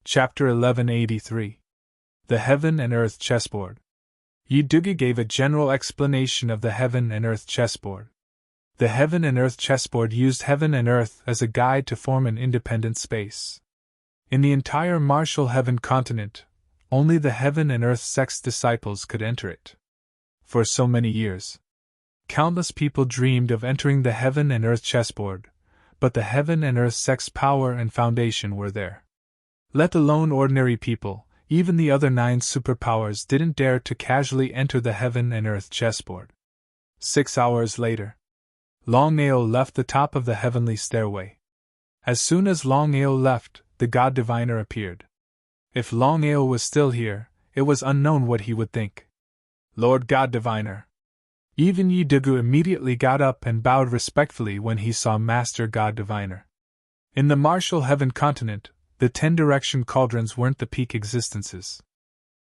Chapter 1183. The Heaven and Earth Chessboard. Yi-Dugi gave a general explanation of the Heaven and Earth chessboard. The Heaven and Earth chessboard used heaven and earth as a guide to form an independent space. In the entire martial heaven continent, only the Heaven and Earth sect's disciples could enter it. For so many years, countless people dreamed of entering the Heaven and Earth chessboard, but the Heaven and Earth sect's power and foundation were there. Let alone ordinary people, even the other 9 superpowers didn't dare to casually enter the Heaven and Earth chessboard. 6 hours later, Longao left the top of the heavenly stairway. As soon as Longao left, the God Diviner appeared. If Longao was still here, it was unknown what he would think. Lord God Diviner. Even Yi-Dugi immediately got up and bowed respectfully when he saw Master God Diviner. In the martial heaven continent, the 10 direction cauldrons weren't the peak existences.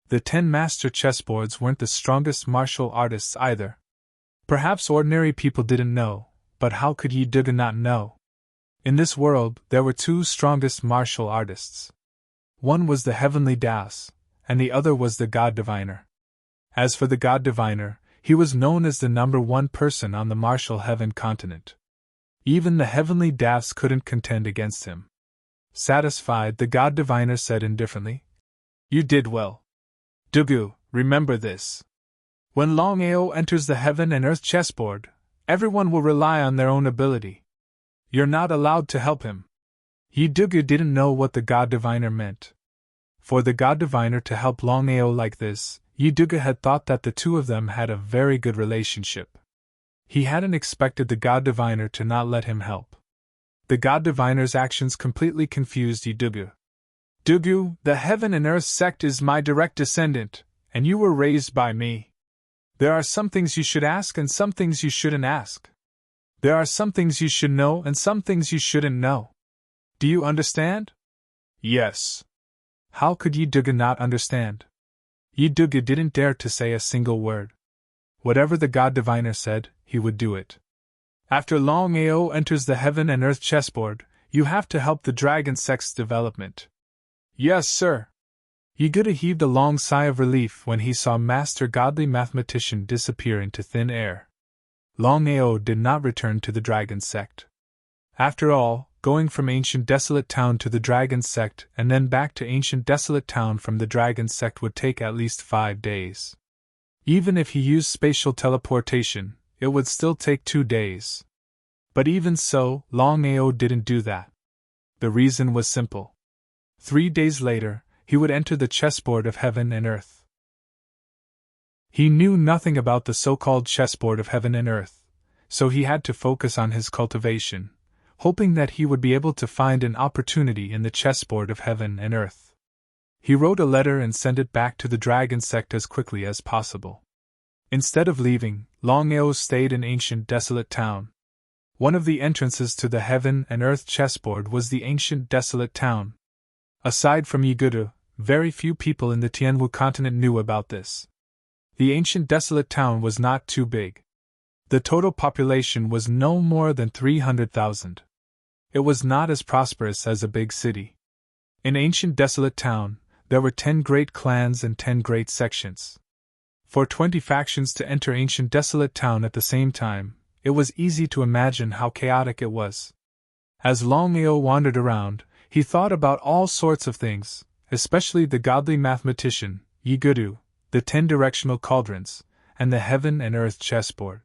The 10 master chessboards weren't the strongest martial artists either. Perhaps ordinary people didn't know, but how could Yi-Dugi not know? In this world, there were 2 strongest martial artists. One was the Heavenly Daos, and the other was the God Diviner. As for the God Diviner, he was known as the #1 person on the martial heaven continent. Even the Heavenly Daos couldn't contend against him. Satisfied, the God Diviner said indifferently, "You did well. Dugu, remember this. When Longao enters the Heaven and Earth chessboard, everyone will rely on their own ability. You're not allowed to help him." Yi-Dugi didn't know what the God Diviner meant. For the God Diviner to help Longao like this, Yi-Dugi had thought that the 2 of them had a very good relationship. He hadn't expected the God Diviner to not let him help. The God Diviner's actions completely confused Yi-Dugi. "Dugu, the Heaven and Earth sect is my direct descendant, and you were raised by me. There are some things you should ask and some things you shouldn't ask. There are some things you should know and some things you shouldn't know. Do you understand?" "Yes." How could Yi-Dugi not understand? Yi-Dugi didn't dare to say a single word. Whatever the God Diviner said, he would do it. "After Longao enters the Heaven and Earth chessboard, you have to help the Dragon sect's development." "Yes, sir." Yi-Dugi heaved a long sigh of relief when he saw Master Godly Mathematician disappear into thin air. Longao did not return to the Dragon sect. After all, going from Ancient Desolate Town to the Dragon sect and then back to Ancient Desolate Town from the Dragon sect would take at least 5 days. Even if he used spatial teleportation, it would still take 2 days. But even so, Longao didn't do that. The reason was simple. 3 days later, he would enter the chessboard of Heaven and Earth. He knew nothing about the so-called chessboard of Heaven and Earth, so he had to focus on his cultivation, hoping that he would be able to find an opportunity in the chessboard of Heaven and Earth. He wrote a letter and sent it back to the Dragon sect as quickly as possible. Instead of leaving, Longao stayed in Ancient Desolate Town. One of the entrances to the Heaven and Earth chessboard was the Ancient Desolate Town. Aside from Yi-Dugi, very few people in the Tianwu continent knew about this. The Ancient Desolate Town was not too big. The total population was no more than 300,000. It was not as prosperous as a big city. In Ancient Desolate Town, there were 10 great clans and 10 great sections. For 20 factions to enter Ancient Desolate Town at the same time, it was easy to imagine how chaotic it was. As Longao wandered around, he thought about all sorts of things, especially the Godly Mathematician, Yi-Dugi, the 10 directional cauldrons, and the Heaven and Earth chessboard.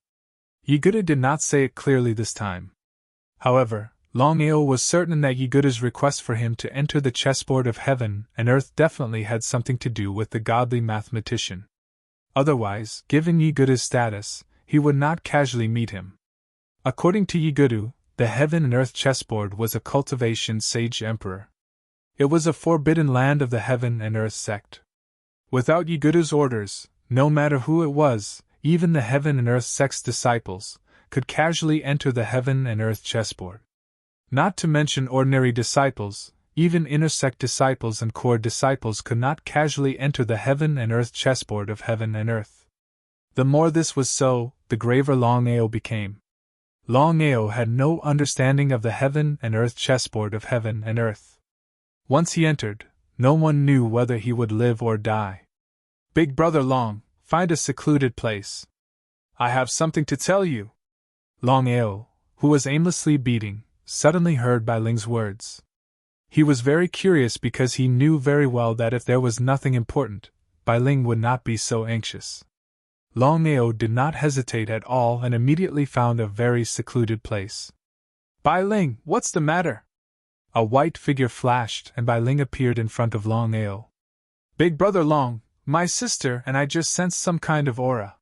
Yi-Dugi did not say it clearly this time. However, Longao was certain that Yi-Dugi's request for him to enter the chessboard of Heaven and Earth definitely had something to do with the Godly Mathematician. Otherwise, given Yi-Dugi's status, he would not casually meet him. According to Yi-Dugi, the Heaven and Earth chessboard was a cultivation sage emperor. It was a forbidden land of the Heaven and Earth sect. Without Yi-Dugi's orders, no matter who it was, even the Heaven and Earth sect's disciples, could casually enter the Heaven and Earth chessboard. Not to mention ordinary disciples, even intersect disciples and core disciples could not casually enter the Heaven and Earth chessboard of Heaven and Earth. The more this was so, the graver Longao became. Longao had no understanding of the Heaven and Earth chessboard of Heaven and Earth. Once he entered, No one knew whether he would live or die. Big Brother Long, find a secluded place. I have something to tell you. Longao, who was aimlessly beating, suddenly heard Bai Ling's words. He was very curious because he knew very well that if there was nothing important, Bai Ling would not be so anxious. Longao did not hesitate at all and immediately found a very secluded place. Bai Ling, what's the matter? A white figure flashed and Bai Ling appeared in front of Longao. Big Brother Long, my sister and I just sensed some kind of aura.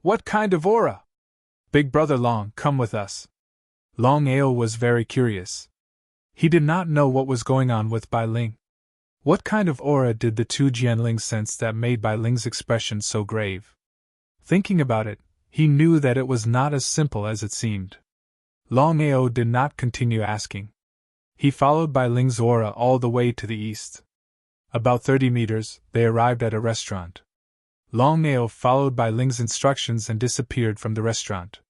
What kind of aura? Big Brother Long, come with us. Longao was very curious. He did not know what was going on with Bai Ling. What kind of aura did the two Jianlings sense that made Bai Ling's expression so grave? Thinking about it, he knew that it was not as simple as it seemed. Longao did not continue asking. He followed Bai Ling's aura all the way to the east. About 30 meters, they arrived at a restaurant. Longao followed Bai Ling's instructions and disappeared from the restaurant.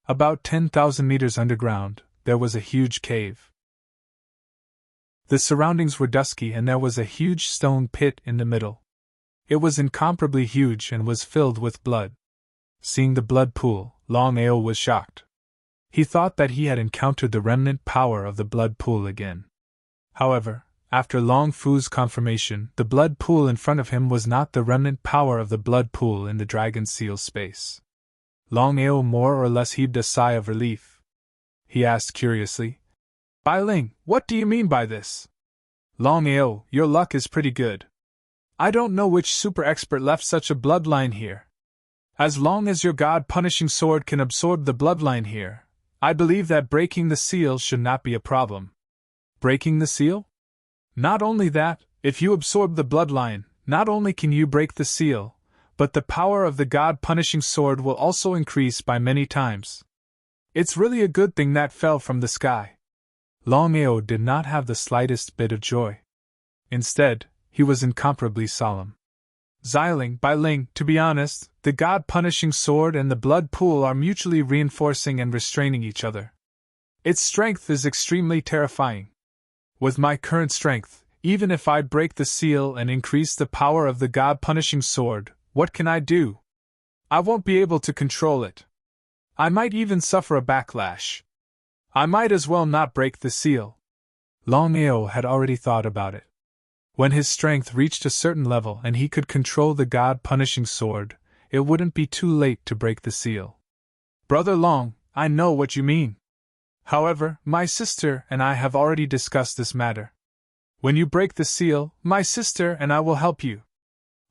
About 10,000 meters underground, there was a huge cave. The surroundings were dusky and there was a huge stone pit in the middle. It was incomparably huge and was filled with blood. Seeing the blood pool, Longao was shocked. He thought that he had encountered the remnant power of the blood pool again. However, after Long Fu's confirmation, the blood pool in front of him was not the remnant power of the blood pool in the Dragon Seal space. Longao more or less heaved a sigh of relief. He asked curiously, Bai Ling, what do you mean by this? Longao, your luck is pretty good. I don't know which super expert left such a bloodline here. As long as your god-punishing sword can absorb the bloodline here, I believe that breaking the seal should not be a problem. Breaking the seal? Not only that, if you absorb the bloodline, not only can you break the seal, but the power of the god-punishing sword will also increase by many times. It's really a good thing that fell from the sky. Longao did not have the slightest bit of joy. Instead, he was incomparably solemn. Bai Ling, to be honest, the god-punishing sword and the blood pool are mutually reinforcing and restraining each other. Its strength is extremely terrifying. With my current strength, even if I break the seal and increase the power of the god-punishing sword, what can I do? I won't be able to control it. I might even suffer a backlash. I might as well not break the seal. Longao had already thought about it. When his strength reached a certain level and he could control the god-punishing sword, it wouldn't be too late to break the seal. Brother Long, I know what you mean. However, my sister and I have already discussed this matter. When you break the seal, my sister and I will help you.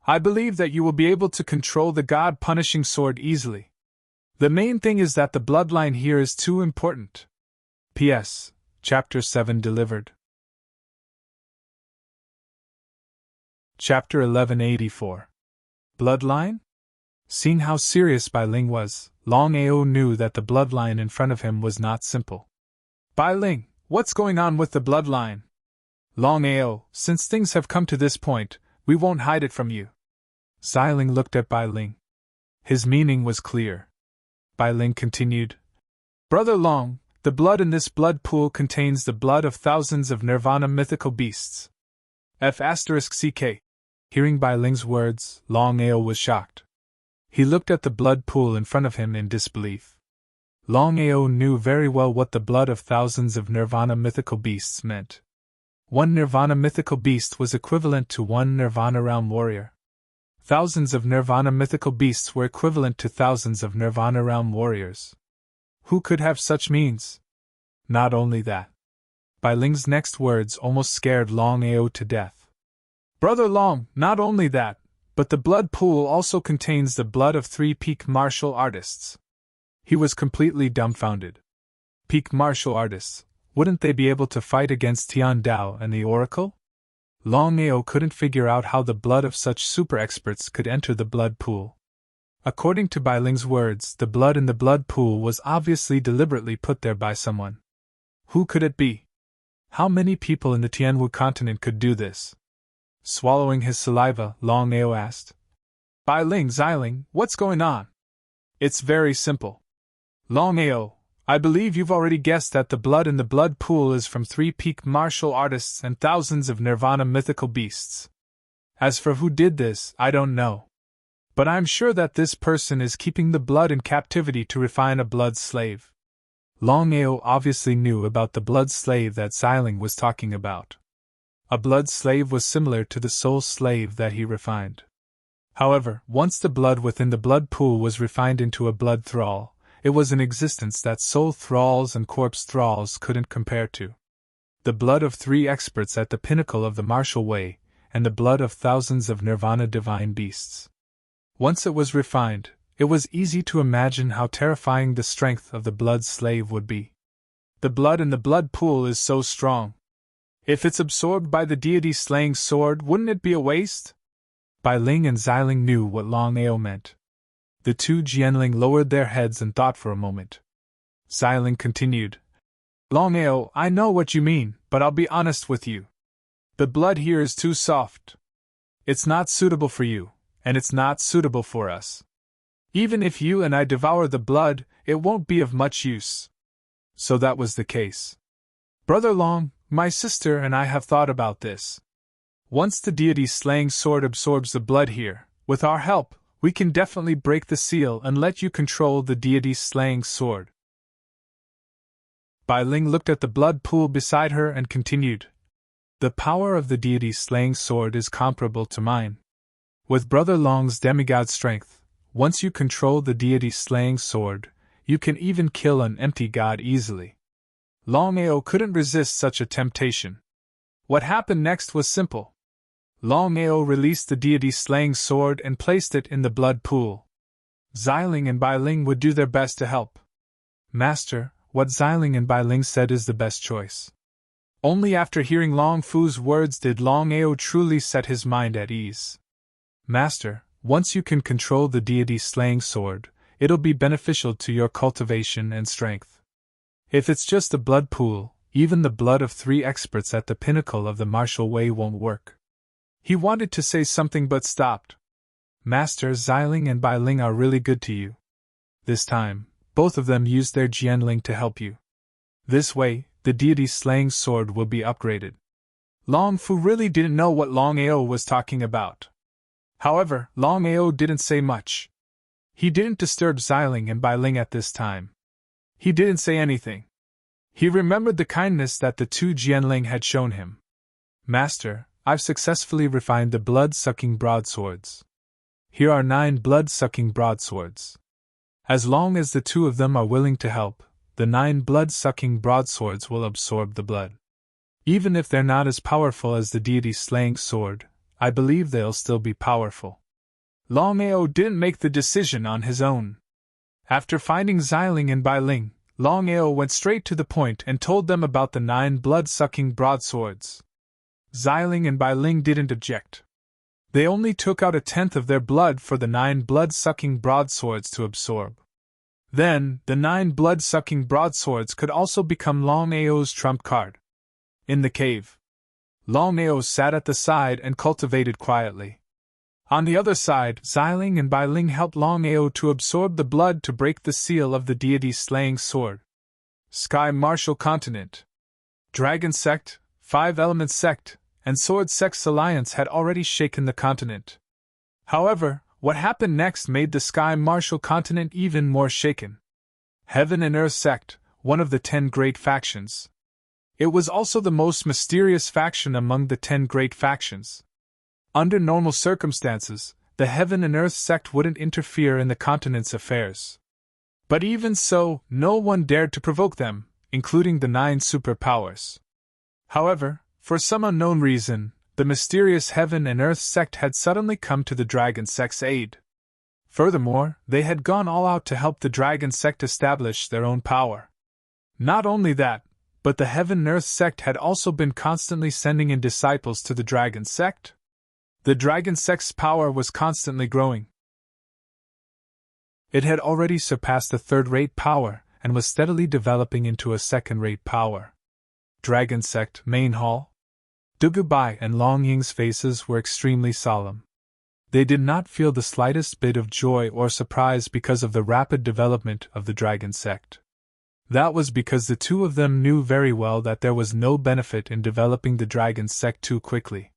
I believe that you will be able to control the god-punishing sword easily. The main thing is that the bloodline here is too important. P.S. Chapter 7 delivered. Chapter 1184. Bloodline? Seeing how serious Bai Ling was, Longao knew that the bloodline in front of him was not simple. Bai Ling, what's going on with the bloodline? Longao, since things have come to this point, we won't hide it from you. Xiling looked at Bai Ling. His meaning was clear. Bai Ling continued, Brother Long, the blood in this blood pool contains the blood of thousands of Nirvana mythical beasts. F***ck. Hearing Bai Ling's words, Longao was shocked. He looked at the blood pool in front of him in disbelief. Longao knew very well what the blood of thousands of Nirvana mythical beasts meant. One Nirvana mythical beast was equivalent to one Nirvana realm warrior. Thousands of Nirvana mythical beasts were equivalent to thousands of Nirvana realm warriors. Who could have such means? Not only that. Bai Ling's next words almost scared Longao to death. Brother Long, not only that, but the blood pool also contains the blood of 3 peak martial artists. He was completely dumbfounded. Peak martial artists, wouldn't they be able to fight against Tian Dao and the Oracle? Longao couldn't figure out how the blood of such super experts could enter the blood pool. According to Bai Ling's words, the blood in the blood pool was obviously deliberately put there by someone. Who could it be? How many people in the Tianwu continent could do this? Swallowing his saliva, Longao asked, Bai Ling, Xiling, what's going on? It's very simple. Longao, I believe you've already guessed that the blood in the blood pool is from 3 peak martial artists and thousands of Nirvana mythical beasts. As for who did this, I don't know. But I'm sure that this person is keeping the blood in captivity to refine a blood slave. Longao obviously knew about the blood slave that Xiling was talking about. A blood slave was similar to the soul slave that he refined. However, once the blood within the blood pool was refined into a blood thrall, it was an existence that soul thralls and corpse thralls couldn't compare to. The blood of 3 experts at the pinnacle of the martial way, and the blood of thousands of Nirvana divine beasts. Once it was refined, it was easy to imagine how terrifying the strength of the blood slave would be. The blood in the blood pool is so strong. If it's absorbed by the deity slaying sword, wouldn't it be a waste? Bai Ling and Xiling knew what Longao meant. The 2 Jianling lowered their heads and thought for a moment. Xiling continued. Longao, I know what you mean, but I'll be honest with you. The blood here is too soft. It's not suitable for you, and it's not suitable for us. Even if you and I devour the blood, it won't be of much use. So that was the case. Brother Long, my sister and I have thought about this. Once the deity's slaying sword absorbs the blood here, with our help, we can definitely break the seal and let you control the deity's slaying sword. Bai Ling looked at the blood pool beside her and continued. The power of the deity's slaying sword is comparable to mine. With Brother Long's demigod strength, once you control the deity's slaying sword, you can even kill an empty god easily. Longao couldn't resist such a temptation. What happened next was simple. Longao released the deity's slaying sword and placed it in the blood pool. Xiling and Bai Ling would do their best to help. Master, what Xiling and Bai Ling said is the best choice. Only after hearing Long Fu's words did Longao truly set his mind at ease. Master, once you can control the deity's slaying sword, it'll be beneficial to your cultivation and strength. If it's just a blood pool, even the blood of 3 experts at the pinnacle of the martial way won't work. He wanted to say something but stopped. Master, Xiling and Bai Ling are really good to you. This time, both of them used their Jianling to help you. This way, the deity's slaying sword will be upgraded. Long Fu really didn't know what Longao was talking about. However, Longao didn't say much. He didn't disturb Xiling and Bai Ling at this time. He didn't say anything. He remembered the kindness that the 2 Jianling had shown him. Master, I've successfully refined the blood-sucking broadswords. Here are 9 blood-sucking broadswords. As long as the 2 of them are willing to help, the 9 blood-sucking broadswords will absorb the blood. Even if they're not as powerful as the deity's slaying sword, I believe they'll still be powerful. Longao didn't make the decision on his own. After finding Xiling and Bai Ling, Longao went straight to the point and told them about the 9 blood-sucking broadswords. Xiling and Bai Ling didn't object. They only took out 1/10 of their blood for the 9 blood-sucking broadswords to absorb. Then, the 9 blood-sucking broadswords could also become Longao's trump card. In the cave, Longao sat at the side and cultivated quietly. On the other side, Xiling and Bai Ling helped Longao to absorb the blood to break the seal of the deity's slaying sword. Sky Martial Continent, Dragon Sect, 5 Element Sect, and Sword Sect's alliance had already shaken the continent. However, what happened next made the Sky Martial Continent even more shaken. Heaven and Earth Sect, one of the 10 great factions. It was also the most mysterious faction among the 10 great factions. Under normal circumstances, the Heaven and Earth Sect wouldn't interfere in the continent's affairs. But even so, no one dared to provoke them, including the 9 superpowers. However, for some unknown reason, the mysterious Heaven and Earth Sect had suddenly come to the Dragon Sect's aid. Furthermore, they had gone all out to help the Dragon Sect establish their own power. Not only that, but the Heaven and Earth Sect had also been constantly sending in disciples to the Dragon Sect. The Dragon Sect's power was constantly growing. It had already surpassed a third-rate power and was steadily developing into a second-rate power. Dragon Sect Main Hall. Dugu Bai and Long Ying's faces were extremely solemn. They did not feel the slightest bit of joy or surprise because of the rapid development of the Dragon Sect. That was because the two of them knew very well that there was no benefit in developing the dragon sect too quickly.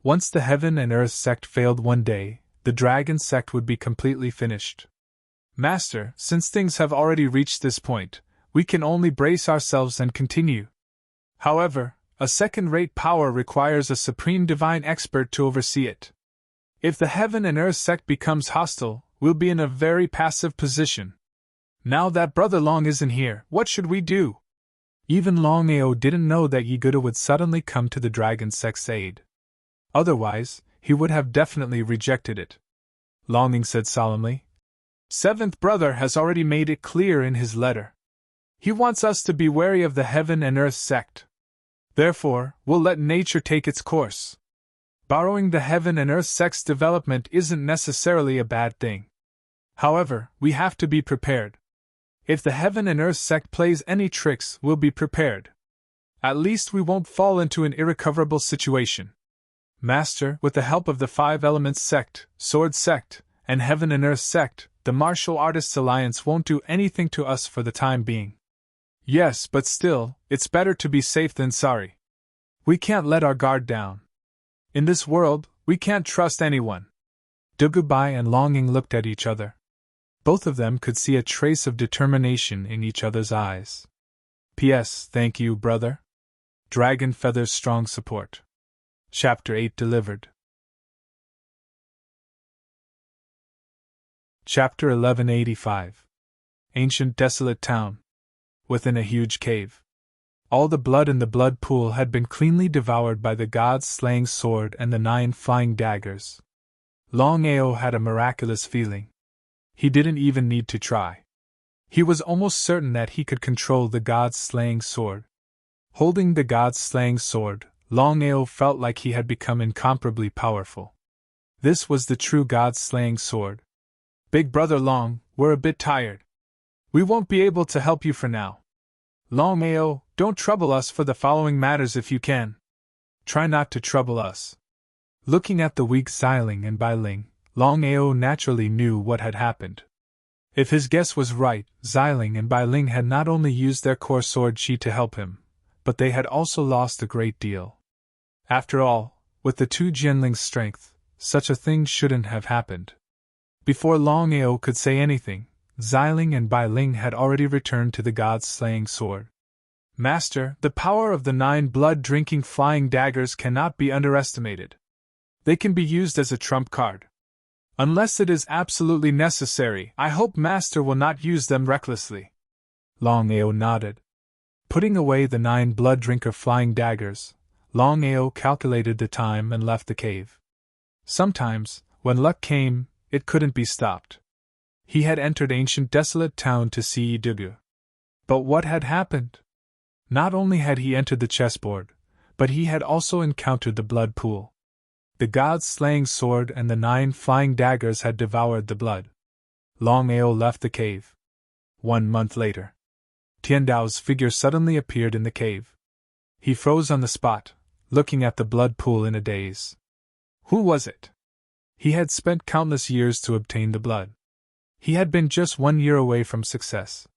Once the heaven and earth sect failed one day, the dragon sect would be completely finished. Master, since things have already reached this point, we can only brace ourselves and continue. However, a second-rate power requires a supreme divine expert to oversee it. If the heaven and earth sect becomes hostile, we'll be in a very passive position. Now that Brother Long isn't here, what should we do? Even Longao didn't know that Yeguda would suddenly come to the dragon sect's aid. Otherwise, he would have definitely rejected it. Longing said solemnly, "Seventh brother has already made it clear in his letter. He wants us to be wary of the heaven and earth sect. Therefore, we'll let nature take its course. Borrowing the heaven and earth sect's development isn't necessarily a bad thing. However, we have to be prepared. If the heaven and earth sect plays any tricks, we'll be prepared. At least we won't fall into an irrecoverable situation. Master, with the help of the Five Elements sect, Sword sect, and Heaven and Earth sect, the Martial Artists Alliance won't do anything to us for the time being. Yes, but still, it's better to be safe than sorry. We can't let our guard down. In this world, we can't trust anyone." Dugubai and Longing looked at each other. Both of them could see a trace of determination in each other's eyes. P.S. Thank you, brother. Dragon Feather's strong support. Chapter 8 delivered. Chapter 1185. Ancient desolate town. Within a huge cave. All the blood in the blood pool had been cleanly devoured by the god's slaying sword and the 9 flying daggers. Longao had a miraculous feeling. He didn't even need to try. He was almost certain that he could control the god's slaying sword. Holding the god's slaying sword, Longao felt like he had become incomparably powerful. This was the true god's slaying sword. "Big Brother Long, we're a bit tired. We won't be able to help you for now. Longao, don't trouble us for the following matters if you can. Try not to trouble us." Looking at the weak Xiling and Bailing, Longao naturally knew what had happened. If his guess was right, Xiling and Bailing had not only used their core sword chi to help him, but they had also lost a great deal. After all, with the two Jianling's strength, such a thing shouldn't have happened. Before Longao could say anything, Xiling and Bailing had already returned to the god's slaying sword. "Master, the power of the 9 blood-drinking flying daggers cannot be underestimated. They can be used as a trump card. Unless it is absolutely necessary, I hope Master will not use them recklessly." Longao nodded. Putting away the 9 blood-drinker flying daggers, Longao calculated the time and left the cave. Sometimes, when luck came, it couldn't be stopped. He had entered ancient desolate town to see Yidugu. But what had happened? Not only had he entered the chessboard, but he had also encountered the blood pool. The god's slaying sword and the 9 flying daggers had devoured the blood. Longao left the cave. 1 month later, Tiandao's figure suddenly appeared in the cave. He froze on the spot, looking at the blood pool in a daze. Who was it? He had spent countless years to obtain the blood. He had been just 1 year away from success.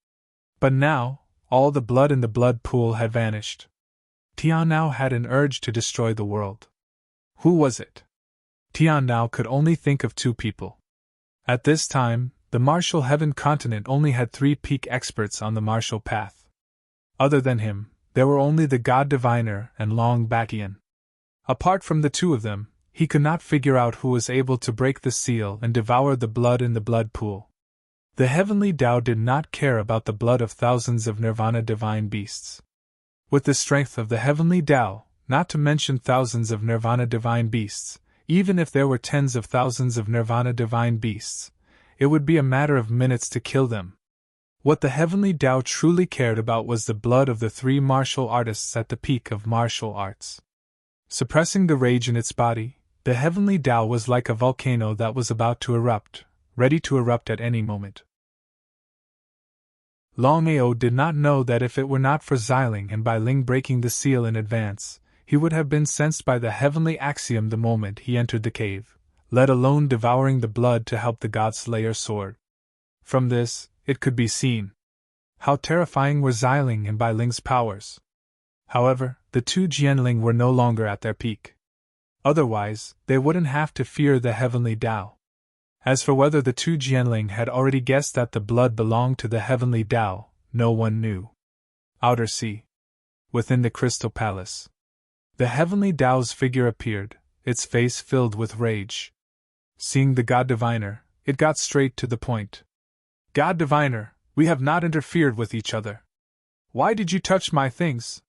But now, all the blood in the blood pool had vanished. Tian now had an urge to destroy the world. Who was it? Tian now could only think of 2 people. At this time, the martial heaven continent only had 3 peak experts on the martial path. Other than him, there were only the god diviner and Long Bakian. Apart from the 2 of them, he could not figure out who was able to break the seal and devour the blood in the blood pool. The heavenly Tao did not care about the blood of thousands of nirvana divine beasts. With the strength of the heavenly Tao, not to mention thousands of nirvana divine beasts, even if there were tens of thousands of nirvana divine beasts, it would be a matter of minutes to kill them. What the heavenly Tao truly cared about was the blood of the 3 martial artists at the peak of martial arts. Suppressing the rage in its body, the heavenly Tao was like a volcano that was about to erupt, ready to erupt at any moment. Longao did not know that if it were not for Xiling and Bailing breaking the seal in advance, he would have been sensed by the heavenly axiom the moment he entered the cave, let alone devouring the blood to help the God Slayer sword. From this, it could be seen. How terrifying were Xiling and Bai Ling's powers! However, the two Jianling were no longer at their peak. Otherwise, they wouldn't have to fear the heavenly Tao. As for whether the two Jianling had already guessed that the blood belonged to the heavenly Tao, no one knew. Outer Sea. Within the Crystal Palace. The heavenly Tao's figure appeared, its face filled with rage. Seeing the God Diviner, it got straight to the point. God Diviner, we have not interfered with each other. Why did you touch my things?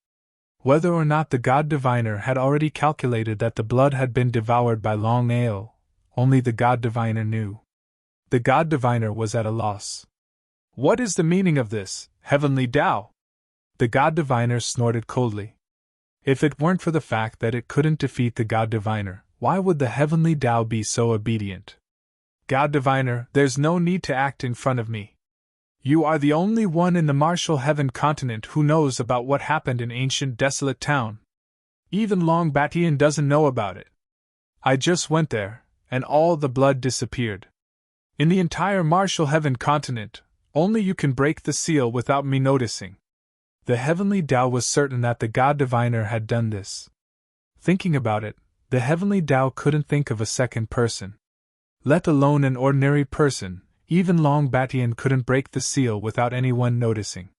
Whether or not the God Diviner had already calculated that the blood had been devoured by Longao, only the God Diviner knew. The God Diviner was at a loss. What is the meaning of this, heavenly Tao? The God Diviner snorted coldly. If it weren't for the fact that it couldn't defeat the God Diviner, why would the heavenly Tao be so obedient? God Diviner, there's no need to act in front of me. You are the only one in the martial heaven continent who knows about what happened in ancient desolate town. Even Long Batian doesn't know about it. I just went there, and all the blood disappeared. In the entire martial heaven continent, only you can break the seal without me noticing. The heavenly Tao was certain that the God Diviner had done this. Thinking about it, the heavenly Tao couldn't think of a second person. Let alone an ordinary person, even Long Batian couldn't break the seal without anyone noticing.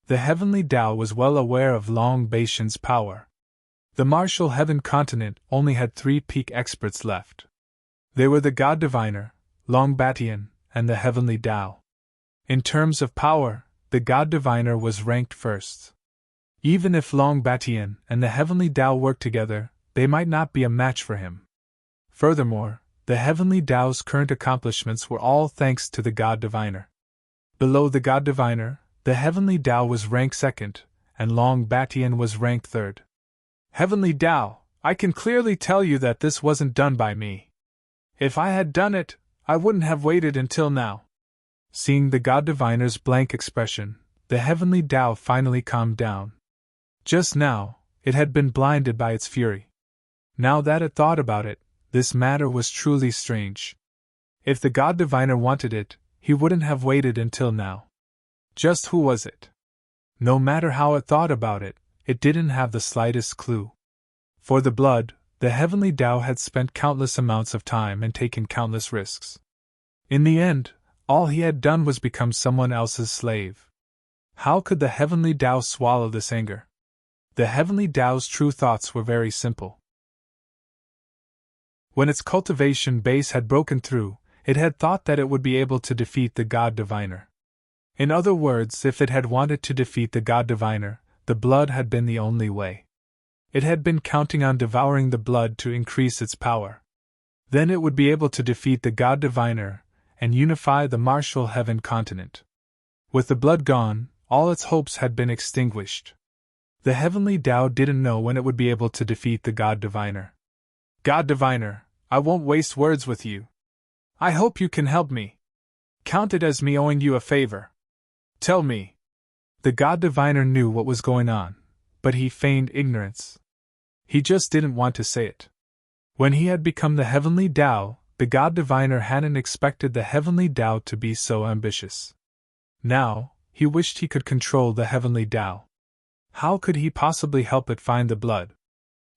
The heavenly Tao was well aware of Long Batian's power. The martial heaven continent only had 3 peak experts left. They were the God Diviner, Long Batian, and the heavenly Tao. In terms of power, the God Diviner was ranked first. Even if Long Batian and the heavenly Tao worked together, they might not be a match for him. Furthermore, the heavenly Tao's current accomplishments were all thanks to the God Diviner. Below the God Diviner, the heavenly Tao was ranked second, and Long Batian was ranked third. Heavenly Tao, I can clearly tell you that this wasn't done by me. If I had done it, I wouldn't have waited until now. Seeing the God Diviner's blank expression, the heavenly Tao finally calmed down. Just now, it had been blinded by its fury. Now that it thought about it, this matter was truly strange. If the God Diviner wanted it, he wouldn't have waited until now. Just who was it? No matter how it thought about it, it didn't have the slightest clue. For the blood, the heavenly Tao had spent countless amounts of time and taken countless risks. In the end, all he had done was become someone else's slave. How could the heavenly Tao swallow this anger? The heavenly Tao's true thoughts were very simple. When its cultivation base had broken through, it had thought that it would be able to defeat the God Diviner. In other words, if it had wanted to defeat the God Diviner, the blood had been the only way. It had been counting on devouring the blood to increase its power. Then it would be able to defeat the God Diviner and unify the martial heaven continent. With the blood gone, all its hopes had been extinguished. The heavenly Tao didn't know when it would be able to defeat the God Diviner. God Diviner, I won't waste words with you. I hope you can help me. Count it as me owing you a favor. Tell me. The God Diviner knew what was going on, but he feigned ignorance. He just didn't want to say it. When he had become the heavenly Tao, the God Diviner hadn't expected the heavenly Tao to be so ambitious. Now, he wished he could control the heavenly Tao. How could he possibly help it find the blood?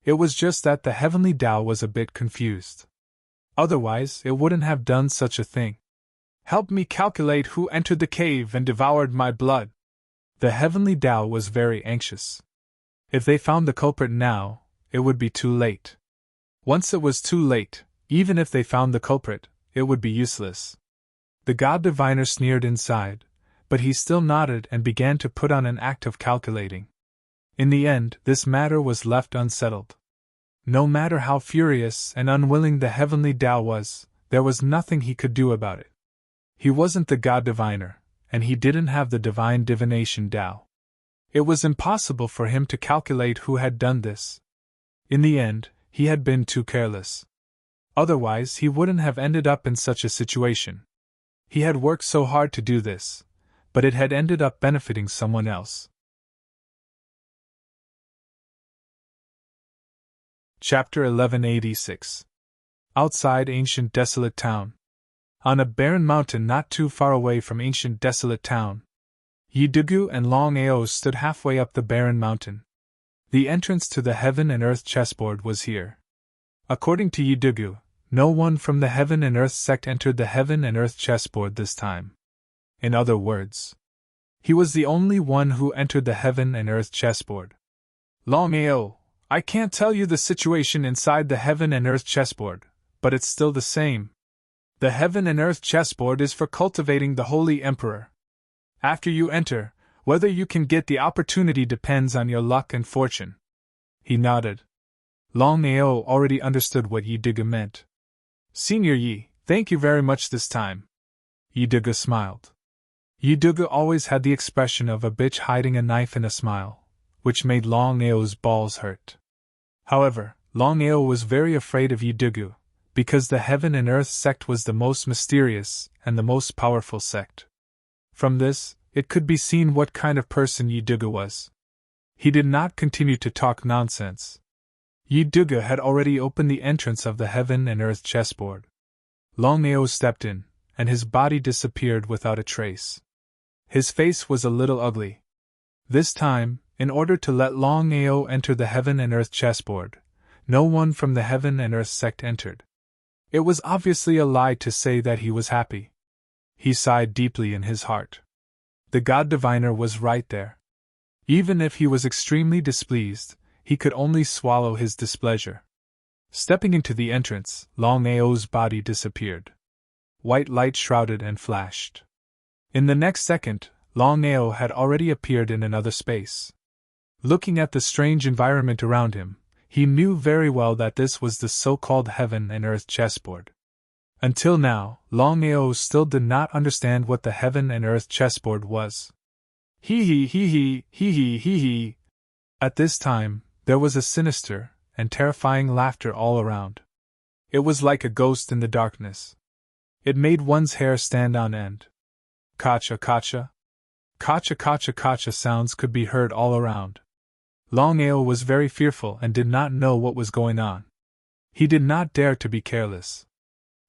It was just that the heavenly Tao was a bit confused. Otherwise, it wouldn't have done such a thing. Help me calculate who entered the cave and devoured my blood. The heavenly Tao was very anxious. If they found the culprit now, it would be too late. Once it was too late, even if they found the culprit, it would be useless. The God Diviner sneered inside, but he still nodded and began to put on an act of calculating. In the end, this matter was left unsettled. No matter how furious and unwilling the heavenly Tao was, there was nothing he could do about it. He wasn't the God Diviner, and he didn't have the divine divination Tao. It was impossible for him to calculate who had done this. In the end, he had been too careless. Otherwise, he wouldn't have ended up in such a situation. He had worked so hard to do this, but it had ended up benefiting someone else. Chapter 1186. Outside ancient desolate town. On a barren mountain not too far away from ancient desolate town. Yidugu and Longao stood halfway up the barren mountain. The entrance to the heaven and earth chessboard was here. According to Yidugu, no one from the heaven and earth sect entered the heaven and earth chessboard this time. In other words, he was the only one who entered the heaven and earth chessboard. Longao, I can't tell you the situation inside the heaven and earth chessboard, but it's still the same. The heaven and earth chessboard is for cultivating the Holy Emperor. After you enter, whether you can get the opportunity depends on your luck and fortune. He nodded. Longao already understood what Yidugu meant. Senior Yi, thank you very much this time. Yidugu smiled. Yidugu always had the expression of a bitch hiding a knife in a smile, which made Longao's balls hurt. However, Longao was very afraid of Yidugu, because the heaven and earth sect was the most mysterious and the most powerful sect. From this, it could be seen what kind of person Yidugu was. He did not continue to talk nonsense. Yidugu had already opened the entrance of the heaven and earth chessboard. Longao stepped in, and his body disappeared without a trace. His face was a little ugly. This time, in order to let Longao enter the heaven and earth chessboard, no one from the heaven and earth sect entered. It was obviously a lie to say that he was happy. He sighed deeply in his heart. The God Diviner was right there. Even if he was extremely displeased, he could only swallow his displeasure. Stepping into the entrance, Longao's body disappeared. White light shrouded and flashed. In the next second, Longao had already appeared in another space. Looking at the strange environment around him, he knew very well that this was the so-called heaven and earth chessboard. Until now, Longao still did not understand what the heaven and earth chessboard was. Hee hee hee hee hee hee hee hee. At this time, there was a sinister and terrifying laughter all around. It was like a ghost in the darkness. It made one's hair stand on end. Kacha kacha. Kacha kacha kacha sounds could be heard all around. Longao was very fearful and did not know what was going on. He did not dare to be careless.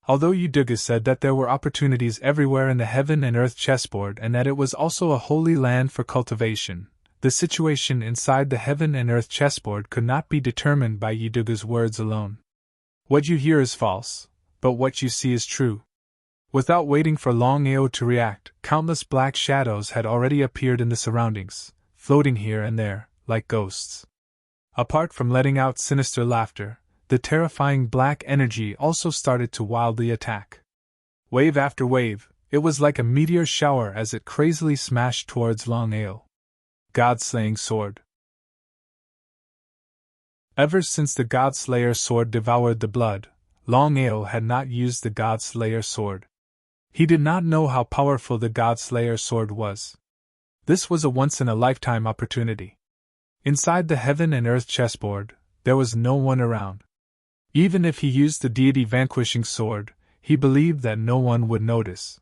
Although Yidugu said that there were opportunities everywhere in the heaven and earth chessboard and that it was also a holy land for cultivation, the situation inside the heaven and earth chessboard could not be determined by Yidugu's words alone. What you hear is false, but what you see is true. Without waiting for Longao to react, countless black shadows had already appeared in the surroundings, floating here and there, like ghosts. Apart from letting out sinister laughter, the terrifying black energy also started to wildly attack. Wave after wave, it was like a meteor shower as it crazily smashed towards Longao. God-slaying sword. Ever since the God-slayer sword devoured the blood, Longao had not used the God-slayer sword. He did not know how powerful the God-slayer sword was. This was a once-in-a-lifetime opportunity. Inside the heaven and earth chessboard, there was no one around. Even if he used the deity-vanquishing sword, he believed that no one would notice.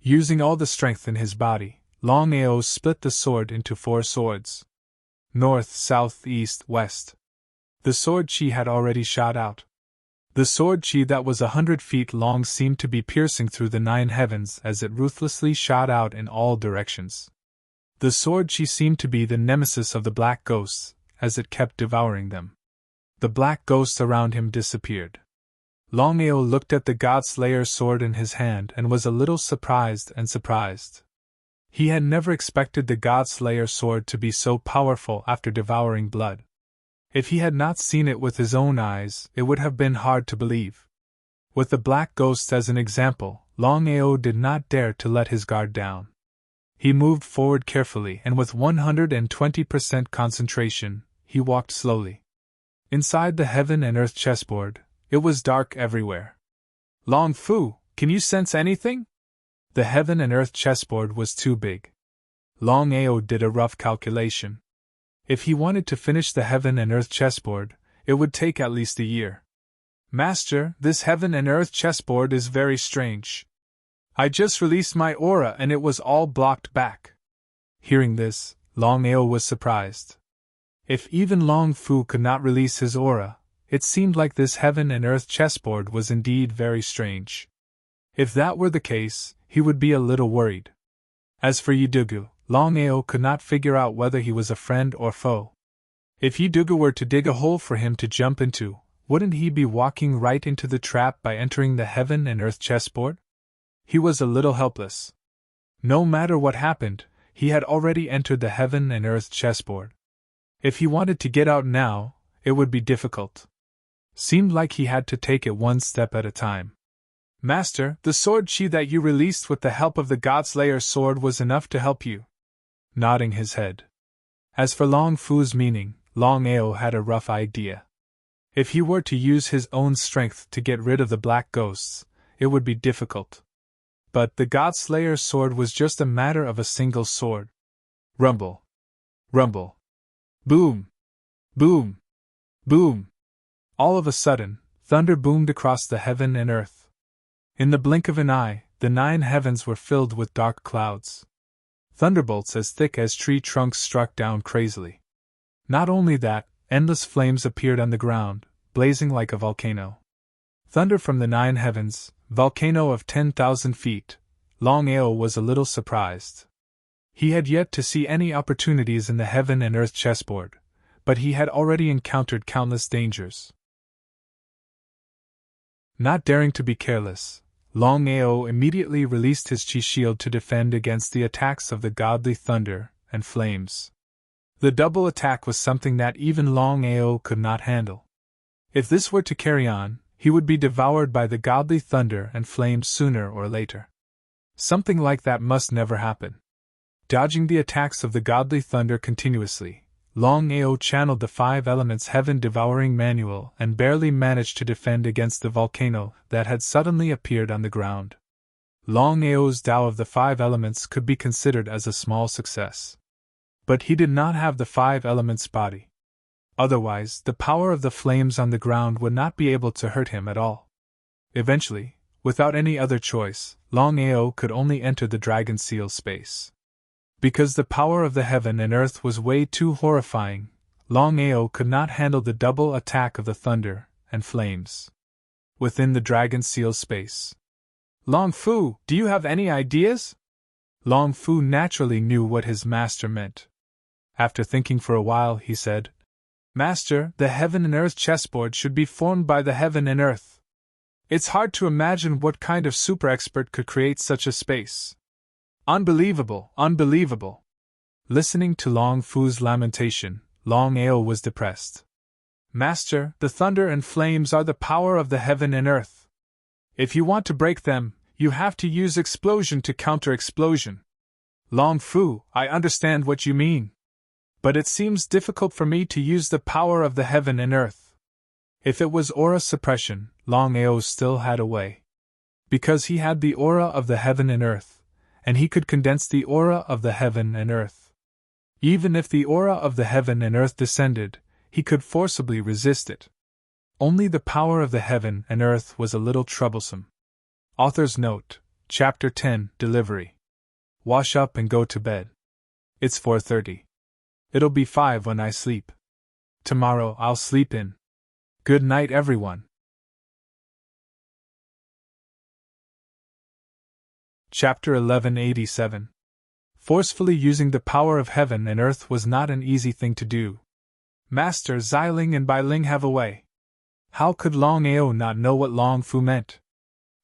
Using all the strength in his body, Longao split the sword into 4 swords. North, south, east, west. The sword chi had already shot out. The sword chi that was 100 feet long seemed to be piercing through the 9 heavens as it ruthlessly shot out in all directions. The sword chi seemed to be the nemesis of the black ghosts, as it kept devouring them. The black ghosts around him disappeared. Longao looked at the God-slayer sword in his hand and was a little surprised. He had never expected the God-slayer sword to be so powerful after devouring blood. If he had not seen it with his own eyes, it would have been hard to believe. With the black ghosts as an example, Longao did not dare to let his guard down. He moved forward carefully and with 120% concentration, he walked slowly. Inside the heaven and earth chessboard, it was dark everywhere. Long Fu, can you sense anything? The heaven and earth chessboard was too big. Longao did a rough calculation. If he wanted to finish the heaven and earth chessboard, it would take at least a year. Master, this heaven and earth chessboard is very strange. I just released my aura and it was all blocked back. Hearing this, Longao was surprised. If even Long Fu could not release his aura, it seemed like this heaven and earth chessboard was indeed very strange. If that were the case, he would be a little worried. As for Yidugu, Longao could not figure out whether he was a friend or foe. If Yiduga were to dig a hole for him to jump into, wouldn't he be walking right into the trap by entering the heaven and earth chessboard? He was a little helpless. No matter what happened, he had already entered the heaven and earth chessboard. If he wanted to get out now, it would be difficult. Seemed like he had to take it one step at a time. Master, the sword chi that you released with the help of the Godslayer's sword was enough to help you. Nodding his head. As for Long Fu's meaning, Longao had a rough idea. If he were to use his own strength to get rid of the black ghosts, it would be difficult. But the Godslayer's sword was just a matter of a single sword. Rumble. Rumble. Boom. Boom. Boom. All of a sudden, thunder boomed across the heaven and earth. In the blink of an eye, the 9 heavens were filled with dark clouds. Thunderbolts as thick as tree trunks struck down crazily. Not only that, endless flames appeared on the ground, blazing like a volcano. Thunder from the 9 heavens, volcano of 10,000 feet. Longao was a little surprised. He had yet to see any opportunities in the heaven and earth chessboard, but he had already encountered countless dangers. Not daring to be careless, Longao immediately released his chi shield to defend against the attacks of the godly thunder and flames. The double attack was something that even Longao could not handle. If this were to carry on, he would be devoured by the godly thunder and flames sooner or later. Something like that must never happen. Dodging the attacks of the godly thunder continuously, Longao channeled the 5 elements heaven-devouring manual and barely managed to defend against the volcano that had suddenly appeared on the ground. Longao's Tao of the 5 elements could be considered as a small success. But he did not have the 5 elements body. Otherwise, the power of the flames on the ground would not be able to hurt him at all. Eventually, without any other choice, Longao could only enter the dragon seal space. Because the power of the heaven and earth was way too horrifying, Longao could not handle the double attack of the thunder and flames. Within the dragon seal space. Long Fu, do you have any ideas? Long Fu naturally knew what his master meant. After thinking for a while, he said, Master, the heaven and earth chessboard should be formed by the heaven and earth. It's hard to imagine what kind of super expert could create such a space. Unbelievable, unbelievable. Listening to Long Fu's lamentation, Longao was depressed. Master, the thunder and flames are the power of the heaven and earth. If you want to break them, you have to use explosion to counter explosion. Long Fu, I understand what you mean. But it seems difficult for me to use the power of the heaven and earth. If it was aura suppression, Longao still had a way. Because he had the aura of the heaven and earth, and he could condense the aura of the heaven and earth. Even if the aura of the heaven and earth descended, he could forcibly resist it. Only the power of the heaven and earth was a little troublesome. Author's note, Chapter 10, Delivery. Wash up and go to bed. It's 4:30. It'll be 5 when I sleep. Tomorrow I'll sleep in. Good night, everyone. Chapter 1187. Forcefully using the power of heaven and earth was not an easy thing to do. Master Xiling and Bai Ling have a way. How could Longao not know what Long Fu meant?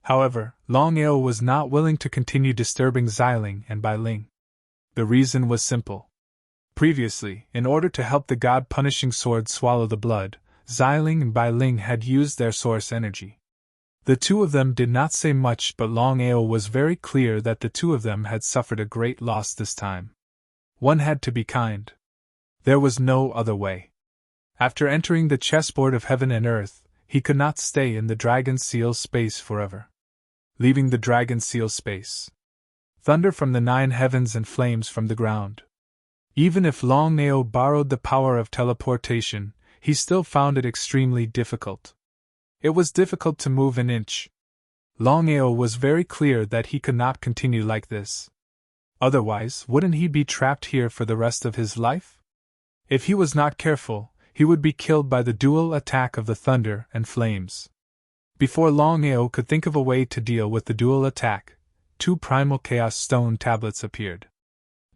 However, Longao was not willing to continue disturbing Xiling and Bai Ling. The reason was simple. Previously, in order to help the god-punishing sword swallow the blood, Xiling and Bai Ling had used their source energy. The two of them did not say much, but Longao was very clear that the two of them had suffered a great loss this time. One had to be kind. There was no other way. After entering the chessboard of heaven and earth, he could not stay in the dragon seal space forever. Leaving the dragon seal space. Thunder from the 9 heavens and flames from the ground. Even if Longao borrowed the power of teleportation, he still found it extremely difficult. It was difficult to move an inch. Longao was very clear that he could not continue like this. Otherwise, wouldn't he be trapped here for the rest of his life? If he was not careful, he would be killed by the dual attack of the thunder and flames. Before Longao could think of a way to deal with the dual attack, 2 primal chaos stone tablets appeared.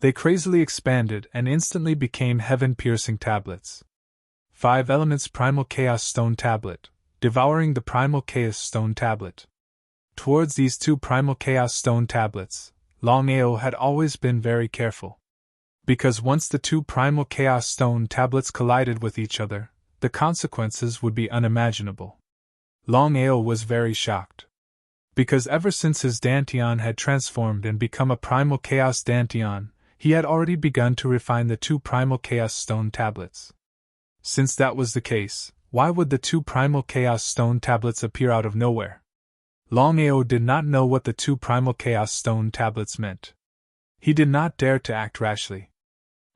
They crazily expanded and instantly became heaven-piercing tablets. 5 Elements Primal Chaos Stone Tablet, devouring the Primal Chaos Stone Tablet. Towards these 2 Primal Chaos Stone Tablets, Longao had always been very careful. Because once the 2 Primal Chaos Stone Tablets collided with each other, the consequences would be unimaginable. Longao was very shocked. Because ever since his Dantian had transformed and become a Primal Chaos Dantian, he had already begun to refine the 2 Primal Chaos Stone Tablets. Since that was the case, why would the 2 Primal Chaos Stone Tablets appear out of nowhere? Longao did not know what the 2 Primal Chaos Stone Tablets meant. He did not dare to act rashly.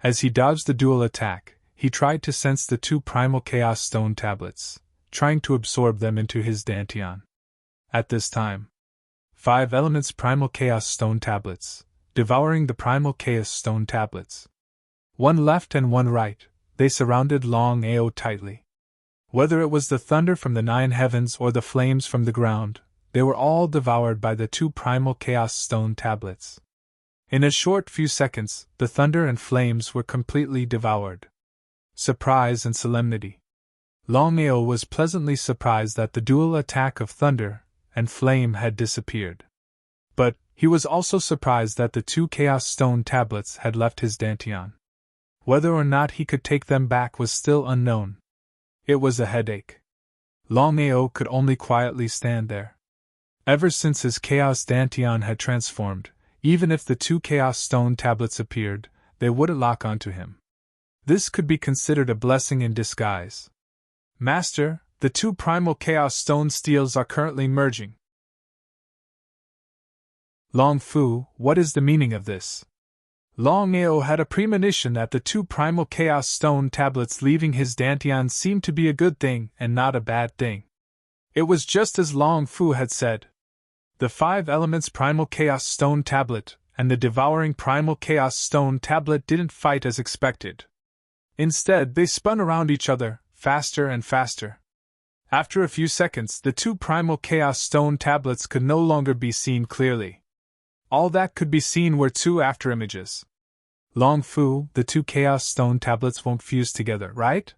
As he dodged the dual attack, he tried to sense the 2 Primal Chaos Stone Tablets, trying to absorb them into his Dantian. At this time, 5 Elements Primal Chaos Stone Tablets, devouring the Primal Chaos Stone Tablets. One left and one right, they surrounded Longao tightly. Whether it was the thunder from the 9 heavens or the flames from the ground, they were all devoured by the 2 Primal Chaos Stone Tablets. In a short few seconds, the thunder and flames were completely devoured. Surprise and solemnity. Longao was pleasantly surprised that the dual attack of thunder and flame had disappeared. But he was also surprised that the 2 Chaos Stone Tablets had left his Dantian. Whether or not he could take them back was still unknown. It was a headache. Longao could only quietly stand there. Ever since his Chaos Dantian had transformed, even if the 2 Chaos Stone Tablets appeared, they wouldn't lock onto him. This could be considered a blessing in disguise. Master, the 2 Primal Chaos Stone Steels are currently merging. Long Fu, what is the meaning of this? Longao had a premonition that the 2 Primal Chaos Stone Tablets leaving his Dantian seemed to be a good thing and not a bad thing. It was just as Long Fu had said. The 5 Elements Primal Chaos Stone Tablet and the devouring Primal Chaos Stone Tablet didn't fight as expected. Instead, they spun around each other, faster and faster. After a few seconds, the 2 Primal Chaos Stone Tablets could no longer be seen clearly. All that could be seen were 2 afterimages. Long Fu, the 2 Chaos Stone Tablets won't fuse together, right?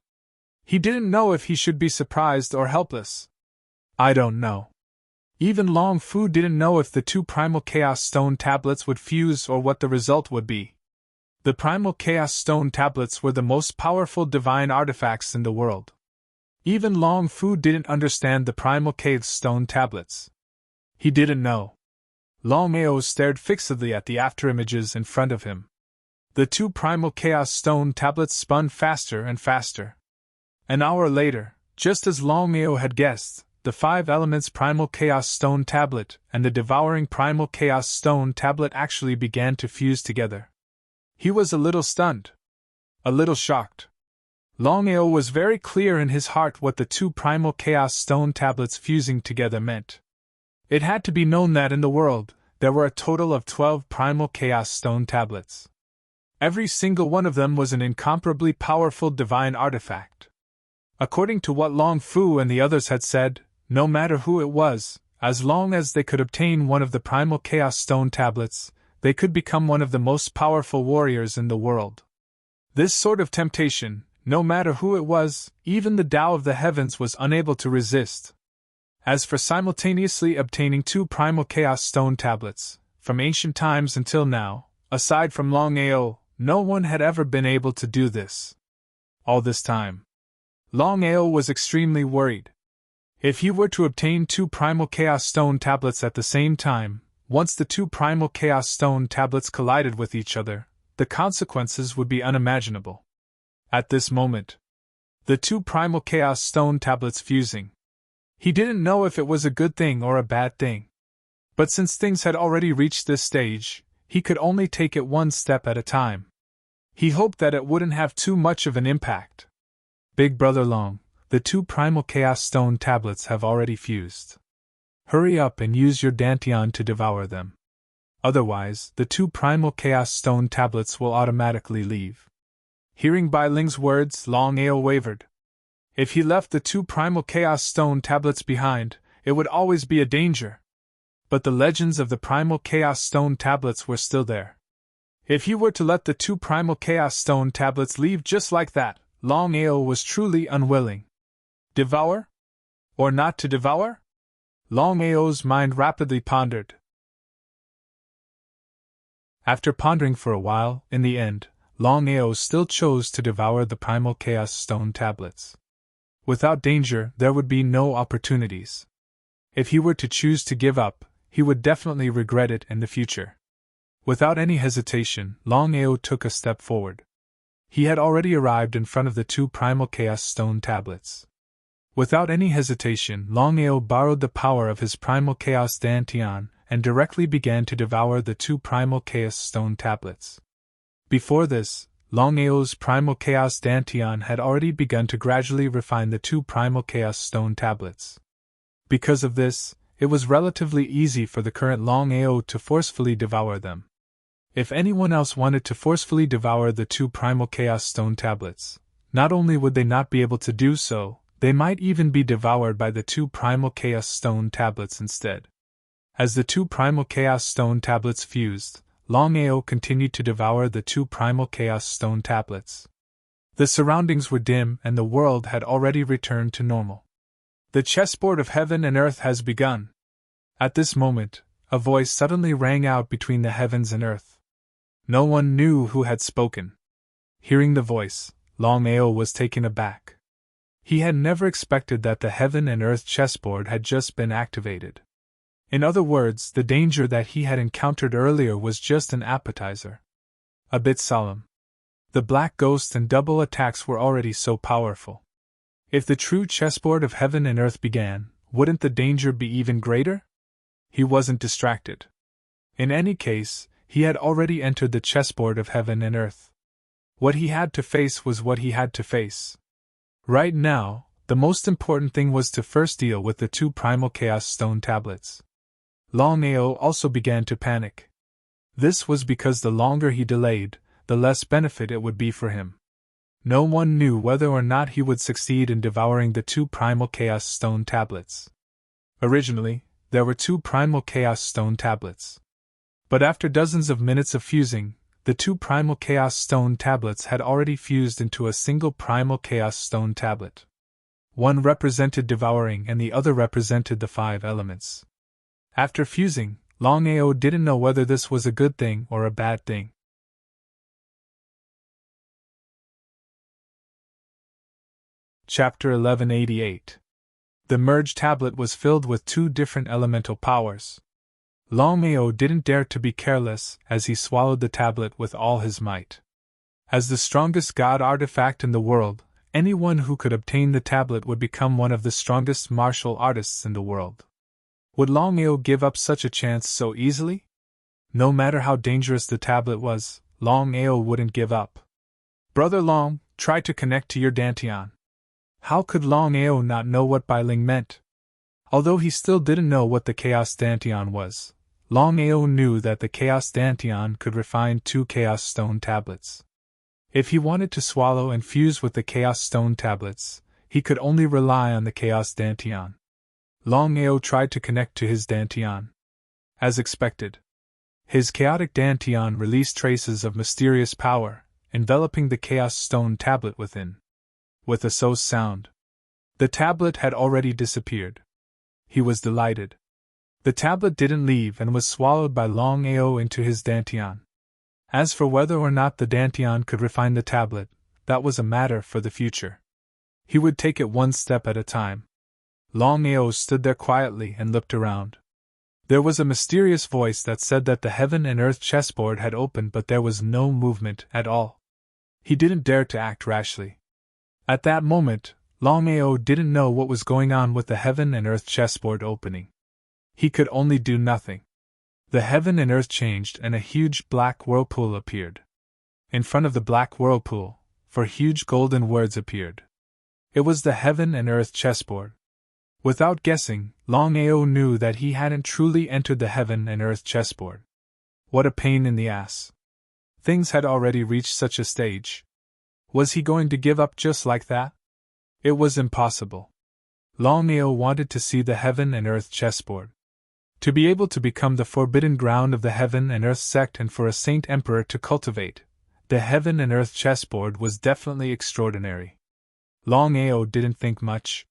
He didn't know if he should be surprised or helpless. I don't know. Even Long Fu didn't know if the 2 Primal Chaos Stone Tablets would fuse or what the result would be. The Primal Chaos Stone Tablets were the most powerful divine artifacts in the world. Even Long Fu didn't understand the Primal Chaos Stone Tablets. He didn't know. Longao stared fixedly at the afterimages in front of him. The 2 Primal Chaos Stone Tablets spun faster and faster. An hour later, just as Longao had guessed, the 5 Elements Primal Chaos Stone Tablet and the devouring Primal Chaos Stone Tablet actually began to fuse together. He was a little stunned. A little shocked. Longao was very clear in his heart what the 2 Primal Chaos Stone Tablets fusing together meant. It had to be known that in the world, there were a total of 12 Primal Chaos Stone Tablets. Every single one of them was an incomparably powerful divine artifact. According to what Long Fu and the others had said, no matter who it was, as long as they could obtain one of the Primal Chaos Stone Tablets, they could become one of the most powerful warriors in the world. This sort of temptation, no matter who it was, even the Tao of the Heavens was unable to resist. As for simultaneously obtaining 2 Primal Chaos Stone Tablets, from ancient times until now, aside from Longao, no one had ever been able to do this. All this time, Longao was extremely worried. If he were to obtain 2 Primal Chaos Stone Tablets at the same time, once the 2 Primal Chaos Stone Tablets collided with each other, the consequences would be unimaginable. At this moment, the 2 Primal Chaos Stone Tablets fusing. He didn't know if it was a good thing or a bad thing. But since things had already reached this stage, he could only take it one step at a time. He hoped that it wouldn't have too much of an impact. Big Brother Long, the 2 Primal Chaos Stone Tablets have already fused. Hurry up and use your Dantian to devour them. Otherwise, the 2 Primal Chaos Stone Tablets will automatically leave. Hearing Bai Ling's words, Longao wavered. If he left the 2 Primal Chaos Stone Tablets behind, it would always be a danger. But the legends of the Primal Chaos Stone Tablets were still there. If he were to let the two primal chaos stone tablets leave just like that, Longao was truly unwilling. Devour? Or not to devour? Longao's mind rapidly pondered. After pondering for a while, in the end, Longao still chose to devour the primal chaos stone tablets. Without danger, there would be no opportunities. If he were to choose to give up, he would definitely regret it in the future. Without any hesitation, Longao took a step forward. He had already arrived in front of the two primal chaos stone tablets. Without any hesitation, Longao borrowed the power of his primal chaos dantian and directly began to devour the two primal chaos stone tablets. Before this, Longao's primal chaos dantian had already begun to gradually refine the two primal chaos stone tablets. Because of this, it was relatively easy for the current Longao to forcefully devour them. If anyone else wanted to forcefully devour the two primal chaos stone tablets, not only would they not be able to do so, they might even be devoured by the two primal chaos stone tablets instead. As the two primal chaos stone tablets fused, Longao continued to devour the two primal chaos stone tablets. The surroundings were dim and the world had already returned to normal. The chessboard of heaven and earth has begun. At this moment, a voice suddenly rang out between the heavens and earth. No one knew who had spoken. Hearing the voice, Longao was taken aback. He had never expected that the heaven and earth chessboard had just been activated. In other words, the danger that he had encountered earlier was just an appetizer. A bit solemn. The black ghost and double attacks were already so powerful. If the true chessboard of heaven and earth began, wouldn't the danger be even greater? He wasn't distracted. In any case, he had already entered the chessboard of heaven and earth. What he had to face was what he had to face. Right now, the most important thing was to first deal with the two primal chaos stone tablets. Longao also began to panic. This was because the longer he delayed, the less benefit it would be for him. No one knew whether or not he would succeed in devouring the two primal chaos stone tablets. Originally, there were two primal chaos stone tablets. But after dozens of minutes of fusing, the two primal chaos stone tablets had already fused into a single primal chaos stone tablet. One represented devouring and the other represented the 5 elements. After fusing, Longao didn't know whether this was a good thing or a bad thing. Chapter 1188. The merged tablet was filled with 2 different elemental powers. Longao didn't dare to be careless as he swallowed the tablet with all his might. As the strongest god artifact in the world, anyone who could obtain the tablet would become one of the strongest martial artists in the world. Would Longao give up such a chance so easily? No matter how dangerous the tablet was, Longao wouldn't give up. Brother Long, try to connect to your dantian. How could Longao not know what Bailing meant? Although he still didn't know what the Chaos Dantian was, Longao knew that the Chaos Dantian could refine 2 Chaos Stone tablets. If he wanted to swallow and fuse with the Chaos Stone tablets, he could only rely on the Chaos Dantian. Longao tried to connect to his Dantian. As expected, his chaotic Dantian released traces of mysterious power, enveloping the Chaos Stone tablet within. With a so sound, the tablet had already disappeared. He was delighted. The tablet didn't leave and was swallowed by Longao into his Dantian. As for whether or not the Dantian could refine the tablet, that was a matter for the future. He would take it one step at a time. Longao stood there quietly and looked around. There was a mysterious voice that said that the heaven and earth chessboard had opened, but there was no movement at all. He didn't dare to act rashly. At that moment, Longao didn't know what was going on with the heaven and earth chessboard opening. He could only do nothing. The heaven and earth changed and a huge black whirlpool appeared. In front of the black whirlpool, 4 huge golden words appeared. It was the heaven and earth chessboard. Without guessing, Longao knew that he hadn't truly entered the heaven and earth chessboard. What a pain in the ass. Things had already reached such a stage. Was he going to give up just like that? It was impossible. Longao wanted to see the heaven and earth chessboard. To be able to become the forbidden ground of the heaven and earth sect and for a saint emperor to cultivate, the heaven and earth chessboard was definitely extraordinary. Longao didn't think much.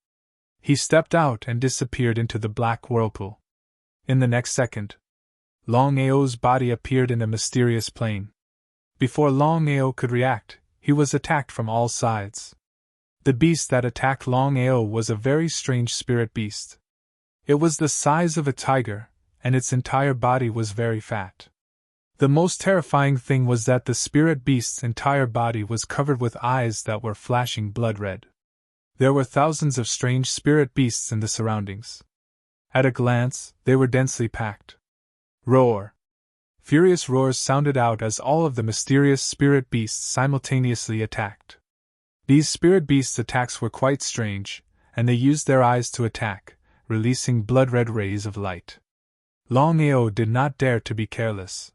He stepped out and disappeared into the black whirlpool. In the next second, Longao's body appeared in a mysterious plane. Before Longao could react, he was attacked from all sides. The beast that attacked Longao was a very strange spirit beast. It was the size of a tiger, and its entire body was very fat. The most terrifying thing was that the spirit beast's entire body was covered with eyes that were flashing blood red. There were thousands of strange spirit beasts in the surroundings. At a glance, they were densely packed. Roar! Furious roars sounded out as all of the mysterious spirit beasts simultaneously attacked. These spirit beasts' attacks were quite strange, and they used their eyes to attack, releasing blood-red rays of light. Longao did not dare to be careless.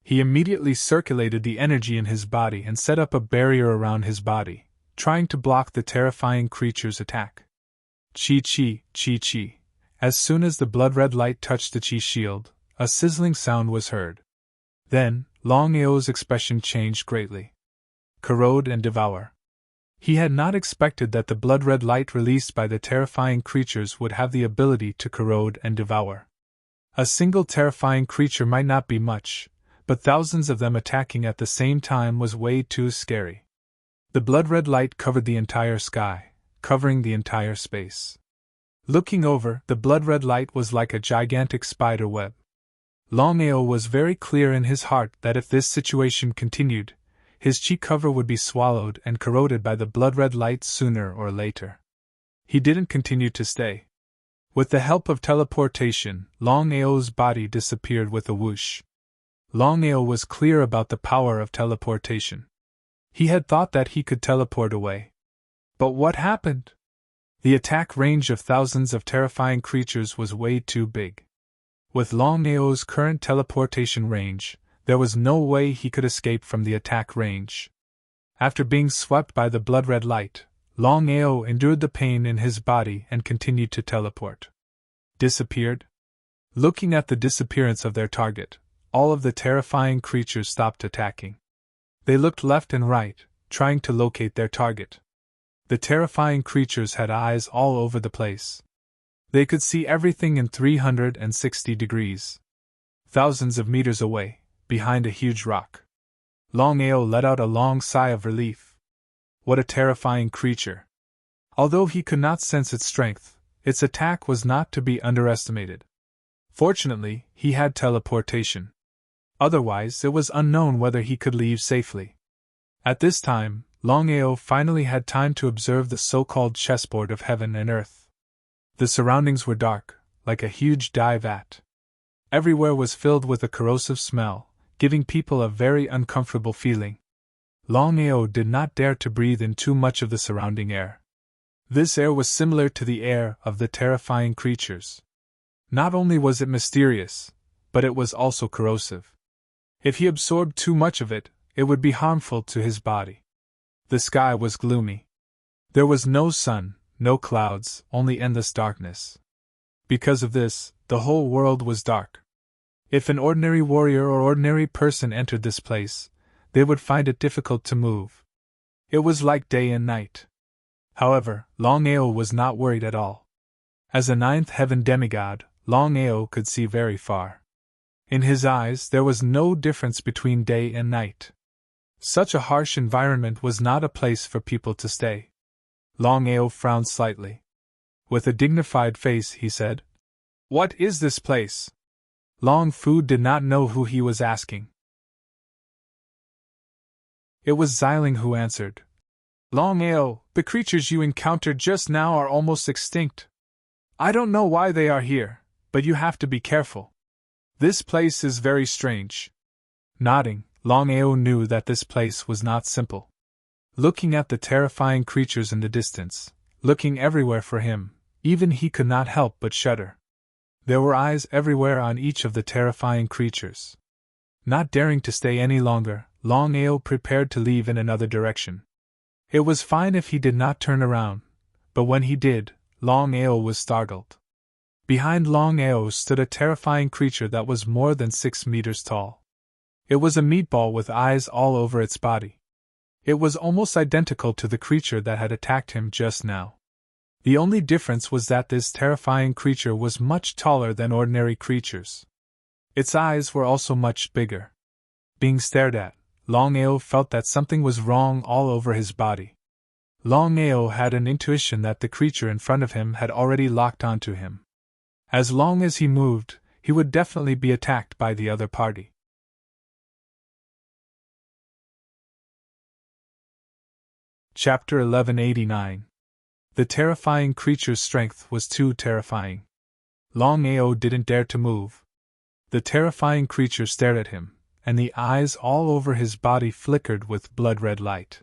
He immediately circulated the energy in his body and set up a barrier around his body, trying to block the terrifying creature's attack. Chi-chi, chi-chi. As soon as the blood-red light touched the chi shield, a sizzling sound was heard. Then, Longao's expression changed greatly. Corrode and devour. He had not expected that the blood-red light released by the terrifying creatures would have the ability to corrode and devour. A single terrifying creature might not be much, but thousands of them attacking at the same time was way too scary. The blood-red light covered the entire sky, covering the entire space. Looking over, the blood-red light was like a gigantic spider web. Longao was very clear in his heart that if this situation continued, his chi cover would be swallowed and corroded by the blood-red light sooner or later. He didn't continue to stay. With the help of teleportation, Longao's body disappeared with a whoosh. Longao was clear about the power of teleportation. He had thought that he could teleport away. But what happened? The attack range of thousands of terrifying creatures was way too big. With Longao's current teleportation range, there was no way he could escape from the attack range. After being swept by the blood-red light, Longao endured the pain in his body and continued to teleport. Disappeared? Looking at the disappearance of their target, all of the terrifying creatures stopped attacking. They looked left and right, trying to locate their target. The terrifying creatures had eyes all over the place. They could see everything in 360 degrees. Thousands of meters away, behind a huge rock, Longao let out a long sigh of relief. What a terrifying creature! Although he could not sense its strength, its attack was not to be underestimated. Fortunately, he had teleportation. Otherwise, it was unknown whether he could leave safely. At this time, Longao finally had time to observe the so-called chessboard of heaven and earth. The surroundings were dark, like a huge dye vat. Everywhere was filled with a corrosive smell, giving people a very uncomfortable feeling. Longao did not dare to breathe in too much of the surrounding air. This air was similar to the air of the terrifying creatures. Not only was it mysterious, but it was also corrosive. If he absorbed too much of it, it would be harmful to his body. The sky was gloomy. There was no sun, no clouds, only endless darkness. Because of this, the whole world was dark. If an ordinary warrior or ordinary person entered this place, they would find it difficult to move. It was like day and night. However, Longao was not worried at all. As a ninth heaven demigod, Longao could see very far. In his eyes there was no difference between day and night. Such a harsh environment was not a place for people to stay. Longao frowned slightly. With a dignified face he said, "What is this place?" Long Fu did not know who he was asking. It was Xiling who answered. "Longao, the creatures you encountered just now are almost extinct. I don't know why they are here, but you have to be careful. This place is very strange." Nodding, Longao knew that this place was not simple. Looking at the terrifying creatures in the distance, looking everywhere for him, even he could not help but shudder. There were eyes everywhere on each of the terrifying creatures. Not daring to stay any longer, Longao prepared to leave in another direction. It was fine if he did not turn around, but when he did, Longao was startled. Behind Longao stood a terrifying creature that was more than 6 meters tall. It was a meatball with eyes all over its body. It was almost identical to the creature that had attacked him just now. The only difference was that this terrifying creature was much taller than ordinary creatures. Its eyes were also much bigger. Being stared at, Longao felt that something was wrong all over his body. Longao had an intuition that the creature in front of him had already locked onto him. As long as he moved, he would definitely be attacked by the other party. Chapter 1189. The terrifying creature's strength was too terrifying. Longao didn't dare to move. The terrifying creature stared at him, and the eyes all over his body flickered with blood-red light.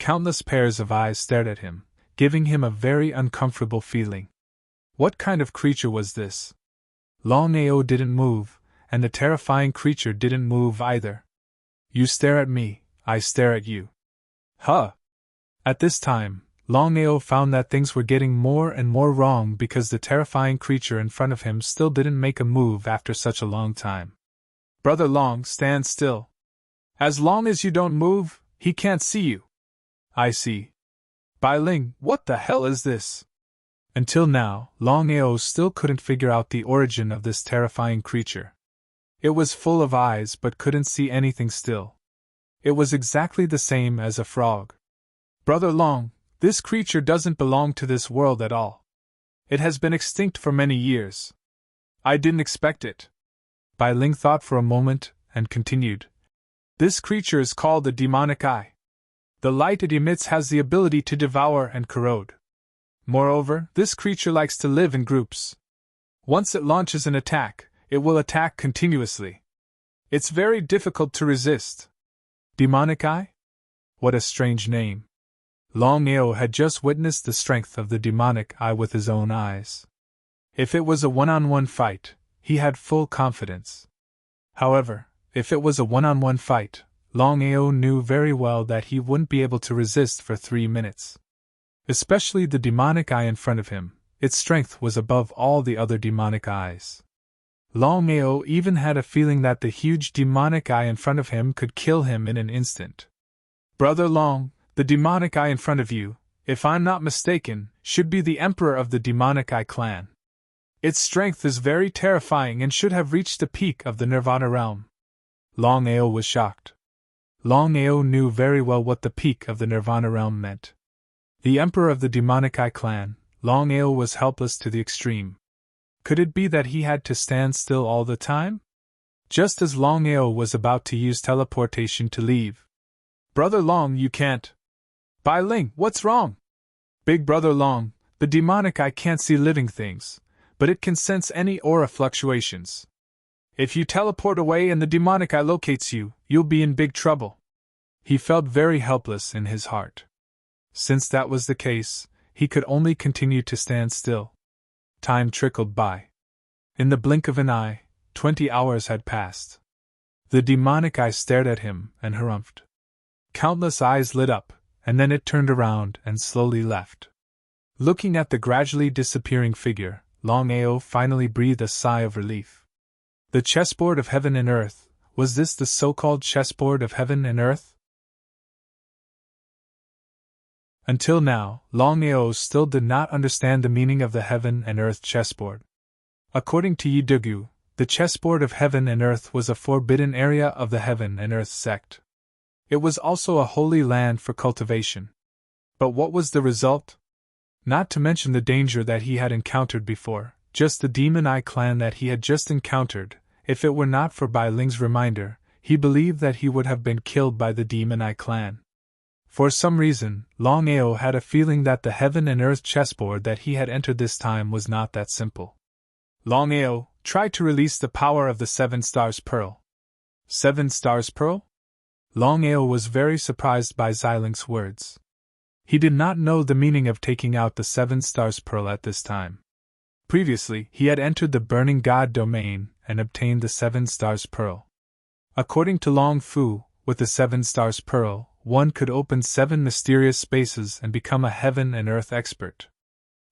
Countless pairs of eyes stared at him, giving him a very uncomfortable feeling. What kind of creature was this? Longao didn't move, and the terrifying creature didn't move either. You stare at me, I stare at you. Huh! At this time, Longao found that things were getting more and more wrong because the terrifying creature in front of him still didn't make a move after such a long time. Brother Long, stand still. As long as you don't move, he can't see you. I see. Bai Ling, what the hell is this? Until now, Longao still couldn't figure out the origin of this terrifying creature. It was full of eyes but couldn't see anything still. It was exactly the same as a frog. Brother Long, this creature doesn't belong to this world at all. It has been extinct for many years. I didn't expect it. Bai Ling thought for a moment and continued. This creature is called the demonic eye. The light it emits has the ability to devour and corrode. Moreover, this creature likes to live in groups. Once it launches an attack, it will attack continuously. It's very difficult to resist. Demonic eye? What a strange name. Longao had just witnessed the strength of the demonic eye with his own eyes. If it was a one-on-one fight, he had full confidence. However, if it was a one-on-one fight, Longao knew very well that he wouldn't be able to resist for 3 minutes. Especially the demonic eye in front of him, its strength was above all the other demonic eyes. Longao even had a feeling that the huge demonic eye in front of him could kill him in an instant. Brother Long, the demonic eye in front of you, if I'm not mistaken, should be the emperor of the demonic eye clan. Its strength is very terrifying and should have reached the peak of the Nirvana realm. Longao was shocked. Longao knew very well what the peak of the Nirvana realm meant. The emperor of the demonic eye clan, Longao was helpless to the extreme. Could it be that he had to stand still all the time? Just as Longao was about to use teleportation to leave. Brother Long, you can't. Bai Ling, what's wrong? Big Brother Long, the demonic eye can't see living things, but it can sense any aura fluctuations. If you teleport away and the demonic eye locates you, you'll be in big trouble. He felt very helpless in his heart. Since that was the case, he could only continue to stand still. Time trickled by. In the blink of an eye, 20 hours had passed. The demonic eye stared at him and harumphed. Countless eyes lit up, and then it turned around and slowly left. Looking at the gradually disappearing figure, Longao finally breathed a sigh of relief. The chessboard of heaven and earth, was this the so-called chessboard of heaven and earth? Until now, Longao still did not understand the meaning of the heaven and earth chessboard. According to Yidugu, the chessboard of heaven and earth was a forbidden area of the heaven and earth sect. It was also a holy land for cultivation. But what was the result? Not to mention the danger that he had encountered before, just the Demon Eye clan that he had just encountered. If it were not for Bai Ling's reminder, he believed that he would have been killed by the Demon Eye clan. For some reason, Longao had a feeling that the heaven and earth chessboard that he had entered this time was not that simple. Longao, try to release the power of the 7 Stars Pearl. 7 Stars Pearl? Longao was very surprised by Xilinx's words. He did not know the meaning of taking out the 7 Stars Pearl at this time. Previously, he had entered the Burning God domain and obtained the 7 Stars Pearl. According to Long Fu, with the 7 Stars Pearl, one could open 7 mysterious spaces and become a heaven and earth expert.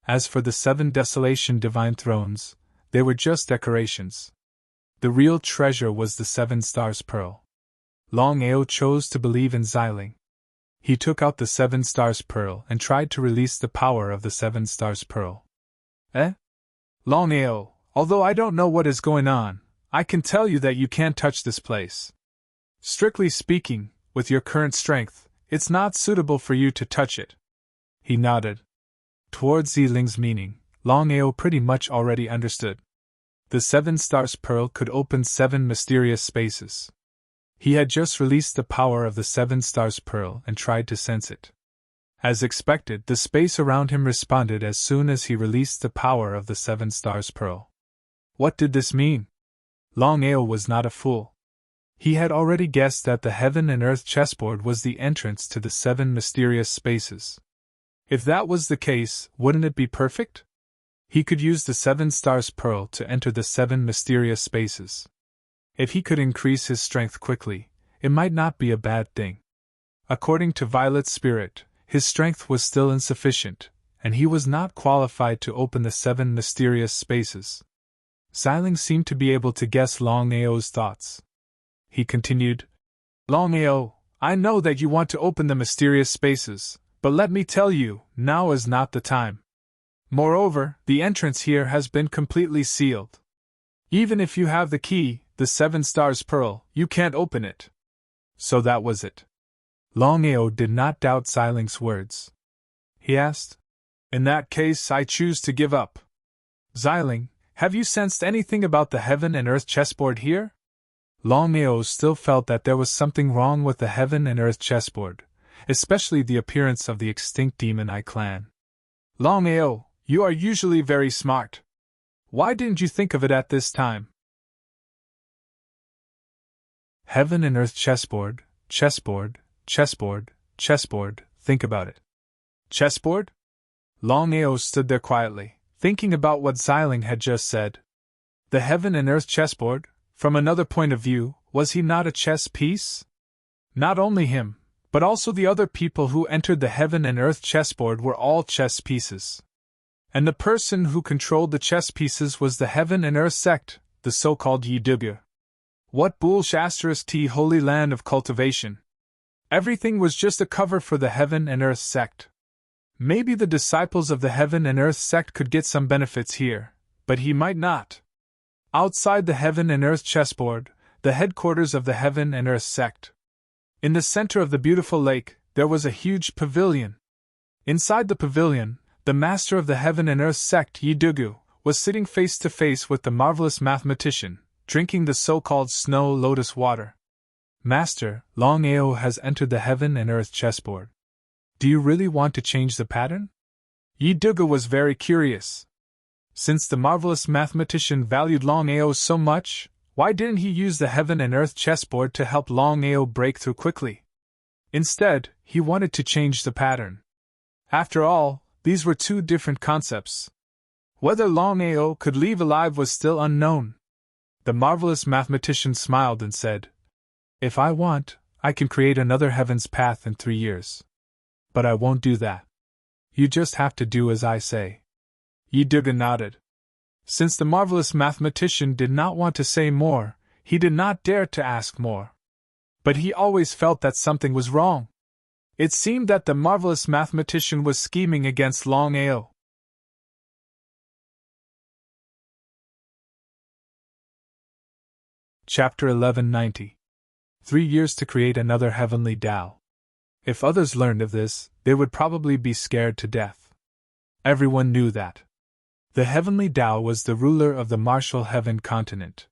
As for the 7 desolation divine thrones, they were just decorations. The real treasure was the 7 stars pearl. Longao chose to believe in Xiling. He took out the 7 stars pearl and tried to release the power of the 7 stars pearl. Longao, although I don't know what is going on, I can tell you that you can't touch this place. Strictly speaking, with your current strength, it's not suitable for you to touch it. He nodded. Towards Xiling's meaning, Longao pretty much already understood. The 7 stars pearl could open 7 mysterious spaces. He had just released the power of the 7 stars pearl and tried to sense it. As expected, the space around him responded as soon as he released the power of the 7 stars pearl. What did this mean? Longao was not a fool. He had already guessed that the heaven and earth chessboard was the entrance to the 7 mysterious spaces. If that was the case, wouldn't it be perfect? He could use the 7 stars pearl to enter the 7 mysterious spaces. If he could increase his strength quickly, it might not be a bad thing. According to Violet's spirit, his strength was still insufficient, and he was not qualified to open the 7 mysterious spaces. Xiling seemed to be able to guess Longao's thoughts. He continued, Longao, I know that you want to open the mysterious spaces, but let me tell you, now is not the time. Moreover, the entrance here has been completely sealed. Even if you have the key, the 7 stars pearl, you can't open it. So that was it. Longao did not doubt Xiling's words. He asked, In that case, I choose to give up. Xiling, have you sensed anything about the heaven and earth chessboard here? Longao still felt that there was something wrong with the heaven and earth chessboard, especially the appearance of the extinct Demon Eye clan. Longao, you are usually very smart. Why didn't you think of it at this time? Heaven and earth chessboard, chessboard, chessboard, chessboard, think about it. Chessboard? Longao stood there quietly, thinking about what Xiling had just said. The heaven and earth chessboard, from another point of view, was he not a chess piece? Not only him, but also the other people who entered the heaven and earth chessboard were all chess pieces. And the person who controlled the chess pieces was the heaven and earth sect, the so-called Yi. What *T holy land of cultivation. Everything was just a cover for the heaven and earth sect. Maybe the disciples of the heaven and earth sect could get some benefits here, but he might not. Outside the heaven and earth chessboard, the headquarters of the heaven and earth sect. In the center of the beautiful lake, there was a huge pavilion. Inside the pavilion, the master of the heaven and earth sect, Yi was sitting face to face with the marvelous mathematician, drinking the so-called snow lotus water. Master, Longao has entered the heaven and earth chessboard. Do you really want to change the pattern? Yi was very curious. Since the marvelous mathematician valued Longao so much, why didn't he use the heaven and earth chessboard to help Longao break through quickly? Instead, he wanted to change the pattern. After all, these were 2 different concepts. Whether Longao could leave alive was still unknown. The marvelous mathematician smiled and said, If I want, I can create another heaven's path in 3 years. But I won't do that. You just have to do as I say. Yi nodded. Since the marvelous mathematician did not want to say more, he did not dare to ask more. But he always felt that something was wrong. It seemed that the marvelous mathematician was scheming against Longao. Chapter 1190. 3 years to create another heavenly Tao. If others learned of this, they would probably be scared to death. Everyone knew that. The heavenly Tao was the ruler of the martial heaven continent.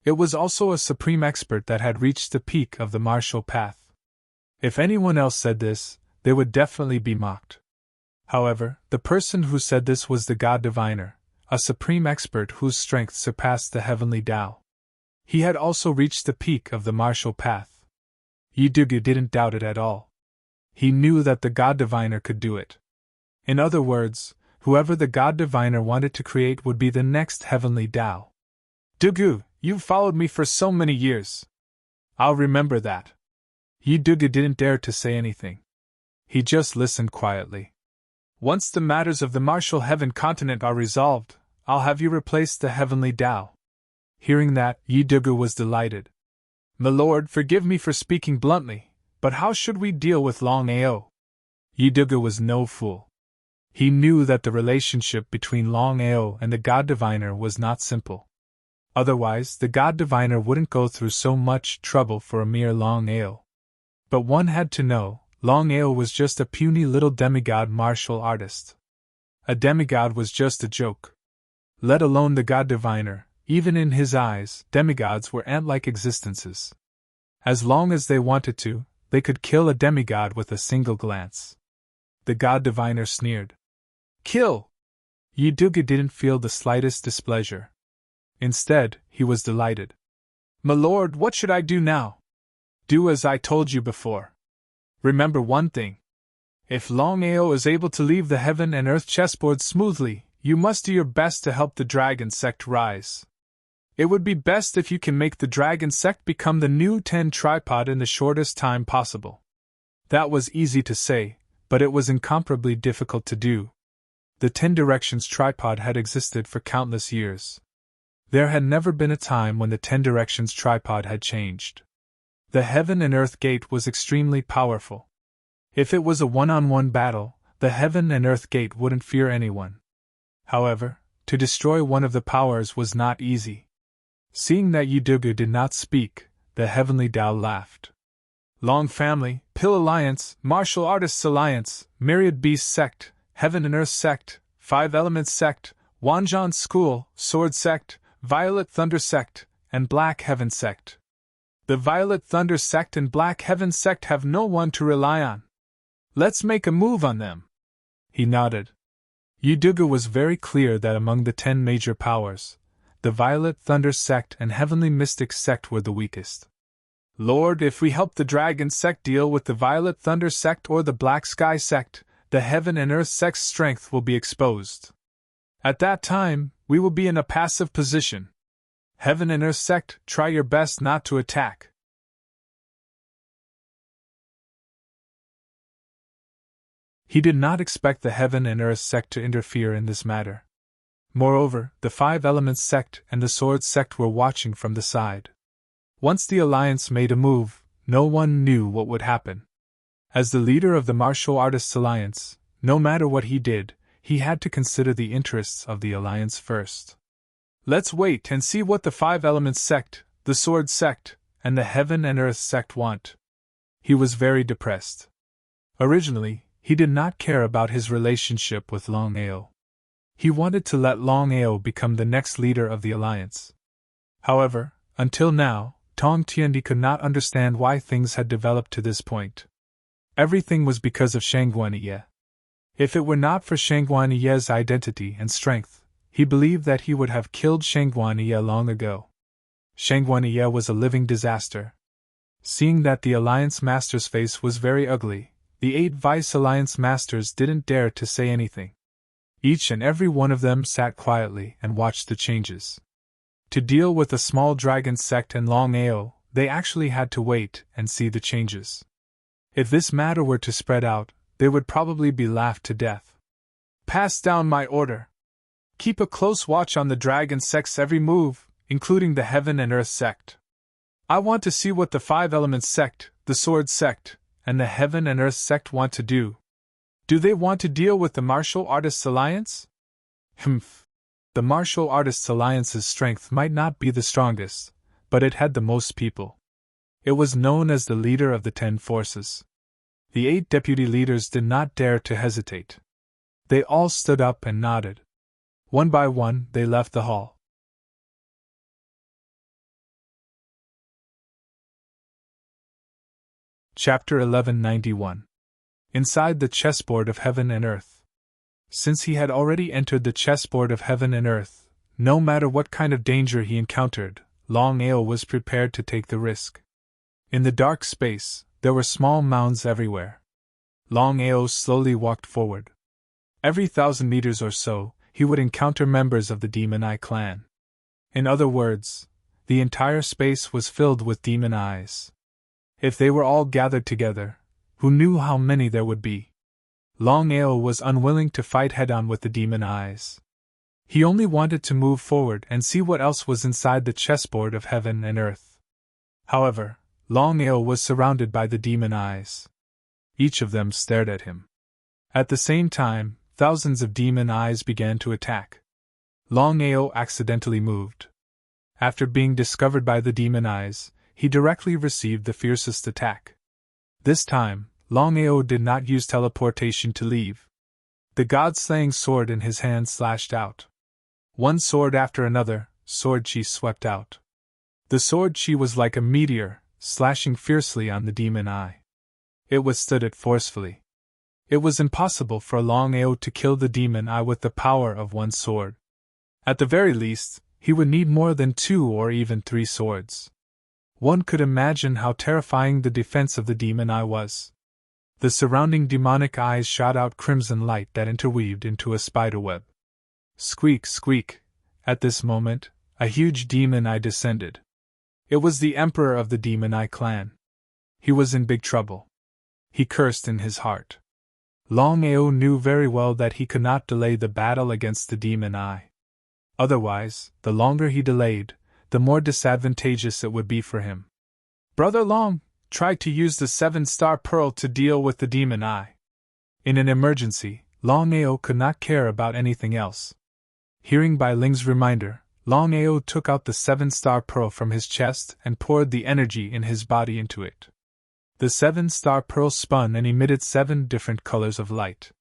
It was also a supreme expert that had reached the peak of the martial path. If anyone else said this, they would definitely be mocked. However, the person who said this was the God Diviner, a supreme expert whose strength surpassed the heavenly Tao. He had also reached the peak of the martial path. Yi didn't doubt it at all. He knew that the God Diviner could do it. In other words, whoever the God Diviner wanted to create would be the next heavenly Tao. You've followed me for so many years. I'll remember that. Yi didn't dare to say anything. He just listened quietly. Once the matters of the martial heaven continent are resolved, I'll have you replace the heavenly Tao. Hearing that, Yi Dugu was delighted. My lord, forgive me for speaking bluntly, but how should we deal with Longao? Yi Dugu was no fool. He knew that the relationship between Longao and the God Diviner was not simple. Otherwise, the God Diviner wouldn't go through so much trouble for a mere Longao. But one had to know, Longao was just a puny little demigod martial artist. A demigod was just a joke. Let alone the God Diviner, even in his eyes, demigods were ant-like existences. As long as they wanted to, they could kill a demigod with a single glance. The God Diviner sneered. Kill! Yi Dugu didn't feel the slightest displeasure. Instead, he was delighted. My lord, what should I do now? Do as I told you before. Remember one thing. If Longao is able to leave the heaven and earth chessboard smoothly, you must do your best to help the dragon sect rise. It would be best if you can make the dragon sect become the new 10 tripod in the shortest time possible. That was easy to say, but it was incomparably difficult to do. The 10 directions tripod had existed for countless years. There had never been a time when the 10 directions tripod had changed. The heaven and earth gate was extremely powerful. If it was a one-on-one battle, the heaven and earth gate wouldn't fear anyone. However, to destroy one of the powers was not easy. Seeing that Yi Dugu did not speak, the heavenly Tao laughed. Long Family, Pill Alliance, Martial Artists Alliance, Myriad Beast Sect, Heaven and Earth Sect, 5 Elements Sect, Wanjan School, Sword Sect, Violet Thunder Sect, and Black Heaven Sect. The Violet Thunder Sect and Black Heaven Sect have no one to rely on. Let's make a move on them. He nodded. Yi Dugu was very clear that among the 10 major powers, the Violet Thunder Sect and Heavenly Mystic Sect were the weakest. Lord, if we help the Dragon Sect deal with the Violet Thunder Sect or the Black Sky Sect, the Heaven and Earth Sect's strength will be exposed. At that time, we will be in a passive position. Heaven and Earth Sect, try your best not to attack. He did not expect the Heaven and Earth Sect to interfere in this matter. Moreover, the 5 Elements Sect and the Sword Sect were watching from the side. Once the alliance made a move, no one knew what would happen. As the leader of the Martial Artists Alliance, no matter what he did, he had to consider the interests of the alliance first. Let's wait and see what the 5 Elements Sect, the Sword Sect, and the Heaven and Earth Sect want. He was very depressed. Originally, he did not care about his relationship with Longao. He wanted to let Longao become the next leader of the alliance. However, until now, Tong Tiandi could not understand why things had developed to this point. Everything was because of Shangguaniye. If it were not for Shangguaniye's identity and strength, he believed that he would have killed Shangguaniye long ago. Shangguaniye was a living disaster. Seeing that the Alliance Master's face was very ugly, the 8 Vice Alliance Masters didn't dare to say anything. Each and every one of them sat quietly and watched the changes. To deal with the small dragon sect and Longao, they actually had to wait and see the changes. If this matter were to spread out, they would probably be laughed to death. Pass down my order. Keep a close watch on the dragon sect's every move, including the Heaven and Earth Sect. I want to see what the 5 Elements Sect, the Sword Sect, and the Heaven and Earth Sect want to do. Do they want to deal with the Martial Artists Alliance? Humph. The Martial Artists Alliance's strength might not be the strongest, but it had the most people. It was known as the leader of the 10 forces. The 8 deputy leaders did not dare to hesitate. They all stood up and nodded. One by one, they left the hall. Chapter 1191. Inside the chessboard of Heaven and Earth. Since he had already entered the chessboard of Heaven and Earth, no matter what kind of danger he encountered, Longao was prepared to take the risk. In the dark space, there were small mounds everywhere. Longao slowly walked forward. Every 1,000 meters or so, he would encounter members of the Demon Eye clan. In other words, the entire space was filled with demon eyes. If they were all gathered together, who knew how many there would be? Longao was unwilling to fight head-on with the demon eyes. He only wanted to move forward and see what else was inside the chessboard of heaven and earth. However, Longao was surrounded by the demon eyes. Each of them stared at him. At the same time, thousands of demon eyes began to attack. Longao accidentally moved. After being discovered by the demon eyes, he directly received the fiercest attack. This time, Longao did not use teleportation to leave. The god-slaying sword in his hand slashed out. One sword after another, sword chi swept out. The sword chi was like a meteor, slashing fiercely on the demon eye. It withstood it forcefully. It was impossible for Longao to kill the demon eye with the power of one sword. At the very least, he would need more than 2 or even 3 swords. One could imagine how terrifying the defense of the demon eye was. The surrounding demonic eyes shot out crimson light that interweaved into a spiderweb. Squeak, squeak. At this moment, a huge demon eye descended. It was the emperor of the demon eye clan. He was in big trouble. He cursed in his heart. Longao knew very well that he could not delay the battle against the demon eye. Otherwise, the longer he delayed, the more disadvantageous it would be for him. Brother Long, try to use the 7-star pearl to deal with the demon eye. In an emergency, Longao could not care about anything else. Hearing Bai Ling's reminder, Longao took out the 7-star pearl from his chest and poured the energy in his body into it. The 7-star pearl spun and emitted 7 different colors of light.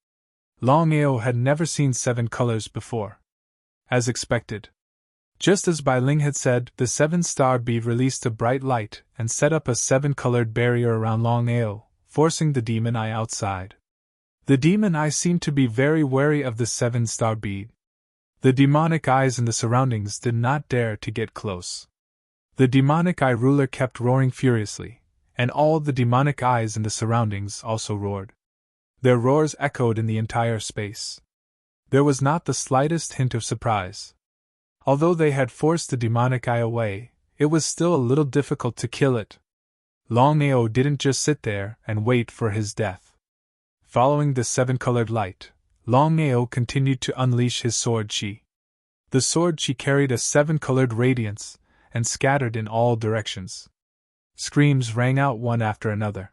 Longao had never seen 7 colors before. As expected. Just as Bai Ling had said, the 7-star bead released a bright light and set up a 7-colored barrier around Longao, forcing the demon eye outside. The demon eye seemed to be very wary of the 7-star bead. The demonic eyes in the surroundings did not dare to get close. The demonic eye ruler kept roaring furiously, and all the demonic eyes in the surroundings also roared. Their roars echoed in the entire space. There was not the slightest hint of surprise. Although they had forced the demonic eye away, it was still a little difficult to kill it. Longao didn't just sit there and wait for his death. Following the 7-colored light, Longao continued to unleash his sword chi. The sword chi carried a 7-colored radiance and scattered in all directions. Screams rang out one after another.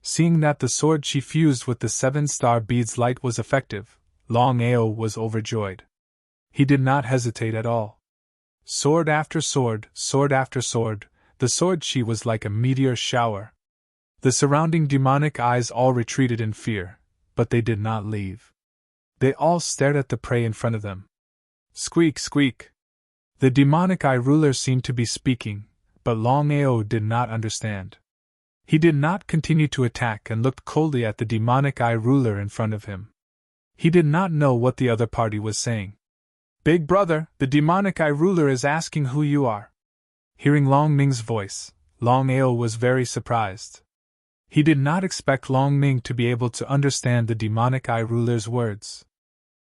Seeing that the sword chi fused with the 7-star bead's light was effective, Longao was overjoyed. He did not hesitate at all. Sword after sword, sword after sword, the sword chi was like a meteor shower. The surrounding demonic eyes all retreated in fear, but they did not leave. They all stared at the prey in front of them. Squeak, squeak. The demonic eye ruler seemed to be speaking, but Longao did not understand. He did not continue to attack and looked coldly at the demonic eye ruler in front of him. He did not know what the other party was saying. Big brother, the demonic eye ruler is asking who you are. Hearing Long Ming's voice, Longao was very surprised. He did not expect Long Ming to be able to understand the demonic eye ruler's words.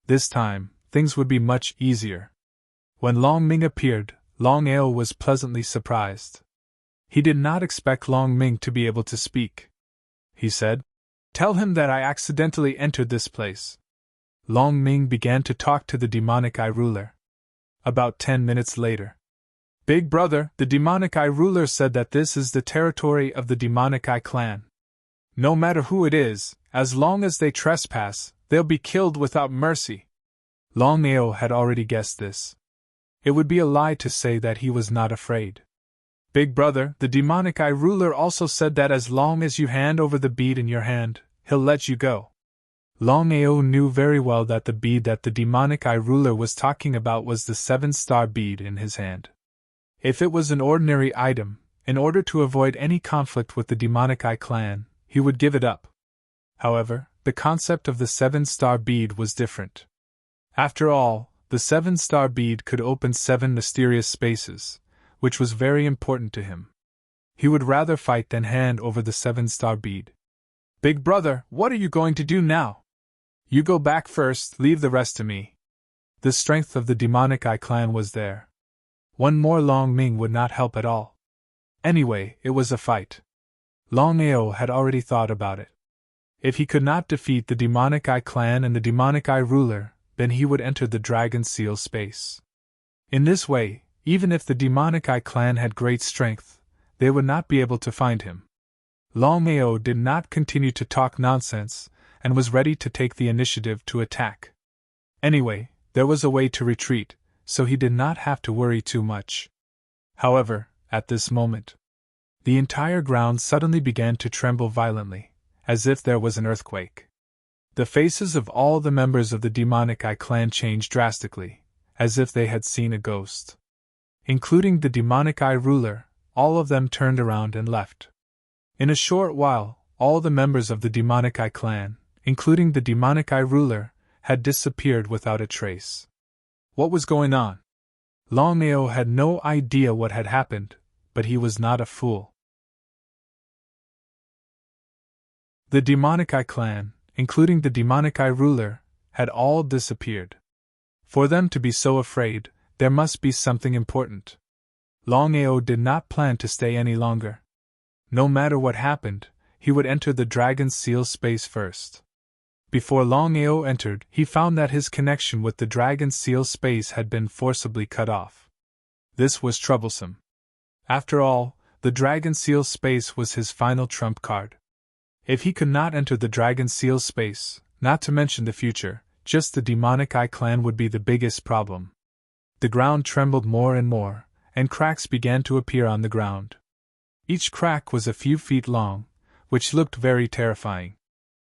This time, things would be much easier. When Long Ming appeared, Longao was pleasantly surprised. He did not expect Long Ming to be able to speak. He said, "Tell him that I accidentally entered this place." Long Ming began to talk to the demonic eye ruler. About 10 minutes later. Big brother, the demonic eye ruler said that this is the territory of the demonic eye clan. No matter who it is, as long as they trespass, they'll be killed without mercy. Longao had already guessed this. It would be a lie to say that he was not afraid. Big brother, the demonic eye ruler also said that as long as you hand over the bead in your hand, he'll let you go. Longao knew very well that the bead that the demonic eye ruler was talking about was the 7-star bead in his hand. If it was an ordinary item, in order to avoid any conflict with the demonic eye clan, he would give it up. However, the concept of the 7-star bead was different. After all, the 7-star bead could open 7 mysterious spaces, which was very important to him. He would rather fight than hand over the 7-star bead. Big brother, what are you going to do now? You go back first, leave the rest to me. The strength of the demonic eye clan was there. One more Long Ming would not help at all. Anyway, it was a fight. Longao had already thought about it. If he could not defeat the Demonic Eye clan and the Demonic Eye ruler, then he would enter the Dragon Seal space. In this way, even if the Demonic Eye clan had great strength, they would not be able to find him. Longao did not continue to talk nonsense, and was ready to take the initiative to attack. Anyway, there was a way to retreat, so he did not have to worry too much. However, at this moment, the entire ground suddenly began to tremble violently, as if there was an earthquake. The faces of all the members of the Demonic Eye clan changed drastically, as if they had seen a ghost. Including the Demonic Eye ruler, all of them turned around and left. In a short while, all the members of the Demonic Eye clan, including the Demonic Eye ruler, had disappeared without a trace. What was going on? Longao had no idea what had happened, but he was not a fool. The Demonic Eye clan, including the Demonic Eye ruler, had all disappeared. For them to be so afraid, there must be something important. Longao did not plan to stay any longer. No matter what happened, he would enter the Dragon Seal space first. Before Longao entered, he found that his connection with the Dragon Seal space had been forcibly cut off. This was troublesome. After all, the Dragon Seal space was his final trump card. If he could not enter the Dragon Seal space, not to mention the future, just the Demonic Eye clan would be the biggest problem. The ground trembled more and more, and cracks began to appear on the ground. Each crack was a few feet long, which looked very terrifying.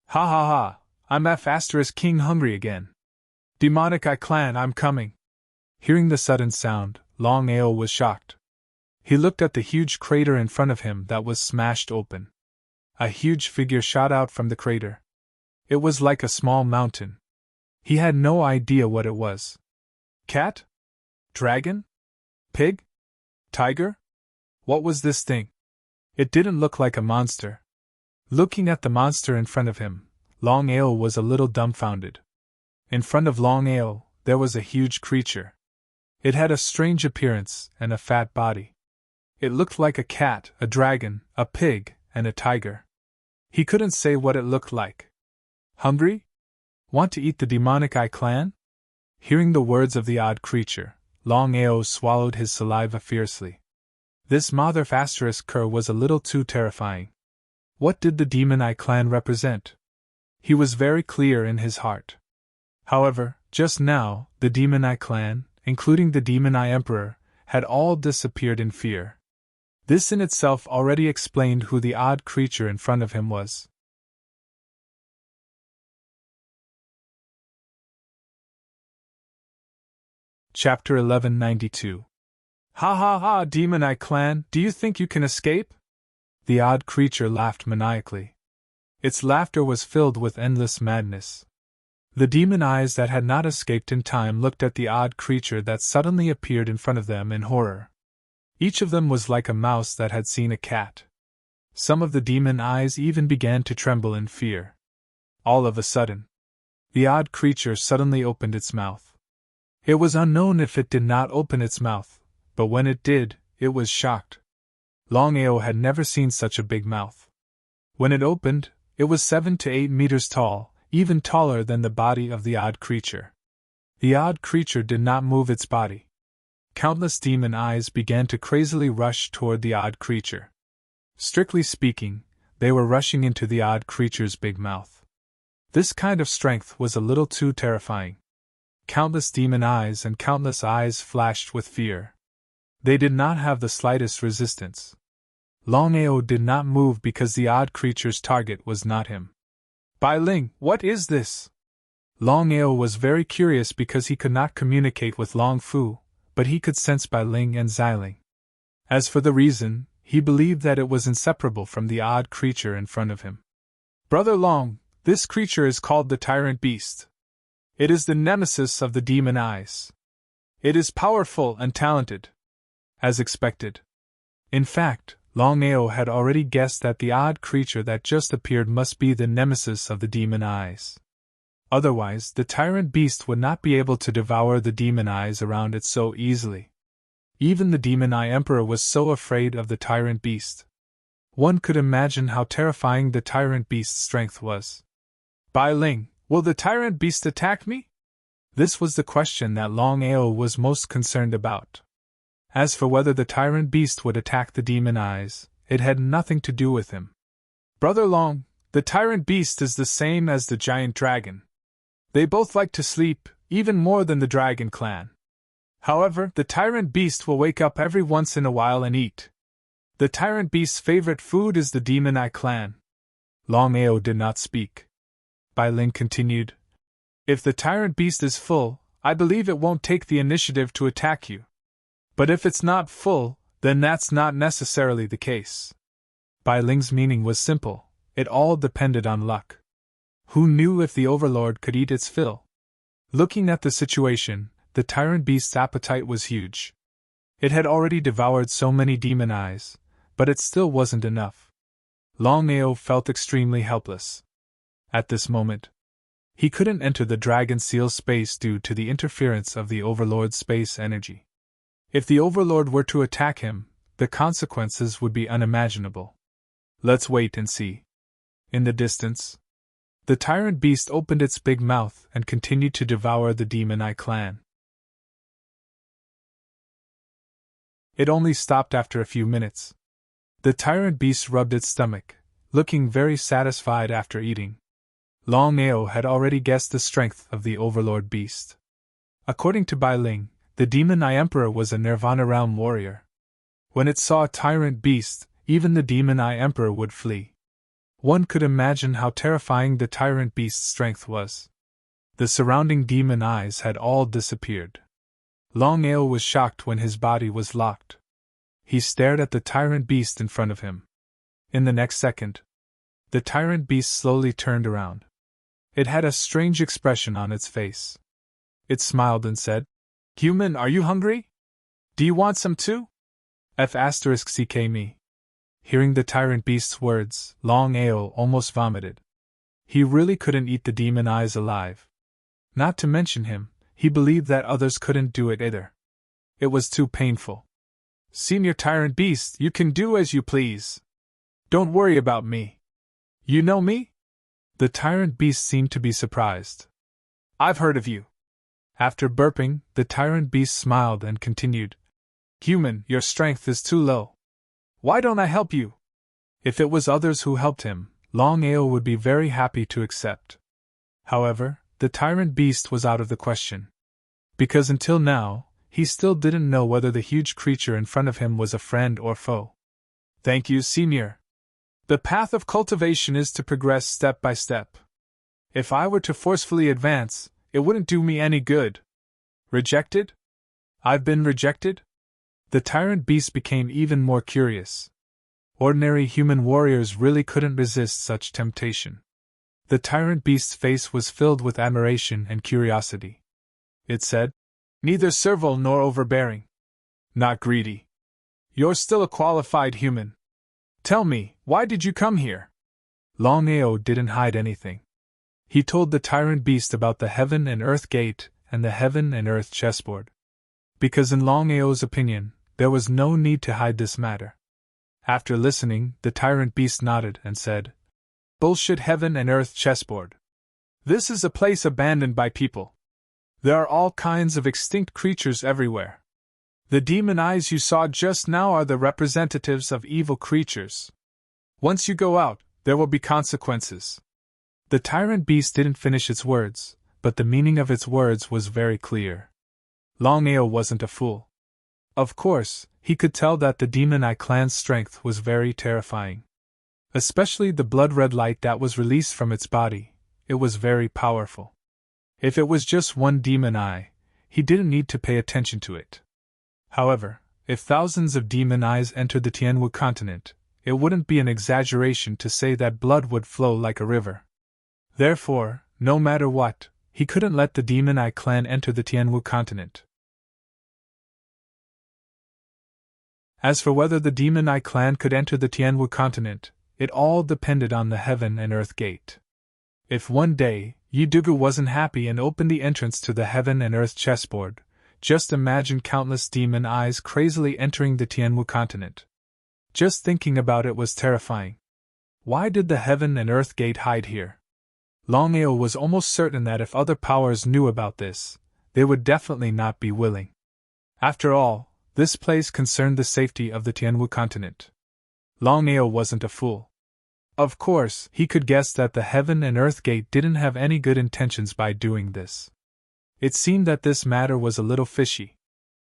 Ha ha ha! I'm King hungry again. Demonic Eye clan, I'm coming. Hearing the sudden sound, Longao was shocked. He looked at the huge crater in front of him that was smashed open. A huge figure shot out from the crater. It was like a small mountain. He had no idea what it was. Cat? Dragon? Pig? Tiger? What was this thing? It didn't look like a monster. Looking at the monster in front of him, Longao was a little dumbfounded. In front of Longao, there was a huge creature. It had a strange appearance and a fat body. It looked like a cat, a dragon, a pig, and a tiger. He couldn't say what it looked like. Hungry? Want to eat the Demonic Eye clan? Hearing the words of the odd creature, Longao swallowed his saliva fiercely. This Mother Cur was a little too terrifying. What did the Demon Eye clan represent? He was very clear in his heart. However, just now, the Demon Eye clan, including the Demon Eye Emperor, had all disappeared in fear. This in itself already explained who the odd creature in front of him was. Chapter 1192. Ha ha ha, Demon Eye clan, do you think you can escape? The odd creature laughed maniacally. Its laughter was filled with endless madness. The demon eyes that had not escaped in time looked at the odd creature that suddenly appeared in front of them in horror. Each of them was like a mouse that had seen a cat. Some of the demon eyes even began to tremble in fear. All of a sudden, the odd creature suddenly opened its mouth. It was unknown if it did not open its mouth, but when it did, it was shocked. Longao had never seen such a big mouth. When it opened, it was 7 to 8 meters tall, even taller than the body of the odd creature. The odd creature did not move its body. Countless demon eyes began to crazily rush toward the odd creature. Strictly speaking, they were rushing into the odd creature's big mouth. This kind of strength was a little too terrifying. Countless demon eyes and countless eyes flashed with fear. They did not have the slightest resistance. Longao did not move because the odd creature's target was not him. Bai Ling, what is this? Longao was very curious because he could not communicate with Long Fu, but he could sense Bai Ling and Xiling. As for the reason, he believed that it was inseparable from the odd creature in front of him. Brother Long, this creature is called the Tyrant Beast. It is the nemesis of the demon eyes. It is powerful and talented. As expected. In fact, Longao had already guessed that the odd creature that just appeared must be the nemesis of the demon eyes. Otherwise, the Tyrant Beast would not be able to devour the demon eyes around it so easily. Even the Demon Eye Emperor was so afraid of the Tyrant Beast. One could imagine how terrifying the tyrant beast's strength was. Bai Ling, will the tyrant beast attack me? This was the question that Longao was most concerned about. As for whether the tyrant beast would attack the demon eyes, it had nothing to do with him. Brother Long, the tyrant beast is the same as the giant dragon. They both like to sleep, even more than the dragon clan. However, the tyrant beast will wake up every once in a while and eat. The tyrant beast's favorite food is the demon eye clan. Longao did not speak. Bai Ling continued. If the tyrant beast is full, I believe it won't take the initiative to attack you. But if it's not full, then that's not necessarily the case. Bai Ling's meaning was simple, it all depended on luck. Who knew if the overlord could eat its fill? Looking at the situation, the tyrant beast's appetite was huge. It had already devoured so many demon eyes, but it still wasn't enough. Longao felt extremely helpless. At this moment, he couldn't enter the dragon seal's space due to the interference of the overlord's space energy. If the overlord were to attack him, the consequences would be unimaginable. Let's wait and see. In the distance, the tyrant beast opened its big mouth and continued to devour the demon eye clan. It only stopped after a few minutes. The tyrant beast rubbed its stomach, looking very satisfied after eating. Longao had already guessed the strength of the overlord beast. According to Bai Ling, the demon eye emperor was a Nirvana realm warrior. When it saw a tyrant beast, even the demon eye emperor would flee. One could imagine how terrifying the tyrant beast's strength was. The surrounding demon eyes had all disappeared. Longao was shocked when his body was locked. He stared at the tyrant beast in front of him. In the next second, the tyrant beast slowly turned around. It had a strange expression on its face. It smiled and said, "Human, are you hungry? Do you want some too?" F***ck me. Hearing the tyrant beast's words, Longao almost vomited. He really couldn't eat the demon eyes alive. Not to mention him, he believed that others couldn't do it either. It was too painful. "Senior tyrant beast, you can do as you please. Don't worry about me. You know me?" The tyrant beast seemed to be surprised. "I've heard of you." After burping, the tyrant beast smiled and continued. "Human, your strength is too low. Why don't I help you?" If it was others who helped him, Longao would be very happy to accept. However, the tyrant beast was out of the question. Because until now, he still didn't know whether the huge creature in front of him was a friend or foe. "Thank you, Senior. The path of cultivation is to progress step by step. If I were to forcefully advance, it wouldn't do me any good." "Rejected? I've been rejected?" The tyrant beast became even more curious. Ordinary human warriors really couldn't resist such temptation. The tyrant beast's face was filled with admiration and curiosity. It said, "Neither servile nor overbearing. Not greedy. You're still a qualified human. Tell me, why did you come here?" Longao didn't hide anything. He told the tyrant beast about the heaven and earth gate and the heaven and earth chessboard. Because in Longao's opinion, there was no need to hide this matter. After listening, the tyrant beast nodded and said, "Bullshit heaven and earth chessboard. This is a place abandoned by people. There are all kinds of extinct creatures everywhere. The demon eyes you saw just now are the representatives of evil creatures. Once you go out, there will be consequences." The tyrant beast didn't finish its words, but the meaning of its words was very clear. Longao wasn't a fool. Of course, he could tell that the demon eye clan's strength was very terrifying. Especially the blood-red light that was released from its body, it was very powerful. If it was just one demon eye, he didn't need to pay attention to it. However, if thousands of demon eyes entered the Tianwu continent, it wouldn't be an exaggeration to say that blood would flow like a river. Therefore, no matter what, he couldn't let the demon eye clan enter the Tianwu continent. As for whether the demon eye clan could enter the Tianwu continent, it all depended on the heaven and earth gate. If one day, Yidugu wasn't happy and opened the entrance to the heaven and earth chessboard, just imagine countless demon eyes crazily entering the Tianwu continent. Just thinking about it was terrifying. Why did the heaven and earth gate hide here? Longao was almost certain that if other powers knew about this, they would definitely not be willing. After all, this place concerned the safety of the Tianwu continent. Longao wasn't a fool. Of course, he could guess that the heaven and earth gate didn't have any good intentions by doing this. It seemed that this matter was a little fishy.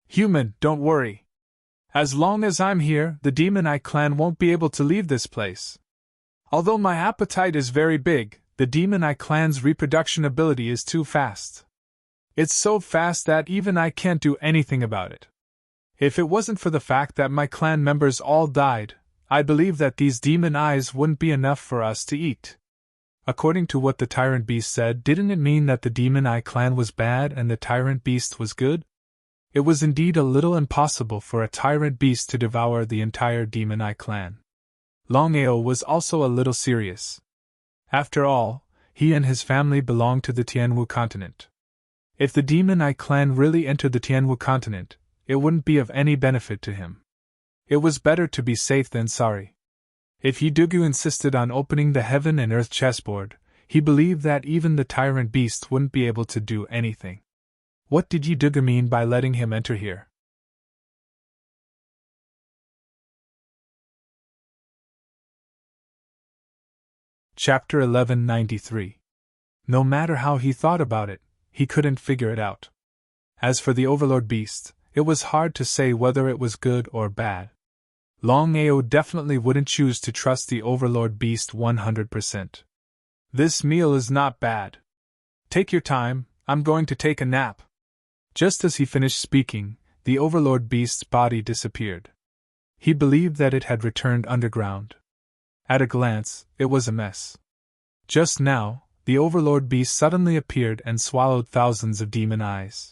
Human, don't worry. As long as I'm here, the Demon Eye clan won't be able to leave this place. Although my appetite is very big, the Demon Eye clan's reproduction ability is too fast. It's so fast that even I can't do anything about it. If it wasn't for the fact that my clan members all died, I believe that these demon eyes wouldn't be enough for us to eat. According to what the Tyrant Beast said, didn't it mean that the Demon Eye clan was bad and the Tyrant Beast was good? It was indeed a little impossible for a Tyrant Beast to devour the entire Demon Eye clan. Longao was also a little serious. After all, he and his family belonged to the Tianwu continent. If the Demon Eye clan really entered the Tianwu continent, it wouldn't be of any benefit to him. It was better to be safe than sorry. If Yidugu insisted on opening the heaven and earth chessboard, he believed that even the Tyrant Beast wouldn't be able to do anything. What did Yidugu mean by letting him enter here? Chapter 1193. No matter how he thought about it, he couldn't figure it out. As for the Overlord Beast, it was hard to say whether it was good or bad. Longao definitely wouldn't choose to trust the Overlord Beast 100%. This meal is not bad. Take your time, I'm going to take a nap. Just as he finished speaking, the Overlord Beast's body disappeared. He believed that it had returned underground. At a glance, it was a mess. Just now, the Overlord Beast suddenly appeared and swallowed thousands of demon eyes.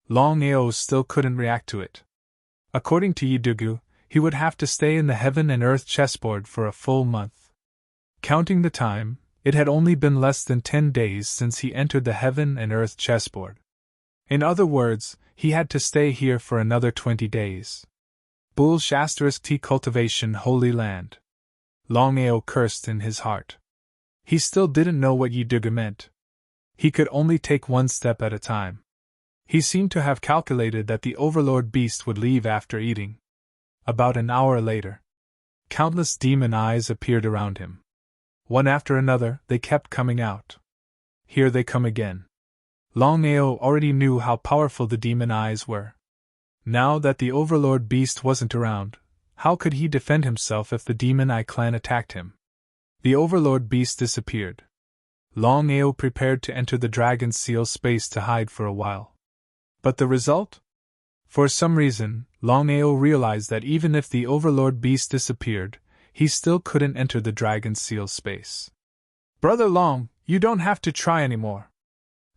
Longao still couldn't react to it. According to Yidugu, he would have to stay in the heaven and earth chessboard for a full month. Counting the time, it had only been less than 10 days since he entered the heaven and earth chessboard. In other words, he had to stay here for another 20 days. Bull**T cultivation Holy Land. Longao cursed in his heart. He still didn't know what Yidugu meant. He could only take one step at a time. He seemed to have calculated that the Overlord Beast would leave after eating. About an hour later, countless demon eyes appeared around him. One after another, they kept coming out. Here they come again. Longao already knew how powerful the demon eyes were. Now that the Overlord Beast wasn't around, how could he defend himself if the Demon Eye clan attacked him? The Overlord Beast disappeared. Longao prepared to enter the Dragon Seal space to hide for a while. But the result? For some reason, Longao realized that even if the Overlord Beast disappeared, he still couldn't enter the Dragon Seal space. Brother Long, you don't have to try anymore.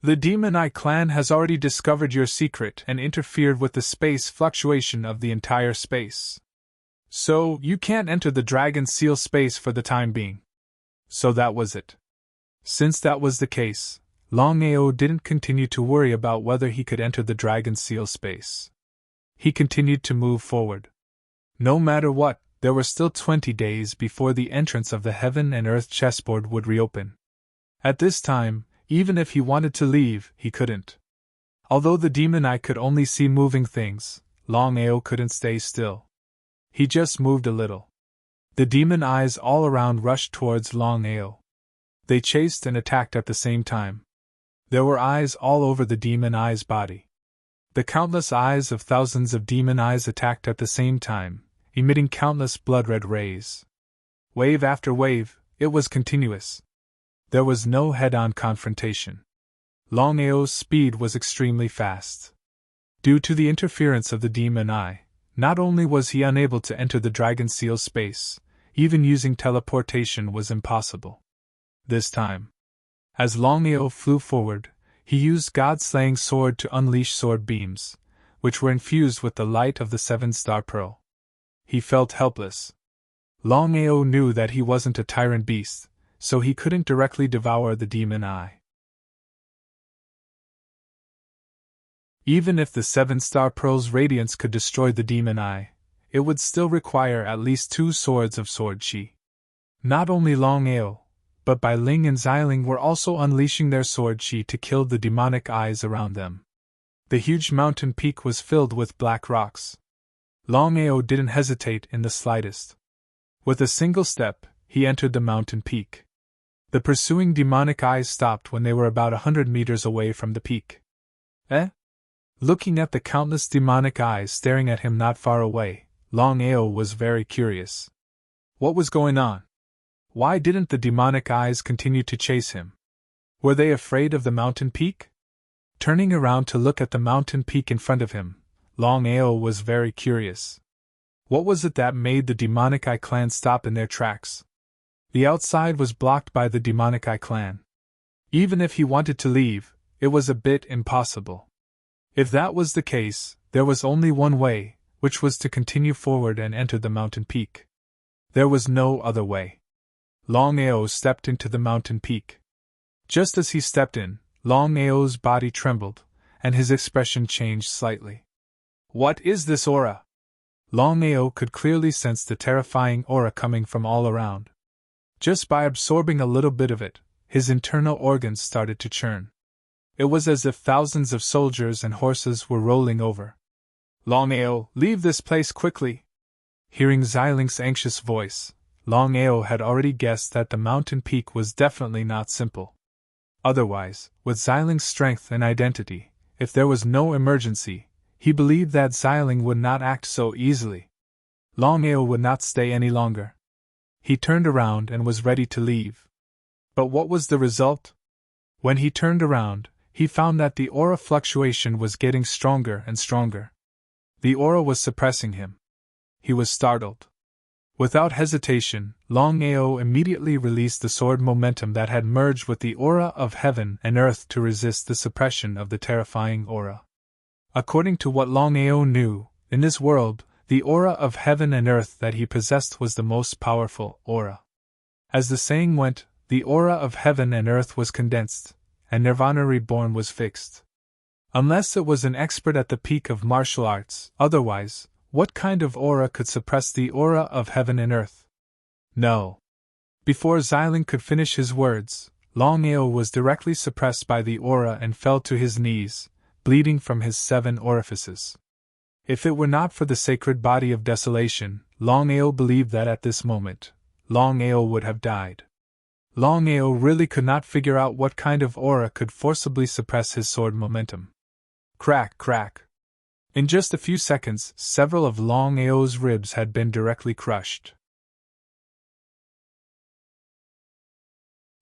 The Demon Eye clan has already discovered your secret and interfered with the space fluctuation of the entire space. So, you can't enter the Dragon Seal space for the time being. So that was it. Since that was the case, Longao didn't continue to worry about whether he could enter the Dragon Seal space. He continued to move forward. No matter what, there were still 20 days before the entrance of the Heaven and Earth chessboard would reopen. At this time, even if he wanted to leave, he couldn't. Although the Demon Eye could only see moving things, Longao couldn't stay still. He just moved a little. The demon eyes all around rushed towards Longao. They chased and attacked at the same time. There were eyes all over the demon eye's body. The countless eyes of thousands of demon eyes attacked at the same time, emitting countless blood-red rays. Wave after wave, it was continuous. There was no head-on confrontation. Longao's speed was extremely fast. Due to the interference of the demon eye, not only was he unable to enter the Dragon Seal space, even using teleportation was impossible. This time, as Longao flew forward, he used God-slaying sword to unleash sword beams, which were infused with the light of the seven-star pearl. He felt helpless. Longao knew that he wasn't a tyrant beast, so he couldn't directly devour the demon eye. Even if the seven-star pearl's radiance could destroy the demon eye, it would still require at least 2 swords of sword chi. Not only Longao, but Bai Ling and Xiling were also unleashing their sword chi to kill the demonic eyes around them. The huge mountain peak was filled with black rocks. Longao didn't hesitate in the slightest. With a single step, he entered the mountain peak. The pursuing demonic eyes stopped when they were about 100 meters away from the peak. Eh? Looking at the countless demonic eyes staring at him not far away, Longao was very curious. What was going on? Why didn't the demonic eyes continue to chase him? Were they afraid of the mountain peak? Turning around to look at the mountain peak in front of him, Longao was very curious. What was it that made the demonic eye clan stop in their tracks? The outside was blocked by the demonic eye clan. Even if he wanted to leave, it was a bit impossible. If that was the case, there was only one way, which was to continue forward and enter the mountain peak. There was no other way. Longao stepped into the mountain peak. Just as he stepped in, Longao's body trembled, and his expression changed slightly. What is this aura? Longao could clearly sense the terrifying aura coming from all around. Just by absorbing a little bit of it, his internal organs started to churn. It was as if thousands of soldiers and horses were rolling over. Longao, leave this place quickly! Hearing Xiling's anxious voice, Longao had already guessed that the mountain peak was definitely not simple. Otherwise, with Xiling's strength and identity, if there was no emergency, he believed that Xiling would not act so easily. Longao would not stay any longer. He turned around and was ready to leave. But what was the result? When he turned around, he found that the aura fluctuation was getting stronger and stronger. The aura was suppressing him. He was startled. Without hesitation, Longao immediately released the sword momentum that had merged with the aura of heaven and earth to resist the suppression of the terrifying aura. According to what Longao knew, in this world, the aura of heaven and earth that he possessed was the most powerful aura. As the saying went, the aura of heaven and earth was condensed, and Nirvana reborn was fixed. Unless it was an expert at the peak of martial arts, otherwise, what kind of aura could suppress the aura of heaven and earth? No. Before Xiling could finish his words, Longao was directly suppressed by the aura and fell to his knees, bleeding from his 7 orifices. If it were not for the sacred body of desolation, Longao believed that at this moment, Longao would have died. Longao really could not figure out what kind of aura could forcibly suppress his sword momentum. Crack, crack. In just a few seconds, several of Longao's ribs had been directly crushed.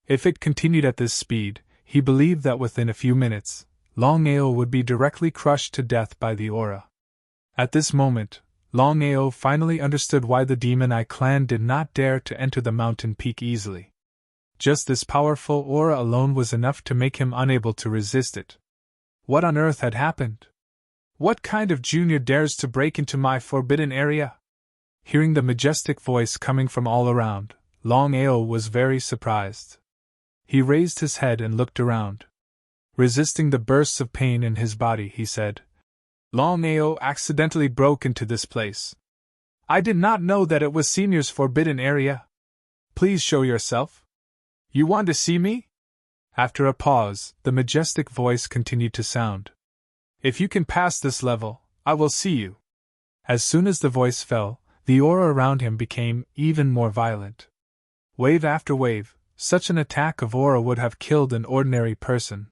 If it continued at this speed, he believed that within a few minutes, Longao would be directly crushed to death by the aura. At this moment, Longao finally understood why the Demon Eye clan did not dare to enter the mountain peak easily. Just this powerful aura alone was enough to make him unable to resist it. What on earth had happened? What kind of junior dares to break into my forbidden area? Hearing the majestic voice coming from all around, Longao was very surprised. He raised his head and looked around. Resisting the bursts of pain in his body, he said, Longao accidentally broke into this place. I did not know that it was Senior's forbidden area. Please show yourself. You want to see me? After a pause, the majestic voice continued to sound. If you can pass this level, I will see you. As soon as the voice fell, the aura around him became even more violent. Wave after wave, such an attack of aura would have killed an ordinary person.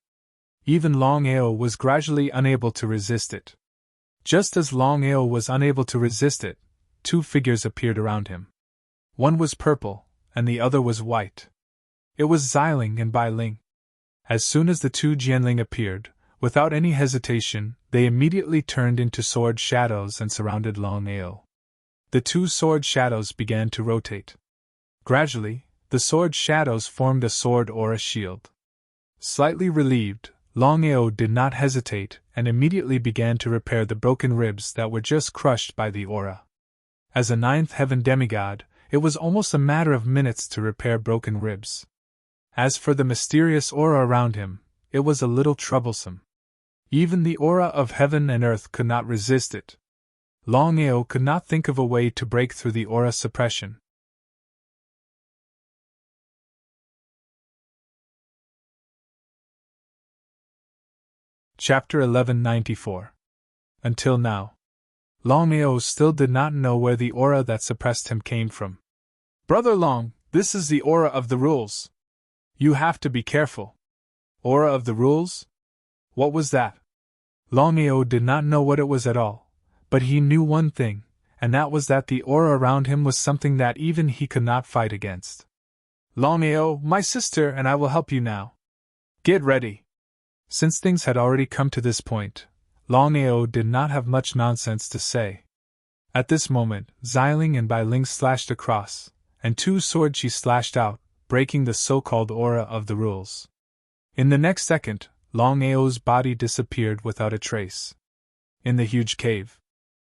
Even Longao was gradually unable to resist it. Just as Longao was unable to resist it, 2 figures appeared around him. One was purple, and the other was white. It was Xiling and Bai Ling. As soon as the 2 Jianling appeared, without any hesitation, they immediately turned into sword shadows and surrounded Longao. The 2 sword shadows began to rotate. Gradually, the sword shadows formed a sword aura shield. Slightly relieved, Longao did not hesitate and immediately began to repair the broken ribs that were just crushed by the aura. As a 9th heaven demigod, it was almost a matter of minutes to repair broken ribs. As for the mysterious aura around him, it was a little troublesome. Even the aura of heaven and earth could not resist it. Longao could not think of a way to break through the aura suppression. Chapter 1194. Until now, Longao still did not know where the aura that suppressed him came from. Brother Long, this is the aura of the rules. You have to be careful. Aura of the rules? What was that? Longao did not know what it was at all, but he knew one thing, and that was that the aura around him was something that even he could not fight against. Longao, my sister, and I will help you now. Get ready. Since things had already come to this point, Longao did not have much nonsense to say. At this moment, Xiling and Bai Ling slashed across, and two swords she slashed out, breaking the so-called aura of the rules. In the next second, Longao's body disappeared without a trace. In the huge cave.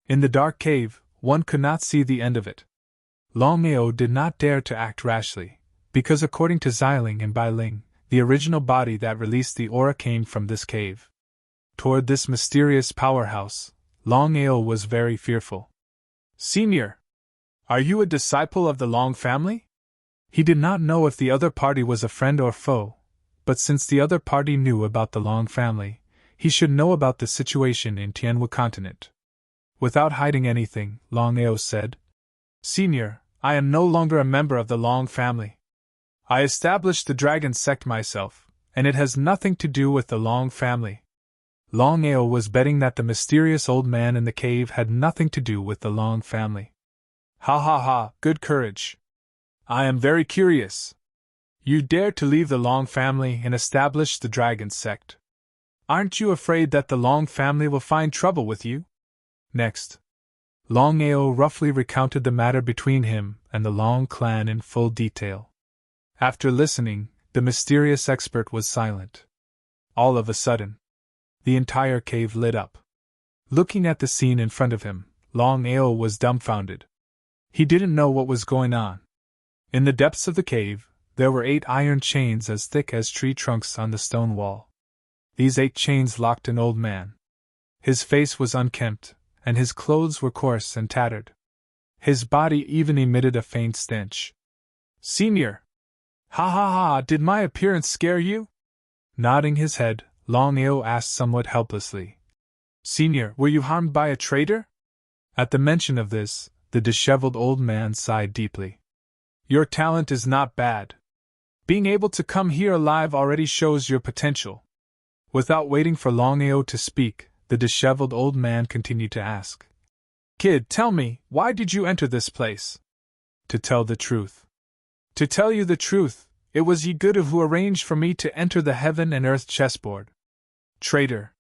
In the dark cave, one could not see the end of it. Longao did not dare to act rashly, because according to Xiling and Bai Ling, the original body that released the aura came from this cave. Toward this mysterious powerhouse, Longao was very fearful. Senior, are you a disciple of the Long family? He did not know if the other party was a friend or foe, but since the other party knew about the Long family, he should know about the situation in Tianwu continent. Without hiding anything, Longao said, Senior, I am no longer a member of the Long family. I established the dragon sect myself, and it has nothing to do with the Long family. Longao was betting that the mysterious old man in the cave had nothing to do with the Long family. Ha ha ha, good courage. I am very curious. You dare to leave the Long family and establish the dragon sect. Aren't you afraid that the Long family will find trouble with you? Next, Longao roughly recounted the matter between him and the Long clan in full detail. After listening, the mysterious expert was silent. All of a sudden, the entire cave lit up. Looking at the scene in front of him, Longao was dumbfounded. He didn't know what was going on. In the depths of the cave, there were 8 iron chains as thick as tree trunks on the stone wall. These 8 chains locked an old man. His face was unkempt, and his clothes were coarse and tattered. His body even emitted a faint stench. Senior! Ha ha ha, did my appearance scare you? Nodding his head, Longao asked somewhat helplessly. Senior, were you harmed by a traitor? At the mention of this, the disheveled old man sighed deeply. Your talent is not bad. Being able to come here alive already shows your potential. Without waiting for Longao to speak, the disheveled old man continued to ask. Kid, tell me, why did you enter this place? To tell the truth. To tell you the truth, it was Yigudu who arranged for me to enter the heaven and earth chessboard. Traitor.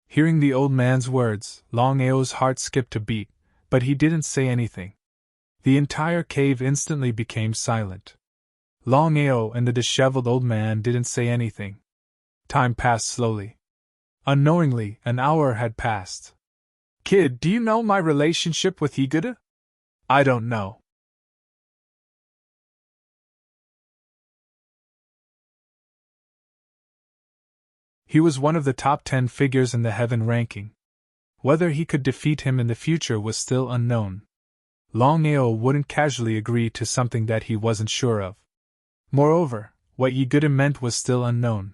Hearing the old man's words, Longao's heart skipped a beat, but he didn't say anything. The entire cave instantly became silent. Longao and the disheveled old man didn't say anything. Time passed slowly. Unknowingly, an hour had passed. Kid, do you know my relationship with Yigudu? I don't know. He was one of the top 10 figures in the heaven ranking. Whether he could defeat him in the future was still unknown. Longao wouldn't casually agree to something that he wasn't sure of. Moreover, what Yigudu meant was still unknown.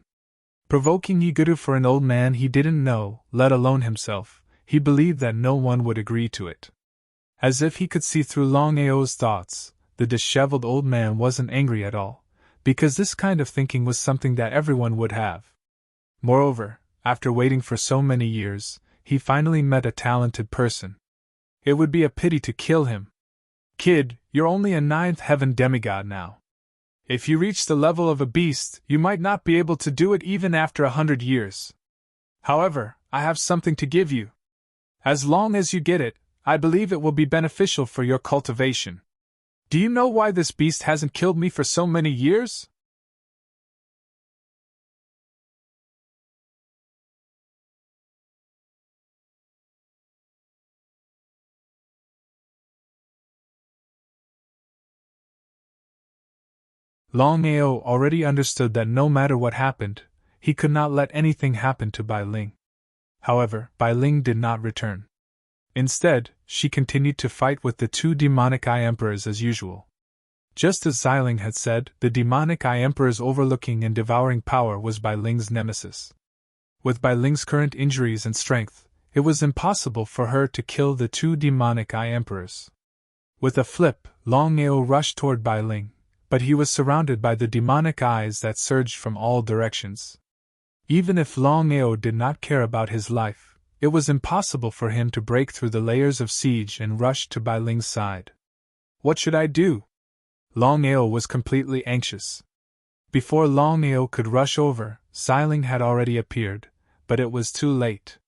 Provoking Yigudu for an old man he didn't know, let alone himself, he believed that no one would agree to it. As if he could see through Longao's thoughts, the disheveled old man wasn't angry at all, because this kind of thinking was something that everyone would have. Moreover, after waiting for so many years, he finally met a talented person. It would be a pity to kill him. Kid, you're only a 9th heaven demigod now. If you reach the level of a beast, you might not be able to do it even after 100 years. However, I have something to give you. As long as you get it, I believe it will be beneficial for your cultivation. Do you know why this beast hasn't killed me for so many years? Longao already understood that no matter what happened, he could not let anything happen to Bai Ling. However, Bai Ling did not return. Instead, she continued to fight with the two demonic Eye Emperors as usual. Just as Xiling had said, the demonic Eye Emperor's overlooking and devouring power was Bai Ling's nemesis. With Bai Ling's current injuries and strength, it was impossible for her to kill the two demonic Eye Emperors. With a flip, Longao rushed toward Bai Ling, but he was surrounded by the demonic eyes that surged from all directions. Even if Longao did not care about his life, it was impossible for him to break through the layers of siege and rush to Bai Ling's side. What should I do? Longao was completely anxious. Before Longao could rush over, Xiling had already appeared, but it was too late.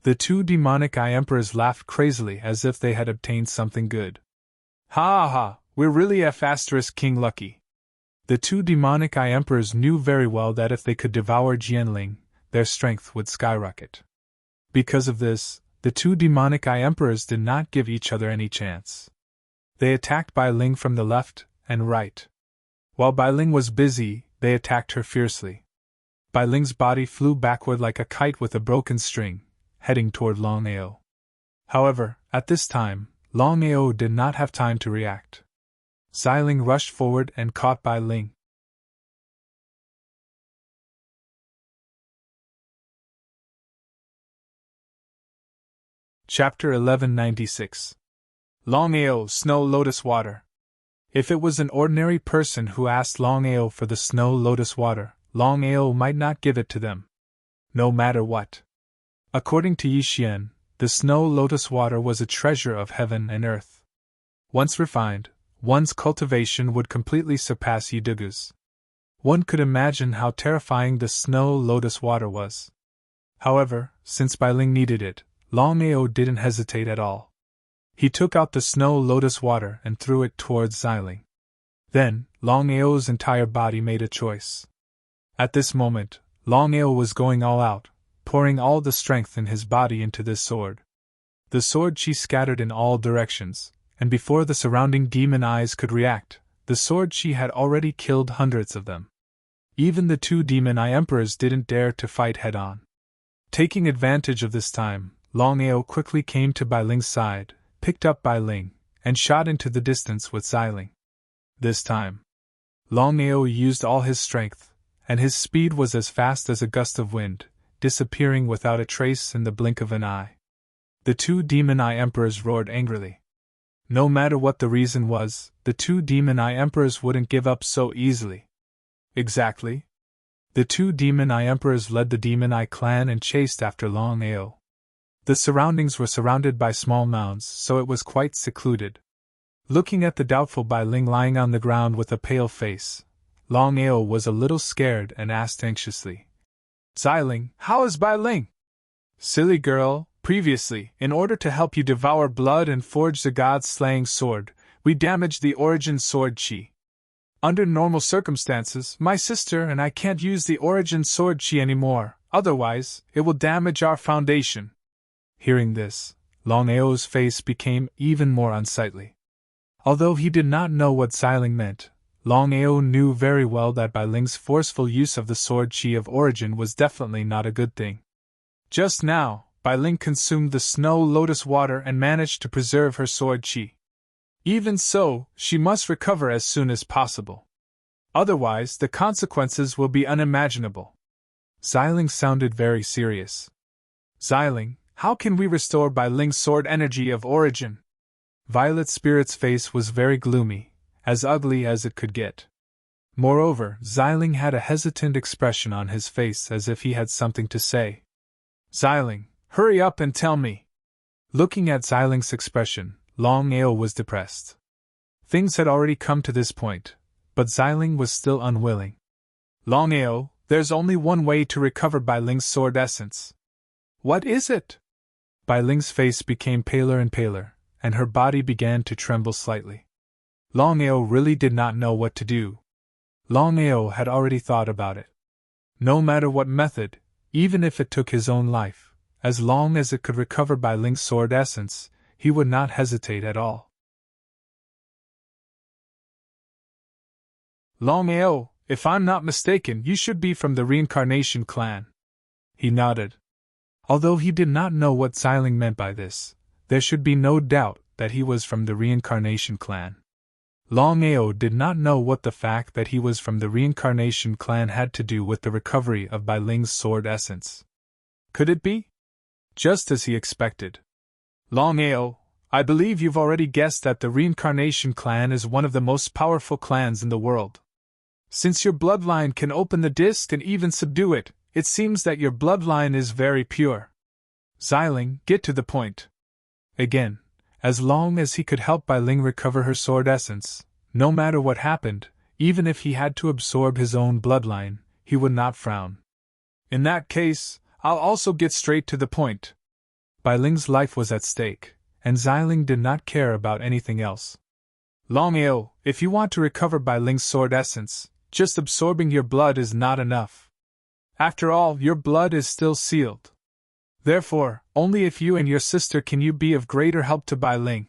The two demonic Eye Emperors laughed crazily as if they had obtained something good. Ha ha, we're really King lucky. The two demonic Eye Emperors knew very well that if they could devour Jianling, their strength would skyrocket. Because of this, the two demonic Eye Emperors did not give each other any chance. They attacked Bai Ling from the left and right. While Bai Ling was busy, they attacked her fiercely. Bai Ling's body flew backward like a kite with a broken string, heading toward Longao. However, at this time, Longao did not have time to react. Xiling rushed forward and caught Bai Ling. Chapter 1196. Longao, Snow Lotus Water. If it was an ordinary person who asked Longao for the snow lotus water, Longao might not give it to them. No matter what. According to Yi Xian, the snow lotus water was a treasure of heaven and earth. Once refined, one's cultivation would completely surpass Yi Dugu's. One could imagine how terrifying the snow lotus water was. However, since Bai Ling needed it, Longao didn't hesitate at all. He took out the snow lotus water and threw it towards Xiling. Then, Longao's entire body made a choice. At this moment, Longao was going all out, pouring all the strength in his body into this sword. The sword chi scattered in all directions, and before the surrounding demon eyes could react, the sword chi had already killed hundreds of them. Even the two demon eye emperors didn't dare to fight head-on. Taking advantage of this time, Longao quickly came to Bai Ling's side, picked up Bai Ling, and shot into the distance with Xiling. This time, Longao used all his strength, and his speed was as fast as a gust of wind, disappearing without a trace in the blink of an eye. The two demon eye emperors roared angrily. No matter what the reason was, the two demon eye emperors wouldn't give up so easily. Exactly. The two demon eye emperors led the demon eye clan and chased after Longao. The surroundings were surrounded by small mounds, so it was quite secluded. Looking at the doubtful Bai Ling lying on the ground with a pale face, Longao was a little scared and asked anxiously, "Xiling, how is Bai Ling?" "Silly girl, previously, in order to help you devour blood and forge the god-slaying sword, we damaged the origin sword chi. Under normal circumstances, my sister and I can't use the origin sword chi anymore, otherwise, it will damage our foundation." Hearing this, Longao's face became even more unsightly. Although he did not know what Xiling meant, Longao knew very well that Bai Ling's forceful use of the sword chi of origin was definitely not a good thing. Just now, Bai Ling consumed the snow lotus water and managed to preserve her sword chi. Even so, she must recover as soon as possible. Otherwise, the consequences will be unimaginable. Xiling sounded very serious. "Xiling, how can we restore Bai Ling's sword energy of origin?" Violet Spirit's face was very gloomy, as ugly as it could get. Moreover, Xiling had a hesitant expression on his face as if he had something to say. "Xiling, hurry up and tell me." Looking at Xiling's expression, Longao was depressed. Things had already come to this point, but Xiling was still unwilling. "Longao, there's only one way to recover Bai Ling's sword essence." "What is it?" Bai Ling's face became paler and paler, and her body began to tremble slightly. Longao really did not know what to do. Longao had already thought about it. No matter what method, even if it took his own life, as long as it could recover Bai Ling's sword essence, he would not hesitate at all. "Longao, if I'm not mistaken, you should be from the Reincarnation clan." He nodded. Although he did not know what Xiling meant by this, there should be no doubt that he was from the Reincarnation clan. Longao did not know what the fact that he was from the Reincarnation clan had to do with the recovery of Bai Ling's sword essence. Could it be? Just as he expected. Longao, I believe you've already guessed that the Reincarnation clan is one of the most powerful clans in the world. Since your bloodline can open the disc and even subdue it, it seems that your bloodline is very pure. Xiling, get to the point. Again, as long as he could help Bai Ling recover her sword essence, no matter what happened, even if he had to absorb his own bloodline, he would not frown. In that case, I'll also get straight to the point. Bai Ling's life was at stake, and Xiling did not care about anything else. Longao, if you want to recover Bai Ling's sword essence, just absorbing your blood is not enough. After all, your blood is still sealed. Therefore, only if you and your sister can you be of greater help to Bai Ling.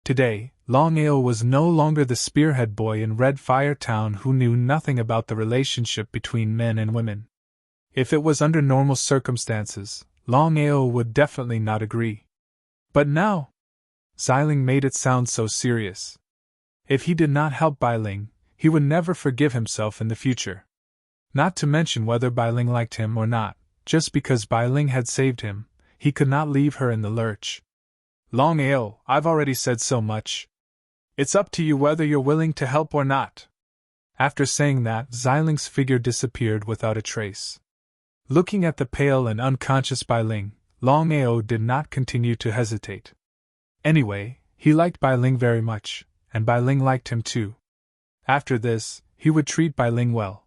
Today, Longao was no longer the spearhead boy in Red Fire Town who knew nothing about the relationship between men and women. If it was under normal circumstances, Longao would definitely not agree. But now, Xiling made it sound so serious. If he did not help Bai Ling, he would never forgive himself in the future. Not to mention whether Bai Ling liked him or not, just because Bai Ling had saved him, he could not leave her in the lurch. Longao, I've already said so much. It's up to you whether you're willing to help or not. After saying that, Xiling's figure disappeared without a trace. Looking at the pale and unconscious Bai Ling, Longao did not continue to hesitate. Anyway, he liked Bai Ling very much, and Bai Ling liked him too. After this, he would treat Bai Ling well.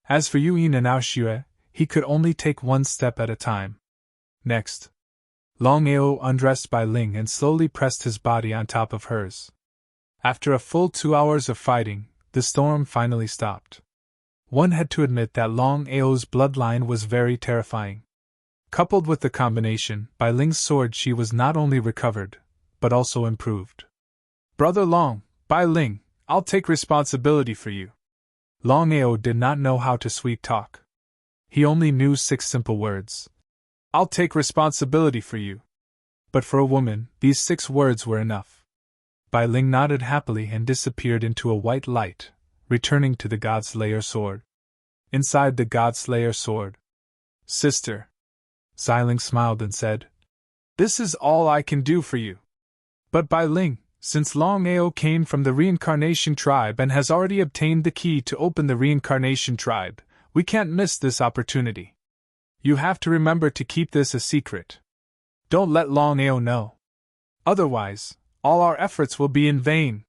As for Yuyin and Aoshue, he could only take one step at a time. Next, Longao undressed Bai Ling and slowly pressed his body on top of hers. After a full 2 hours of fighting, the storm finally stopped. One had to admit that Longao's bloodline was very terrifying. Coupled with the combination, Bai Ling's sword chi was not only recovered, but also improved. Brother Long, Bai Ling, I'll take responsibility for you. Longao did not know how to sweet talk. He only knew 6 simple words. I'll take responsibility for you. But for a woman, these 6 words were enough. Bai Ling nodded happily and disappeared into a white light, returning to the God-Slayer sword. Inside the God-Slayer sword, Sister, Xiling smiled and said, This is all I can do for you. But Bai Ling, since Longao came from the Reincarnation tribe and has already obtained the key to open the Reincarnation tribe, we can't miss this opportunity. You have to remember to keep this a secret. Don't let Longao know. Otherwise, all our efforts will be in vain.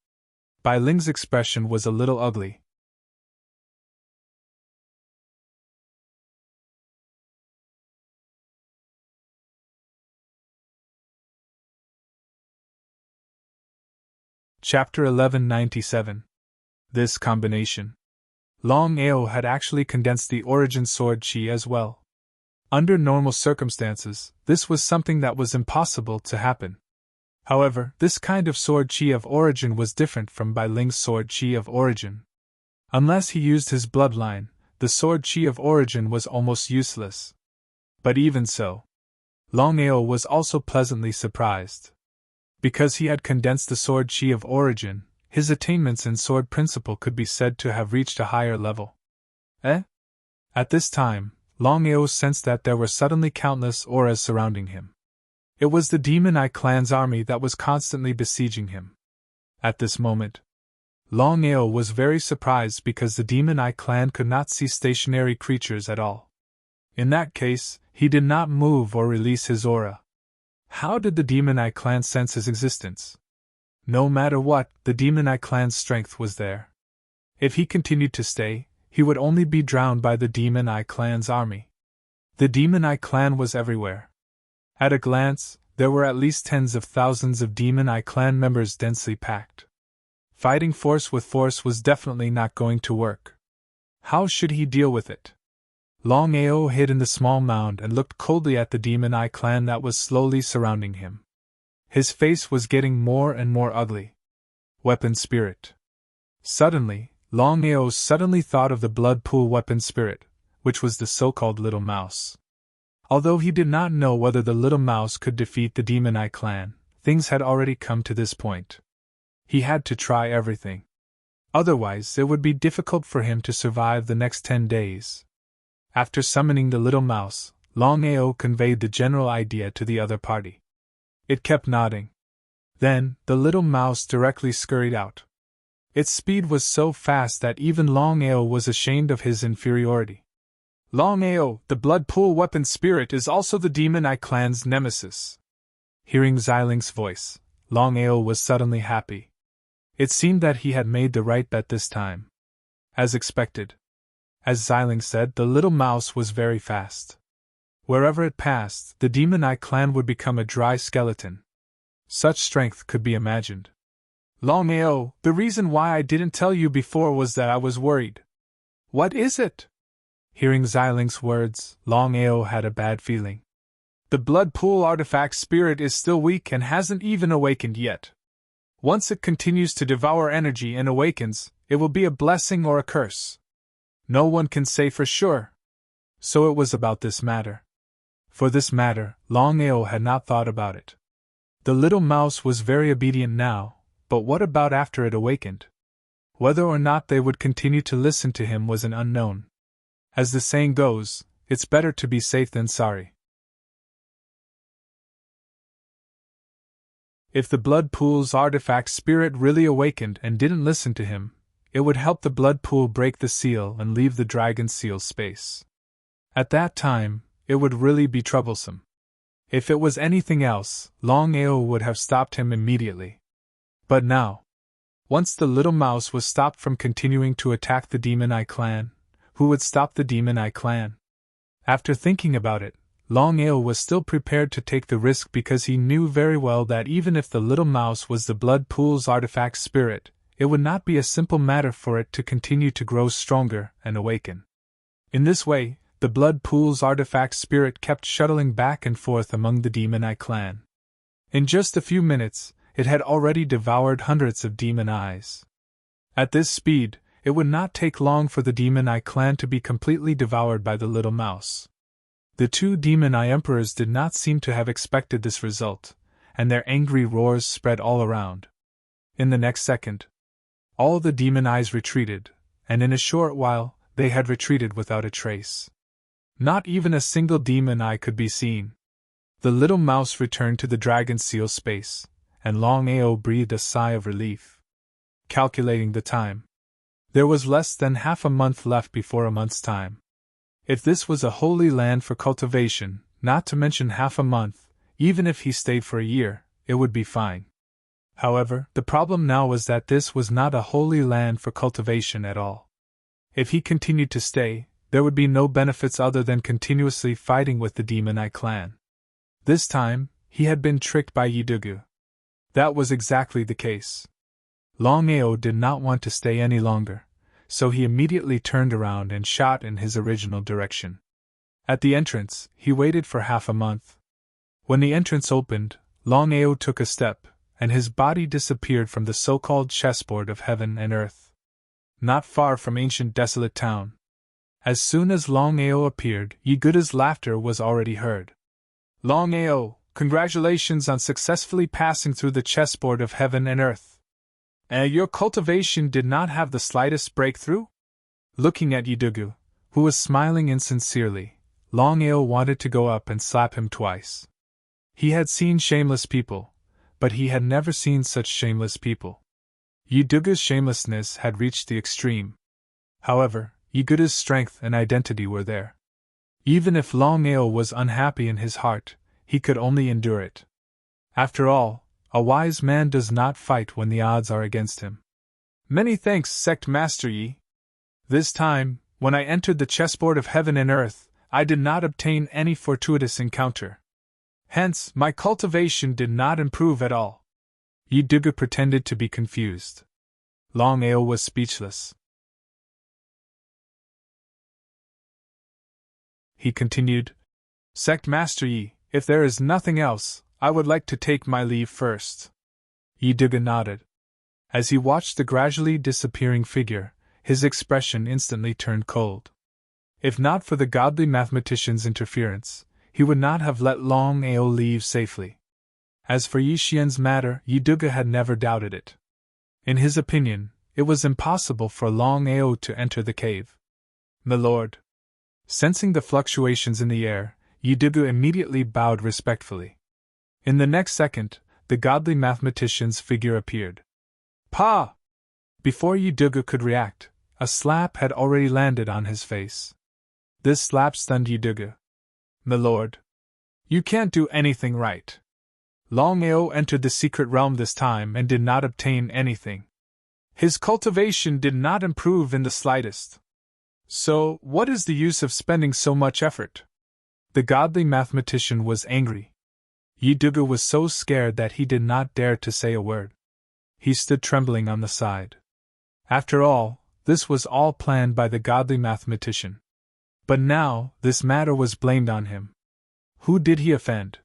Bai Ling's expression was a little ugly. Chapter 1197. This combination. Longao had actually condensed the origin sword chi as well. Under normal circumstances, this was something that was impossible to happen. However, this kind of sword chi of origin was different from Bai Ling's sword chi of origin. Unless he used his bloodline, the sword chi of origin was almost useless. But even so, Longao was also pleasantly surprised. Because he had condensed the sword chi of origin, his attainments in sword principle could be said to have reached a higher level. At this time, Longao sensed that there were suddenly countless auras surrounding him. It was the Demon Eye clan's army that was constantly besieging him. At this moment, Longao was very surprised because the Demon Eye clan could not see stationary creatures at all. In that case, he did not move or release his aura. How did the Demon Eye clan sense his existence? No matter what, the Demon Eye clan's strength was there. If he continued to stay, he would only be drowned by the Demon Eye clan's army. The Demon Eye clan was everywhere. At a glance, there were at least tens of thousands of Demon Eye clan members densely packed. Fighting force with force was definitely not going to work. How should he deal with it? Longao hid in the small mound and looked coldly at the Demon Eye clan that was slowly surrounding him. His face was getting more and more ugly. Weapon spirit. Suddenly, Longao suddenly thought of the blood pool weapon spirit, which was the so-called little mouse. Although he did not know whether the little mouse could defeat the Demon Eye clan, things had already come to this point. He had to try everything. Otherwise, it would be difficult for him to survive the next 10 days. After summoning the little mouse, Longao conveyed the general idea to the other party. It kept nodding. Then, the little mouse directly scurried out. Its speed was so fast that even Longao was ashamed of his inferiority. Longao, the blood pool weapon spirit, is also the Demon Eye clan's nemesis. Hearing Xiling's voice, Longao was suddenly happy. It seemed that he had made the right bet this time. As expected. As Xiling said, the little mouse was very fast. Wherever it passed, the Demon Eye clan would become a dry skeleton. Such strength could be imagined. Longao, the reason why I didn't tell you before was that I was worried. What is it? Hearing Xiling's words, Longao had a bad feeling. The blood pool artifact spirit is still weak and hasn't even awakened yet. Once it continues to devour energy and awakens, it will be a blessing or a curse. No one can say for sure. So it was about this matter. For this matter, Longao had not thought about it. The little mouse was very obedient now, but what about after it awakened? Whether or not they would continue to listen to him was an unknown. As the saying goes, it's better to be safe than sorry. If the blood pool's artifact spirit really awakened and didn't listen to him, it would help the blood pool break the seal and leave the dragon seal space. At that time, it would really be troublesome. If it was anything else, Longao would have stopped him immediately. But now, once the little mouse was stopped from continuing to attack the Demon Eye clan, who would stop the Demon Eye clan? After thinking about it, Longao was still prepared to take the risk because he knew very well that even if the little mouse was the blood pool's artifact spirit, it would not be a simple matter for it to continue to grow stronger and awaken. In this way, the blood pool's artifact spirit kept shuttling back and forth among the Demon Eye clan. In just a few minutes, it had already devoured hundreds of demon eyes. At this speed, it would not take long for the Demon Eye clan to be completely devoured by the little mouse. The two Demon Eye Emperors did not seem to have expected this result, and their angry roars spread all around. In the next second, all the demon eyes retreated, and in a short while, they had retreated without a trace. Not even a single demon eye could be seen. The little mouse returned to the dragon seal space, and Longao breathed a sigh of relief. Calculating the time, there was less than half a month left before a month's time. If this was a holy land for cultivation, not to mention half a month, even if he stayed for a year, it would be fine. However, the problem now was that this was not a holy land for cultivation at all. If he continued to stay, there would be no benefits other than continuously fighting with the Demon Eye clan. This time, he had been tricked by Yidugu. That was exactly the case. Longao did not want to stay any longer, so he immediately turned around and shot in his original direction. At the entrance, he waited for half a month. When the entrance opened, Longao took a step, and his body disappeared from the so-called chessboard of heaven and earth. Not far from ancient desolate town. As soon as Longao appeared, Yiguda's laughter was already heard. Longao, congratulations on successfully passing through the chessboard of heaven and earth. Your cultivation did not have the slightest breakthrough? Looking at Yidugu, who was smiling insincerely, Longao wanted to go up and slap him twice. He had seen shameless people, but he had never seen such shameless people. Yidugu's shamelessness had reached the extreme. However, Yiguda's strength and identity were there. Even if Longao was unhappy in his heart, he could only endure it. After all, a wise man does not fight when the odds are against him. Many thanks, Sect Master Yi. This time, when I entered the chessboard of heaven and earth, I did not obtain any fortuitous encounter. Hence, my cultivation did not improve at all. Yidugu pretended to be confused. Longao was speechless. He continued, Sect Master Yi, if there is nothing else, I would like to take my leave first. Yidugu nodded. As he watched the gradually disappearing figure, his expression instantly turned cold. If not for the godly mathematician's interference, he would not have let Longao leave safely. As for Yi Xian's matter, Yi Duge had never doubted it. In his opinion, it was impossible for Longao to enter the cave. My lord. Sensing the fluctuations in the air, Yi Duge immediately bowed respectfully. In the next second, the godly mathematician's figure appeared. Pa! Before Yi Duge could react, a slap had already landed on his face. This slap stunned Yi Duge. My lord. You can't do anything right. Longao entered the secret realm this time and did not obtain anything. His cultivation did not improve in the slightest. So, what is the use of spending so much effort? The godly mathematician was angry. Yi Duge was so scared that he did not dare to say a word. He stood trembling on the side. After all, this was all planned by the godly mathematician. But now, this matter was blamed on him. Who did he offend?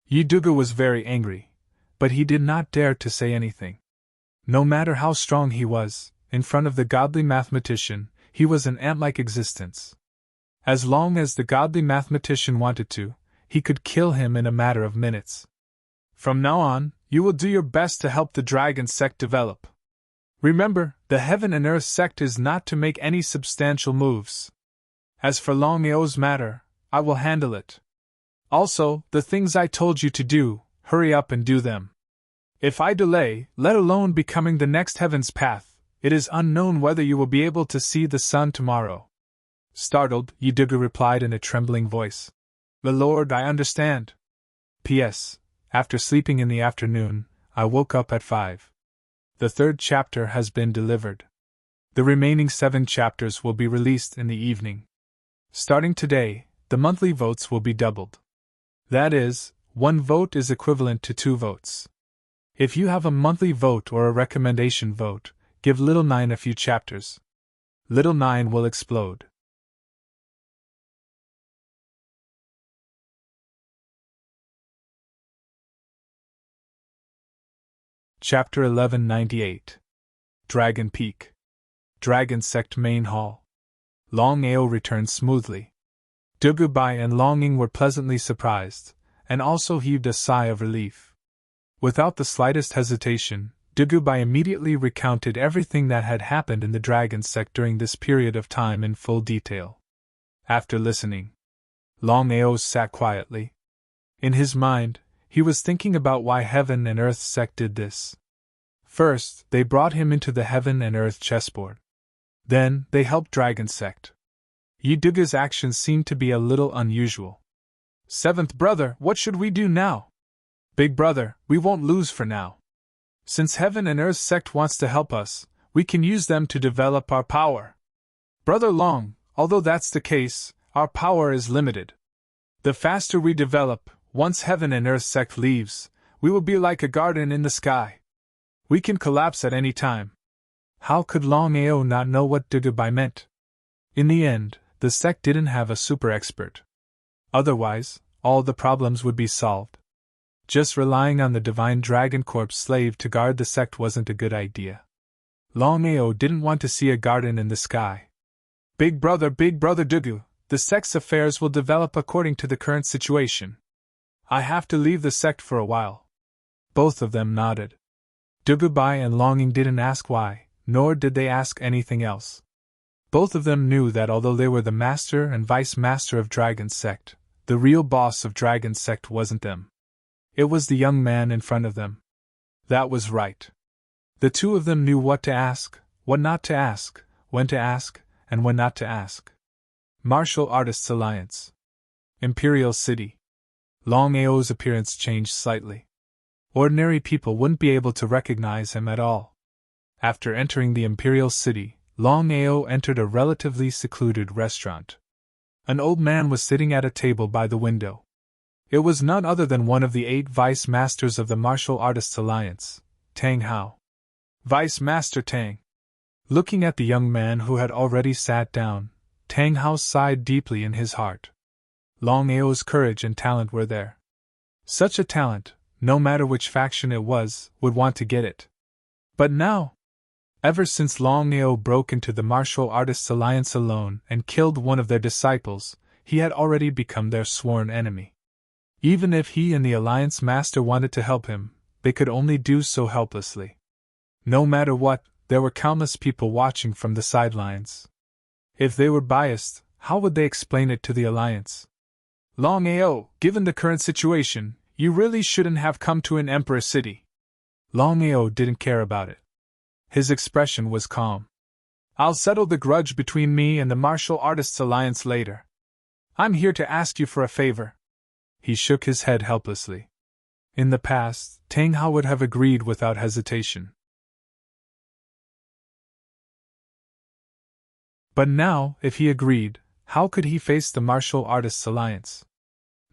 Yi Duge was very angry, but he did not dare to say anything. No matter how strong he was, in front of the godly mathematician, he was an ant-like existence. As long as the godly mathematician wanted to, he could kill him in a matter of minutes. From now on, you will do your best to help the dragon sect develop. Remember, the Heaven and Earth sect is not to make any substantial moves. As for Longao's matter, I will handle it. Also, the things I told you to do, hurry up and do them. If I delay, let alone becoming the next heaven's path, it is unknown whether you will be able to see the sun tomorrow. Startled, Yi Duge replied in a trembling voice. My lord, I understand. P.S. After sleeping in the afternoon, I woke up at 5. The 3rd chapter has been delivered. The remaining 7 chapters will be released in the evening. Starting today, the monthly votes will be doubled. That is, 1 vote is equivalent to 2 votes. If you have a monthly vote or a recommendation vote, give Little 9 a few chapters. Little 9 will explode. Chapter 1198. Dragon Peak. Dragon Sect Main Hall. Longao returned smoothly. Duge Bai and Longing were pleasantly surprised, and also heaved a sigh of relief. Without the slightest hesitation, Duge Bai immediately recounted everything that had happened in the Dragon Sect during this period of time in full detail. After listening, Longao sat quietly. In his mind, he was thinking about why Heaven and Earth Sect did this. First, they brought him into the Heaven and Earth chessboard. Then, they helped Dragon Sect. Yi Duge's actions seemed to be a little unusual. 7th brother, what should we do now? Big brother, we won't lose for now. Since Heaven and Earth Sect wants to help us, we can use them to develop our power. Brother Long, although that's the case, our power is limited. The faster we develop, once Heaven and Earth Sect leaves, we will be like a garden in the sky. We can collapse at any time. How could Longao not know what Duge Bai meant? In the end, the sect didn't have a super expert. Otherwise, all the problems would be solved. Just relying on the Divine Dragon Corps slave to guard the sect wasn't a good idea. Longao didn't want to see a garden in the sky. Big brother Dugu, the sect's affairs will develop according to the current situation. I have to leave the sect for a while. Both of them nodded. Duge Bai and Longing didn't ask why, nor did they ask anything else. Both of them knew that although they were the master and vice master of Dragon Sect, the real boss of Dragon Sect wasn't them. It was the young man in front of them. That was right. The two of them knew what to ask, what not to ask, when to ask, and when not to ask. Martial Artists Alliance. Imperial City. Longao's appearance changed slightly. Ordinary people wouldn't be able to recognize him at all. After entering the Imperial City, Longao entered a relatively secluded restaurant. An old man was sitting at a table by the window. It was none other than one of the 8 Vice Masters of the Martial Artists Alliance, Tang Hao. Vice Master Tang. Looking at the young man who had already sat down, Tang Hao sighed deeply in his heart. Longao's courage and talent were there. Such a talent, no matter which faction it was, would want to get it. But now, ever since Longao broke into the Martial Artists Alliance alone and killed one of their disciples, he had already become their sworn enemy. Even if he and the Alliance Master wanted to help him, they could only do so helplessly. No matter what, there were countless people watching from the sidelines. If they were biased, how would they explain it to the Alliance? Longao, given the current situation, you really shouldn't have come to an Emperor city. Longao didn't care about it. His expression was calm. I'll settle the grudge between me and the Martial Artists Alliance later. I'm here to ask you for a favor. He shook his head helplessly. In the past, Tang Hao would have agreed without hesitation. But now, if he agreed, how could he face the Martial Artists Alliance?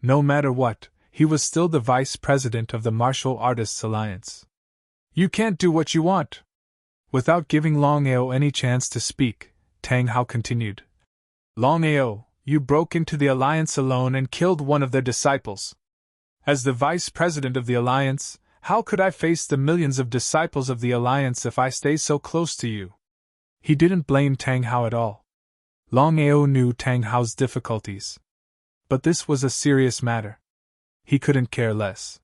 No matter what, he was still the vice president of the Martial Artists Alliance. You can't do what you want. Without giving Longao any chance to speak, Tang Hao continued. Longao, you broke into the Alliance alone and killed one of their disciples. As the vice president of the Alliance, how could I face the millions of disciples of the Alliance if I stay so close to you? He didn't blame Tang Hao at all. Longao knew Tang Hao's difficulties. But this was a serious matter. He couldn't care less.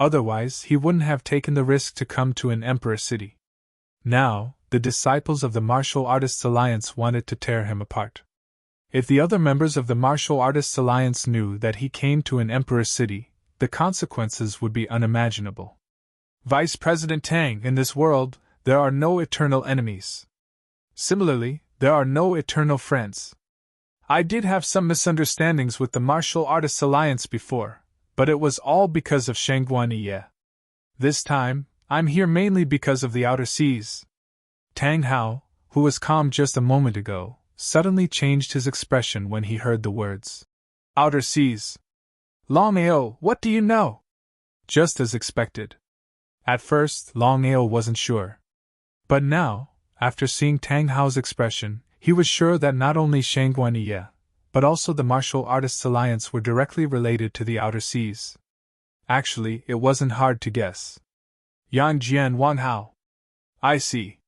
Otherwise, he wouldn't have taken the risk to come to an Emperor city. Now, the disciples of the Martial Artists Alliance wanted to tear him apart. If the other members of the Martial Artists Alliance knew that he came to an Emperor city, the consequences would be unimaginable. Vice President Tang, in this world, there are no eternal enemies. Similarly, there are no eternal friends. I did have some misunderstandings with the Martial Artists Alliance before, but it was all because of Shangguaniye. This time, I'm here mainly because of the Outer Seas. Tang Hao, who was calm just a moment ago, suddenly changed his expression when he heard the words. Outer Seas. Longao, what do you know? Just as expected. At first, Longao wasn't sure. But now, after seeing Tang Hao's expression, he was sure that not only Shangguaniye, but also the Martial Artists Alliance were directly related to the Outer Seas. Actually, it wasn't hard to guess. Yang Jian Wang Hao. I see.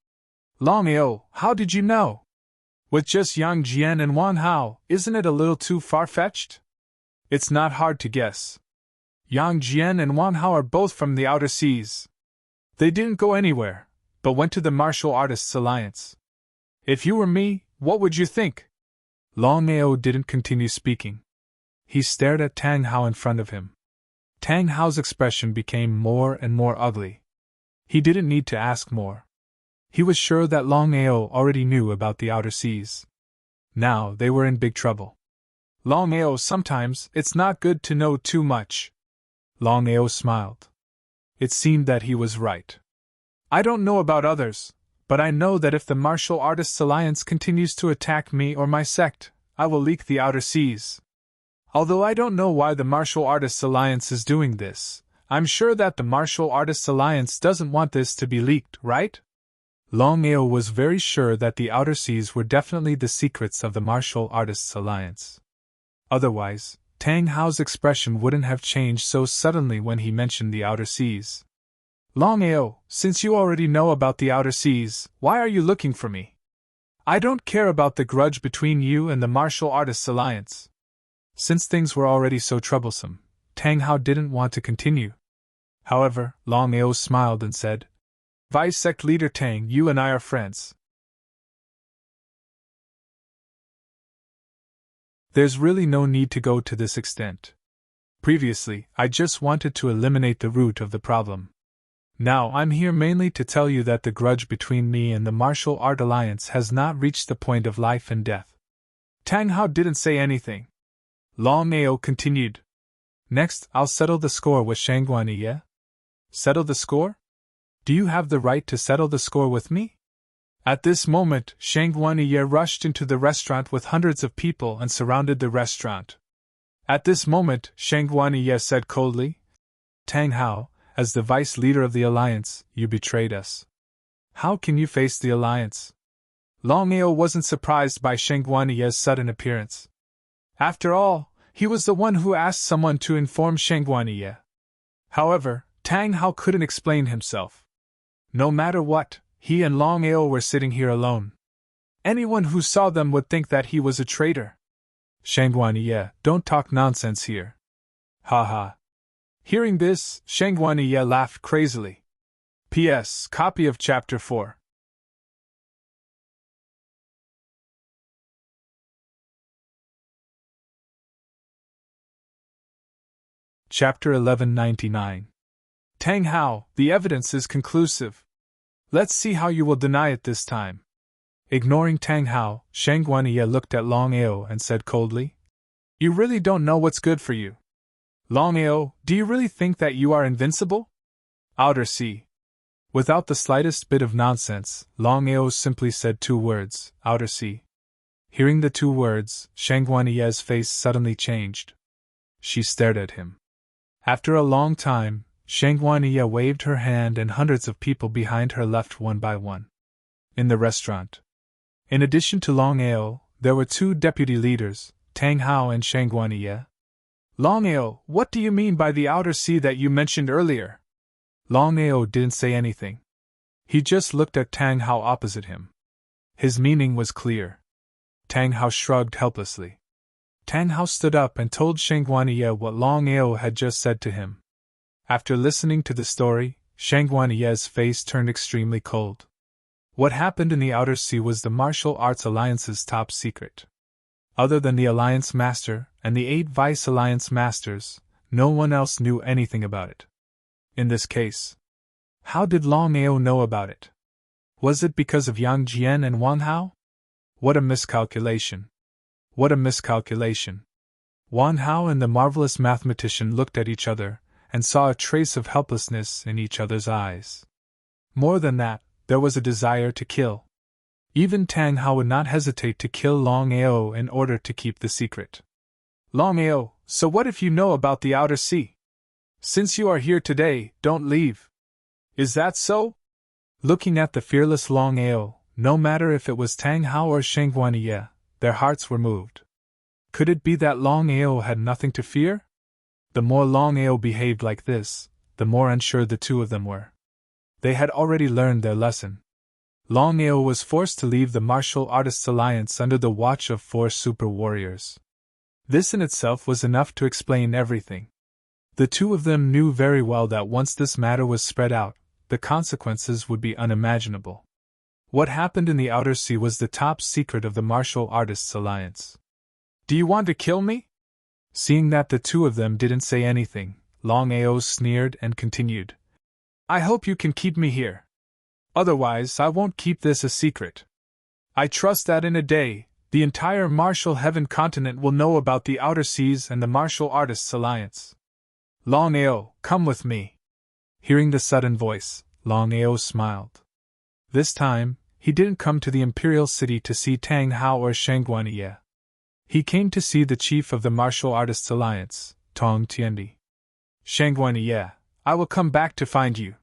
Longao, how did you know? With just Yang Jian and Wang Hao, isn't it a little too far-fetched? It's not hard to guess. Yang Jian and Wang Hao are both from the Outer Seas. They didn't go anywhere, but went to the Martial Artists Alliance. If you were me, what would you think? Longao didn't continue speaking. He stared at Tang Hao in front of him. Tang Hao's expression became more and more ugly. He didn't need to ask more. He was sure that Longao already knew about the Outer Seas. Now they were in big trouble. Longao, sometimes it's not good to know too much. Longao smiled. It seemed that he was right. I don't know about others, but I know that if the Martial Artists Alliance continues to attack me or my sect, I will leak the Outer Seas. Although I don't know why the Martial Artists Alliance is doing this, I'm sure that the Martial Artists Alliance doesn't want this to be leaked, right? Longao was very sure that the Outer Seas were definitely the secrets of the Martial Artists Alliance. Otherwise, Tang Hao's expression wouldn't have changed so suddenly when he mentioned the Outer Seas. Longao, since you already know about the Outer Seas, why are you looking for me? I don't care about the grudge between you and the Martial Artists Alliance. Since things were already so troublesome, Tang Hao didn't want to continue. However, Longao smiled and said, Vice Sect Leader Tang, you and I are friends. There's really no need to go to this extent. Previously, I just wanted to eliminate the root of the problem. Now I'm here mainly to tell you that the grudge between me and the Martial Art Alliance has not reached the point of life and death. Tang Hao didn't say anything. Longao continued. Next, I'll settle the score with Shangguaniye. Settle the score? Do you have the right to settle the score with me? At this moment, Shangguaniye rushed into the restaurant with hundreds of people and surrounded the restaurant. At this moment, Shangguaniye said coldly, Tang Hao, as the vice leader of the alliance, you betrayed us. How can you face the alliance? Longao wasn't surprised by Shangguaniye's sudden appearance. After all, he was the one who asked someone to inform Shangguaniye. However, Tang Hao couldn't explain himself. No matter what, he and Longao were sitting here alone. Anyone who saw them would think that he was a traitor. Shangguaniye, don't talk nonsense here. Ha ha. Hearing this, Shang Guanyi laughed crazily. P.S. Copy of Chapter 4. Chapter 1199. Tang Hao, the evidence is conclusive. Let's see how you will deny it this time. Ignoring Tang Hao, Shang Guanyi looked at Longao and said coldly, You really don't know what's good for you. Longao, do you really think that you are invincible? Outer Sea. Without the slightest bit of nonsense, Longao simply said 2 words, Outer Sea. Hearing the 2 words, Shang Guanyi's face suddenly changed. She stared at him. After a long time, Shang Guanyi waved her hand and hundreds of people behind her left one by one. In the restaurant. In addition to Longao, there were 2 deputy leaders, Tang Hao and Shang Guanyi. Longao, what do you mean by the outer sea that you mentioned earlier? Longao didn't say anything. He just looked at Tang Hao opposite him. His meaning was clear. Tang Hao shrugged helplessly. Tang Hao stood up and told Shang Guanyi what Longao had just said to him. After listening to the story, Shang Guanyi's face turned extremely cold. What happened in the outer sea was the Martial Arts Alliance's top secret. Other than the Alliance Master and the 8 Vice Alliance Masters, no one else knew anything about it. In this case, how did Longao know about it? Was it because of Yang Jian and Wang Hao? What a miscalculation. What a miscalculation. Wang Hao and the marvelous mathematician looked at each other and saw a trace of helplessness in each other's eyes. More than that, there was a desire to kill. Even Tang Hao would not hesitate to kill Longao in order to keep the secret. Longao, so what if you know about the outer sea? Since you are here today, don't leave. Is that so? Looking at the fearless Longao, no matter if it was Tang Hao or Shang Guanyi, their hearts were moved. Could it be that Longao had nothing to fear? The more Longao behaved like this, the more unsure the 2 of them were. They had already learned their lesson. Longao was forced to leave the Martial Artists Alliance under the watch of 4 super warriors. This in itself was enough to explain everything. The 2 of them knew very well that once this matter was spread out, the consequences would be unimaginable. What happened in the outer sea was the top secret of the Martial Artists Alliance. Do you want to kill me? Seeing that the 2 of them didn't say anything, Longao sneered and continued. I hope you can keep me here. Otherwise, I won't keep this a secret. I trust that in a day, the entire Martial Heaven continent will know about the outer seas and the Martial Artists Alliance. Longao, come with me. Hearing the sudden voice, Longao smiled. This time, he didn't come to the Imperial City to see Tang Hao or Shang Guanyi. He came to see the chief of the Martial Artists Alliance, Tong Tiandi. Shang Guanyi, I will come back to find you.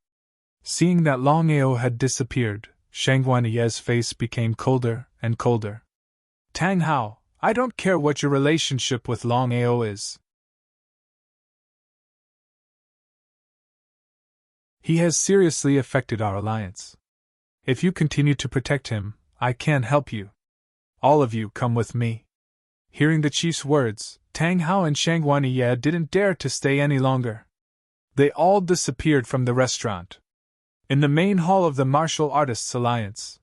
Seeing that Longao had disappeared, Shang Guanyi's face became colder and colder. Tang Hao, I don't care what your relationship with Longao is. He has seriously affected our alliance. If you continue to protect him, I can't help you. All of you come with me. Hearing the chief's words, Tang Hao and Shang Guanyi didn't dare to stay any longer. They all disappeared from the restaurant. In the main hall of the Martial Artists Alliance.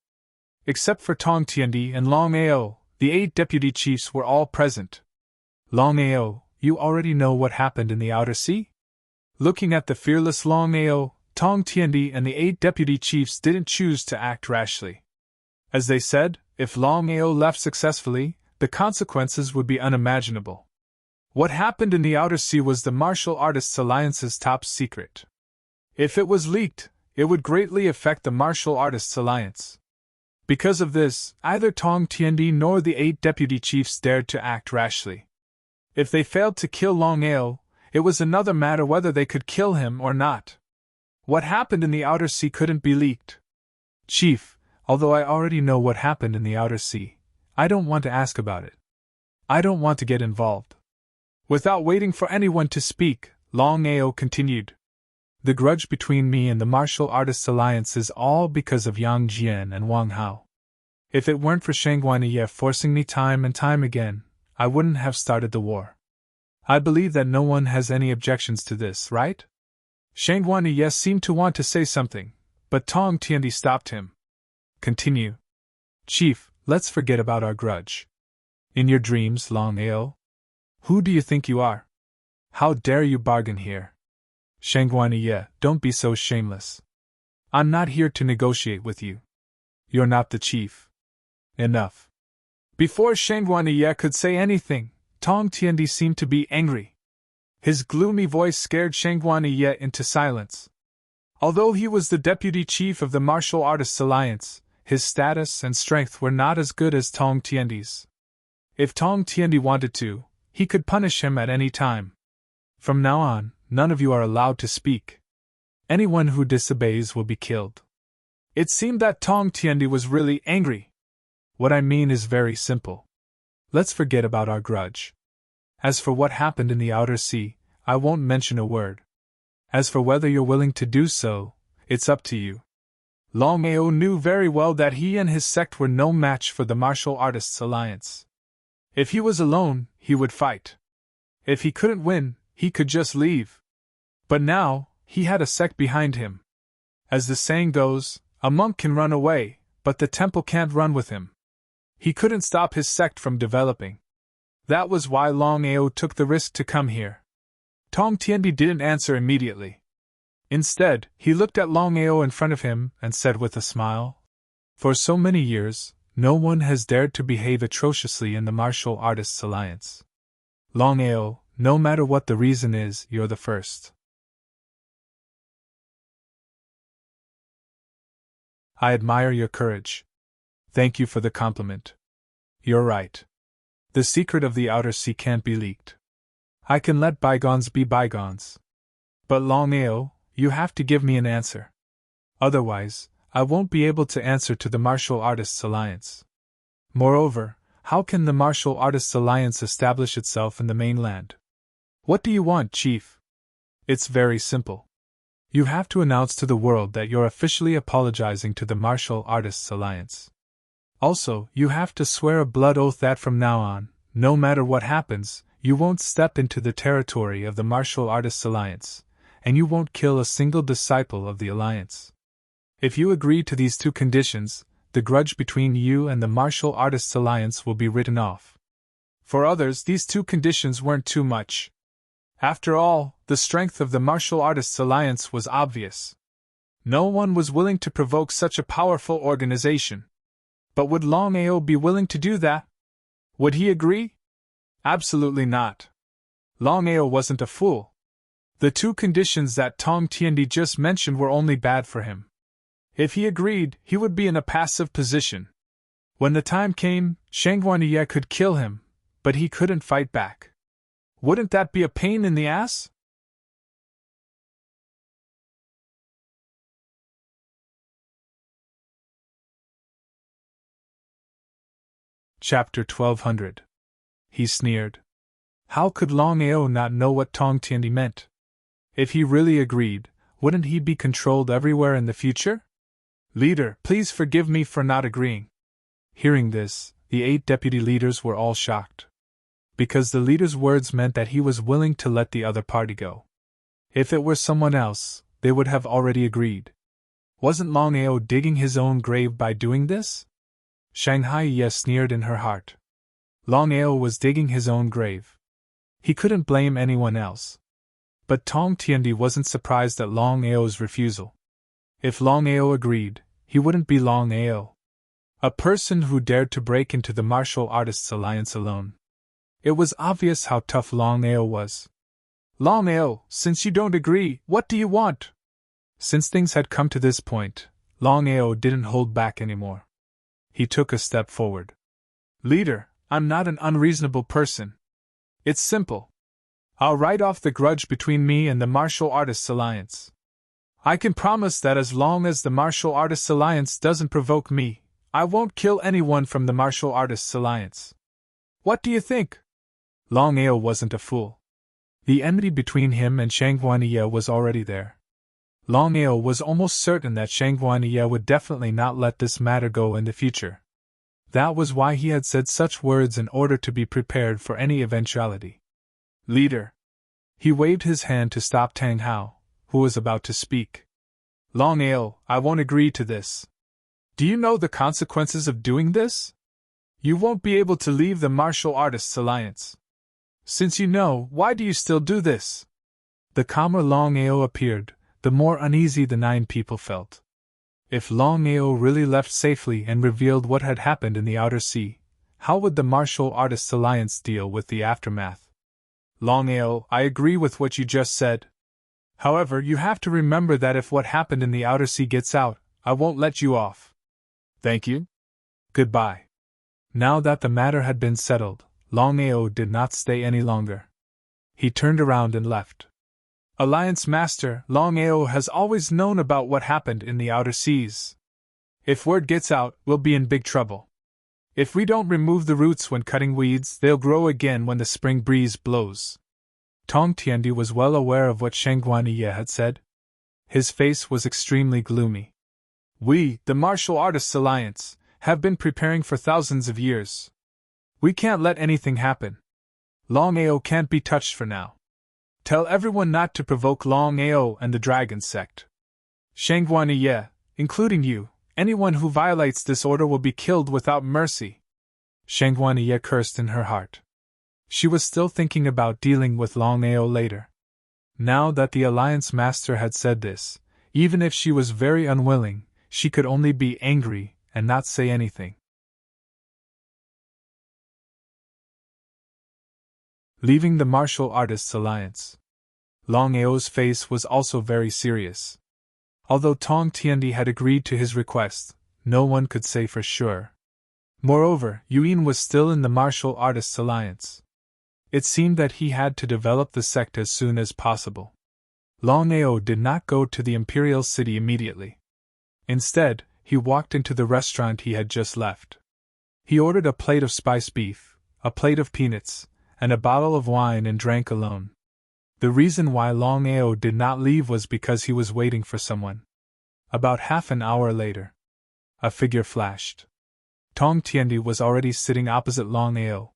Except for Tong Tiandi and Longao, the 8 deputy chiefs were all present. Longao, you already know what happened in the outer sea? Looking at the fearless Longao, Tong Tiandi and the 8 deputy chiefs didn't choose to act rashly. As they said, if Longao left successfully, the consequences would be unimaginable. What happened in the outer sea was the Martial Artists Alliance's top secret. If it was leaked, it would greatly affect the Martial Artists Alliance. Because of this, neither Tong Tiandi nor the 8 deputy chiefs dared to act rashly. If they failed to kill Longao, it was another matter whether they could kill him or not. What happened in the outer sea couldn't be leaked. Chief, although I already know what happened in the outer sea, I don't want to ask about it. I don't want to get involved. Without waiting for anyone to speak, Longao continued. The grudge between me and the Martial Artists Alliance is all because of Yang Jian and Wang Hao. If it weren't for Shang Guanyi forcing me time and time again, I wouldn't have started the war. I believe that no one has any objections to this, right? Shang Guanyi seemed to want to say something, but Tong Tiandi stopped him. Continue. Chief, let's forget about our grudge. In your dreams, Longao? Who do you think you are? How dare you bargain here? Shang Guanyi, don't be so shameless. I'm not here to negotiate with you. You're not the chief. Enough. Before Shang Guanyi could say anything, Tong Tiandi seemed to be angry. His gloomy voice scared Shang Guanyi into silence. Although he was the deputy chief of the Martial Artists Alliance, his status and strength were not as good as Tong Tiandi's. If Tong Tiandi wanted to, he could punish him at any time. From now on, none of you are allowed to speak. Anyone who disobeys will be killed. It seemed that Tong Tiandi was really angry. What I mean is very simple. Let's forget about our grudge. As for what happened in the outer sea, I won't mention a word. As for whether you're willing to do so, it's up to you. Longao knew very well that he and his sect were no match for the Martial Artists Alliance. If he was alone, he would fight. If he couldn't win, he could just leave. But now, he had a sect behind him. As the saying goes, a monk can run away, but the temple can't run with him. He couldn't stop his sect from developing. That was why Longao took the risk to come here. Tong Tiandi didn't answer immediately. Instead, he looked at Longao in front of him and said with a smile, "For so many years, no one has dared to behave atrociously in the Martial Artists Alliance. Longao, no matter what the reason is, you're the first." I admire your courage. Thank you for the compliment. You're right. The secret of the outer sea can't be leaked. I can let bygones be bygones. But Longao, you have to give me an answer. Otherwise, I won't be able to answer to the Martial Artists Alliance. Moreover, how can the Martial Artists Alliance establish itself in the mainland? What do you want, Chief? It's very simple. You have to announce to the world that you're officially apologizing to the Martial Artists Alliance. Also, you have to swear a blood oath that from now on, no matter what happens, you won't step into the territory of the Martial Artists Alliance, and you won't kill a single disciple of the Alliance. If you agree to these two conditions, the grudge between you and the Martial Artists Alliance will be written off. For others, these two conditions weren't too much. After all, the strength of the Martial Artists Alliance was obvious. No one was willing to provoke such a powerful organization. But would Longao be willing to do that? Would he agree? Absolutely not. Longao wasn't a fool. The two conditions that Tong Tiandi just mentioned were only bad for him. If he agreed, he would be in a passive position. When the time came, Shang Guanyi could kill him, but he couldn't fight back. Wouldn't that be a pain in the ass? Chapter 1200. He sneered. How could Longao not know what Tong Tiandi meant? If he really agreed, wouldn't he be controlled everywhere in the future? Leader, please forgive me for not agreeing. Hearing this, the 8 deputy leaders were all shocked. Because the leader's words meant that he was willing to let the other party go. If it were someone else, they would have already agreed. Wasn't Longao digging his own grave by doing this? Shanghai sneered in her heart. Longao was digging his own grave. He couldn't blame anyone else. But Tong Tiandi wasn't surprised at Longao's refusal. If Longao agreed, he wouldn't be Longao. A person who dared to break into the Martial Artists Alliance alone. It was obvious how tough Longao was. Longao, since you don't agree, what do you want? Since things had come to this point, Longao didn't hold back anymore. He took a step forward. Leader, I'm not an unreasonable person. It's simple. I'll write off the grudge between me and the Martial Artists Alliance. I can promise that as long as the Martial Artists Alliance doesn't provoke me, I won't kill anyone from the Martial Artists Alliance. What do you think? Longao wasn't a fool. The enmity between him and Shang Guanyi was already there. Longao was almost certain that Shang Guanyi would definitely not let this matter go in the future. That was why he had said such words in order to be prepared for any eventuality. Leader. He waved his hand to stop Tang Hao, who was about to speak. Longao, I won't agree to this. Do you know the consequences of doing this? You won't be able to leave the Martial Artists Alliance. Since you know, why do you still do this? The calmer Longao appeared, the more uneasy the 9 people felt. If Longao really left safely and revealed what had happened in the outer sea, how would the Martial Artists Alliance deal with the aftermath? Longao, I agree with what you just said. However, you have to remember that if what happened in the outer sea gets out, I won't let you off. Thank you. Goodbye. Now that the matter had been settled, Longao did not stay any longer. He turned around and left. Alliance Master, Longao has always known about what happened in the outer seas. If word gets out, we'll be in big trouble. If we don't remove the roots when cutting weeds, they'll grow again when the spring breeze blows. Tong Tiandi was well aware of what Sheng Guanyi had said. His face was extremely gloomy. We, the Martial Artists Alliance, have been preparing for thousands of years. We can't let anything happen. Longao can't be touched for now. Tell everyone not to provoke Longao and the Dragon Sect. Sheng Guanyi, including you, anyone who violates this order will be killed without mercy. Sheng Guanyi cursed in her heart. She was still thinking about dealing with Longao later. Now that the Alliance Master had said this, even if she was very unwilling, she could only be angry and not say anything. Leaving the Martial Artists Alliance. Longao's face was also very serious. Although Tong Tiandi had agreed to his request, no one could say for sure. Moreover, Yuan was still in the Martial Artists Alliance. It seemed that he had to develop the sect as soon as possible. Longao did not go to the Imperial City immediately. Instead, he walked into the restaurant he had just left. He ordered a plate of spiced beef, a plate of peanuts, and a bottle of wine and drank alone. The reason why Longao did not leave was because he was waiting for someone. About half an hour later, a figure flashed. Tong Tiandi was already sitting opposite Longao.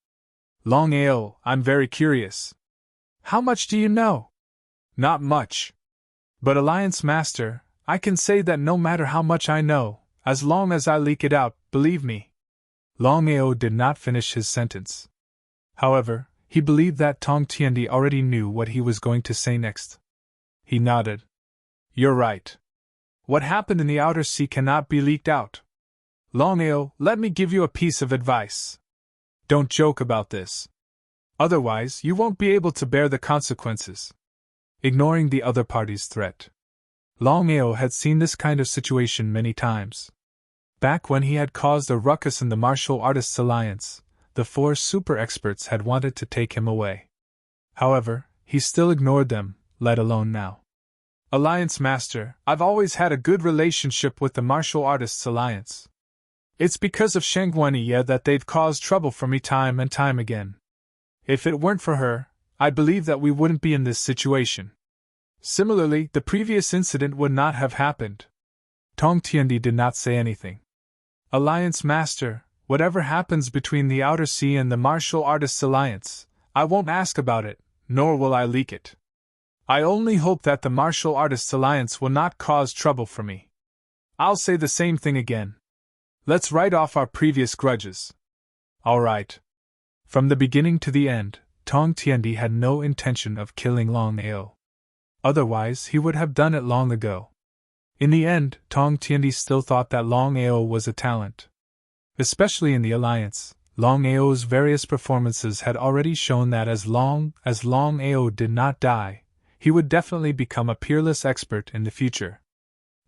Longao, I'm very curious. How much do you know? Not much. But Alliance Master, I can say that no matter how much I know, as long as I leak it out, believe me. Longao did not finish his sentence. However, he believed that Tong Tiandi already knew what he was going to say next. He nodded. You're right. What happened in the outer sea cannot be leaked out. Longao, let me give you a piece of advice. Don't joke about this. Otherwise, you won't be able to bear the consequences. Ignoring the other party's threat. Longao had seen this kind of situation many times. Back when he had caused a ruckus in the Martial Artists Alliance, the 4 super experts had wanted to take him away. However, he still ignored them, let alone now. Alliance Master, I've always had a good relationship with the Martial Artists Alliance. It's because of Sheng Guanyi that they've caused trouble for me time and time again. If it weren't for her, I believe that we wouldn't be in this situation. Similarly, the previous incident would not have happened. Tong Tiandi did not say anything. Alliance Master, whatever happens between the Outer Sea and the Martial Artists Alliance, I won't ask about it, nor will I leak it. I only hope that the Martial Artists Alliance will not cause trouble for me. I'll say the same thing again. Let's write off our previous grudges. All right. From the beginning to the end, Tong Tiandi had no intention of killing Longao. Otherwise, he would have done it long ago. In the end, Tong Tiandi still thought that Longao was a talent. Especially in the Alliance, Longao's various performances had already shown that as long as Longao did not die, he would definitely become a peerless expert in the future.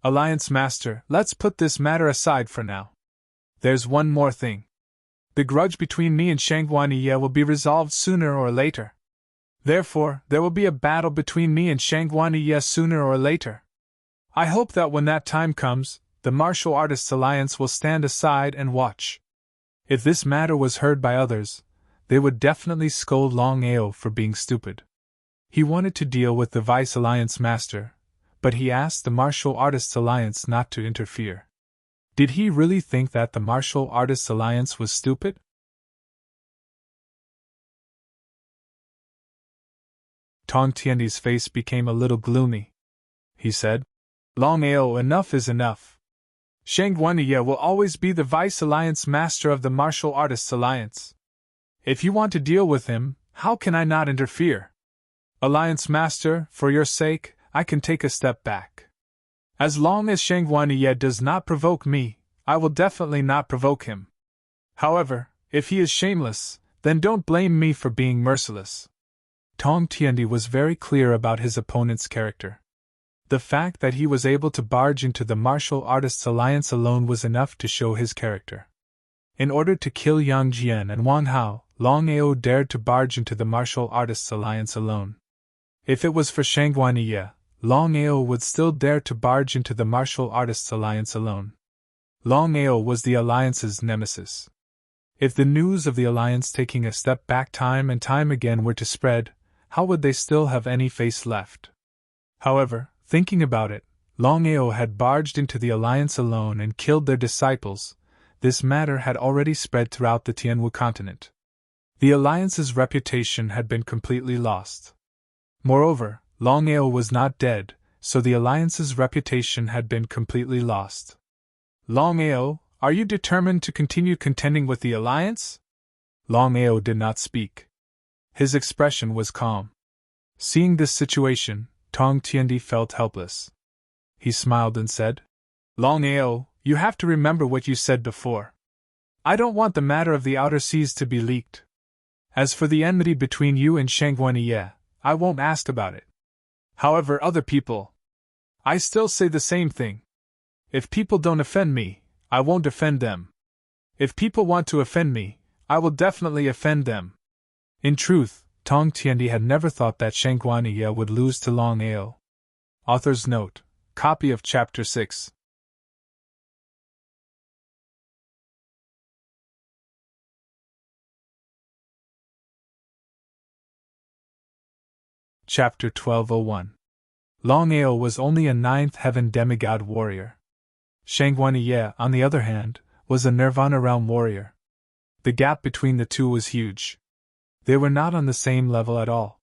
Alliance Master, let's put this matter aside for now. There's one more thing. The grudge between me and Sheng Guanyi will be resolved sooner or later. Therefore, there will be a battle between me and Sheng Guanyi sooner or later. I hope that when that time comes, the Martial Artists Alliance will stand aside and watch. If this matter was heard by others, they would definitely scold Longao for being stupid. He wanted to deal with the Vice Alliance Master, but he asked the Martial Artists Alliance not to interfere. Did he really think that the Martial Artists Alliance was stupid? Tong Tiandi's face became a little gloomy. He said, Longao, enough is enough. Shang Guanyi will always be the Vice Alliance Master of the Martial Artists Alliance. If you want to deal with him, how can I not interfere? Alliance Master, for your sake, I can take a step back. As long as Shang Guanyi does not provoke me, I will definitely not provoke him. However, if he is shameless, then don't blame me for being merciless. Tong Tiandi was very clear about his opponent's character. The fact that he was able to barge into the Martial Artists Alliance alone was enough to show his character. In order to kill Yang Jian and Wang Hao, Longao dared to barge into the Martial Artists Alliance alone. If it was for Shang Guanyi, Longao would still dare to barge into the Martial Artists Alliance alone. Longao was the Alliance's nemesis. If the news of the Alliance taking a step back time and time again were to spread, how would they still have any face left? However, thinking about it, Longao had barged into the Alliance alone and killed their disciples. This matter had already spread throughout the Tianwu continent. The Alliance's reputation had been completely lost. Moreover, Longao was not dead, so the Alliance's reputation had been completely lost. Longao, are you determined to continue contending with the Alliance? Longao did not speak. His expression was calm. Seeing this situation, Tong Tiandi felt helpless. He smiled and said, Longao, you have to remember what you said before. I don't want the matter of the outer seas to be leaked. As for the enmity between you and Shang Guanyi, I won't ask about it. However, other people, I still say the same thing. If people don't offend me, I won't offend them. If people want to offend me, I will definitely offend them. In truth, Tong Tiandi had never thought that Shang Guanyi would lose to Longao. Author's note: copy of Chapter 6. Chapter 1201. Longao was only a ninth heaven demigod warrior. Shang Guanyi, on the other hand, was a Nirvana realm warrior. The gap between the two was huge. They were not on the same level at all.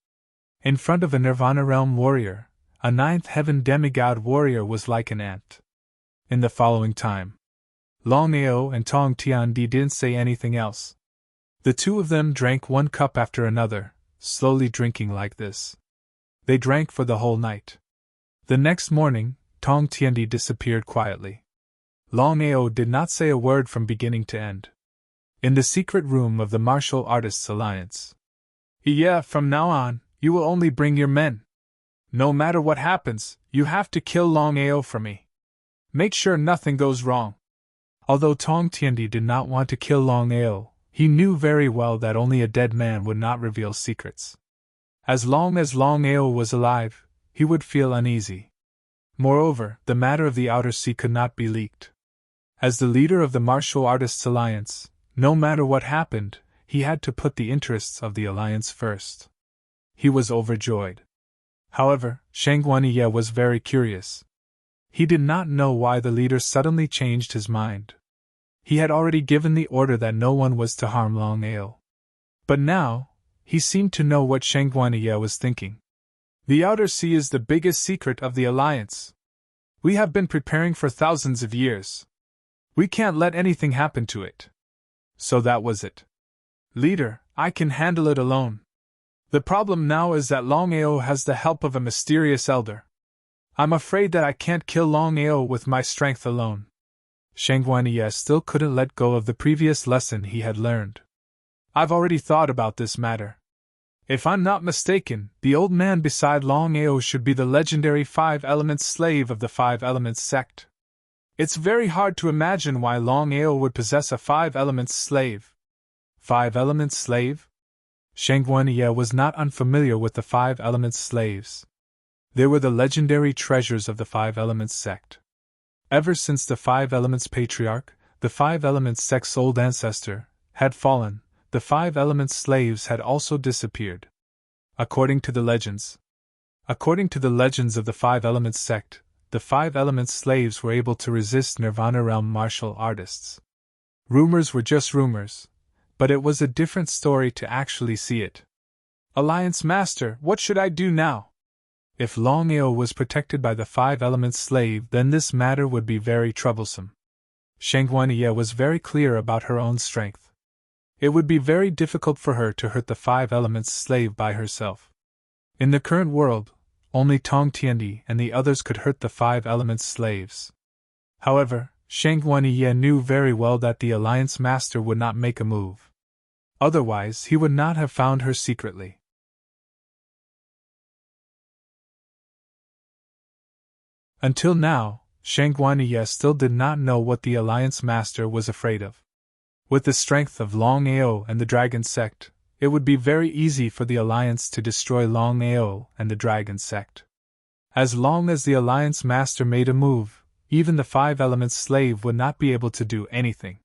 In front of a Nirvana realm warrior, a ninth heaven demigod warrior was like an ant. In the following time, Longao and Tong Tiandi didn't say anything else. The two of them drank one cup after another, slowly drinking like this. They drank for the whole night. The next morning, Tong Tiandi disappeared quietly. Longao did not say a word from beginning to end. In the secret room of the Martial Artists Alliance. Yeah, from now on, you will only bring your men. No matter what happens, you have to kill Longao for me. Make sure nothing goes wrong. Although Tong Tiandi did not want to kill Longao, he knew very well that only a dead man would not reveal secrets. As long as Longao was alive, he would feel uneasy. Moreover, the matter of the Outer Sea could not be leaked. As the leader of the Martial Artists Alliance, no matter what happened, he had to put the interests of the Alliance first. He was overjoyed. However, Shang Guanyi was very curious. He did not know why the leader suddenly changed his mind. He had already given the order that no one was to harm Longao. But now, he seemed to know what Shang Guanyi was thinking. The Outer Sea is the biggest secret of the Alliance. We have been preparing for thousands of years. We can't let anything happen to it. So that was it. Leader, I can handle it alone. The problem now is that Longao has the help of a mysterious elder. I'm afraid that I can't kill Longao with my strength alone. Shang Guanyi still couldn't let go of the previous lesson he had learned. I've already thought about this matter. If I'm not mistaken, the old man beside Longao should be the legendary Five Elements slave of the Five Elements sect. It's very hard to imagine why Longao would possess a Five Elements slave. Five Elements slave? Shang Guanyi was not unfamiliar with the Five Elements slaves. They were the legendary treasures of the Five Elements sect. Ever since the Five Elements patriarch, the Five Elements sect's old ancestor, had fallen, the Five Elements slaves had also disappeared. According to the legends of the Five Elements sect, the Five Elements slaves were able to resist Nirvana realm martial artists. Rumors were just rumors, but it was a different story to actually see it. Alliance Master, what should I do now? If Longao was protected by the 5 elements slave, then this matter would be very troublesome. Shangguaniye was very clear about her own strength. It would be very difficult for her to hurt the 5 elements slave by herself. In the current world, only Tong Tiandi and the others could hurt the 5 elements slaves. However, Shangguaniye knew very well that the Alliance Master would not make a move. Otherwise, he would not have found her secretly. Until now, Shangguaniye still did not know what the Alliance Master was afraid of. With the strength of Longao and the Dragon Sect, it would be very easy for the Alliance to destroy Longao and the Dragon Sect. As long as the Alliance Master made a move, even the 5 elements slave would not be able to do anything.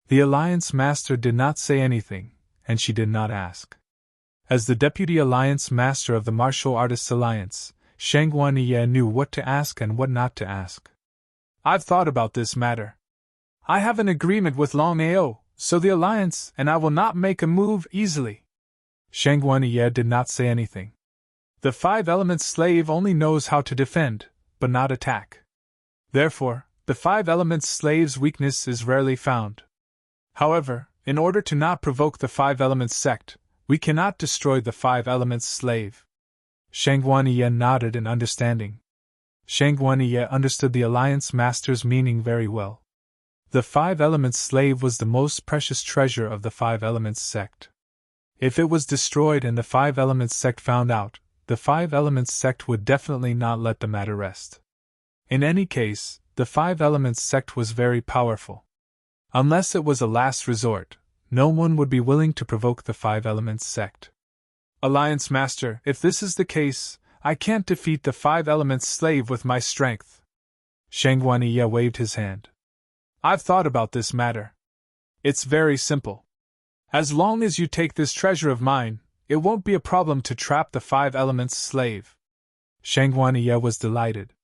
The Alliance Master did not say anything, and she did not ask. As the Deputy Alliance Master of the Martial Artists Alliance, Shangguaniye knew what to ask and what not to ask. I've thought about this matter. I have an agreement with Longao, so the Alliance and I will not make a move easily. Shangguaniye did not say anything. The 5 elements slave only knows how to defend, but not attack. Therefore, the 5 elements slave's weakness is rarely found. However, in order to not provoke the 5 elements sect, we cannot destroy the 5 elements slave. Shangguaniye nodded in understanding. Shangguaniye understood the Alliance Master's meaning very well. The 5 elements slave was the most precious treasure of the 5 elements sect. If it was destroyed and the 5 elements sect found out, the 5 elements sect would definitely not let the matter rest. In any case, the 5 elements sect was very powerful. Unless it was a last resort, no one would be willing to provoke the 5 elements sect. Alliance Master, if this is the case, I can't defeat the 5 elements slave with my strength. Shangguaniye waved his hand. I've thought about this matter. It's very simple. As long as you take this treasure of mine, it won't be a problem to trap the 5 elements slave. Shangguaniye was delighted.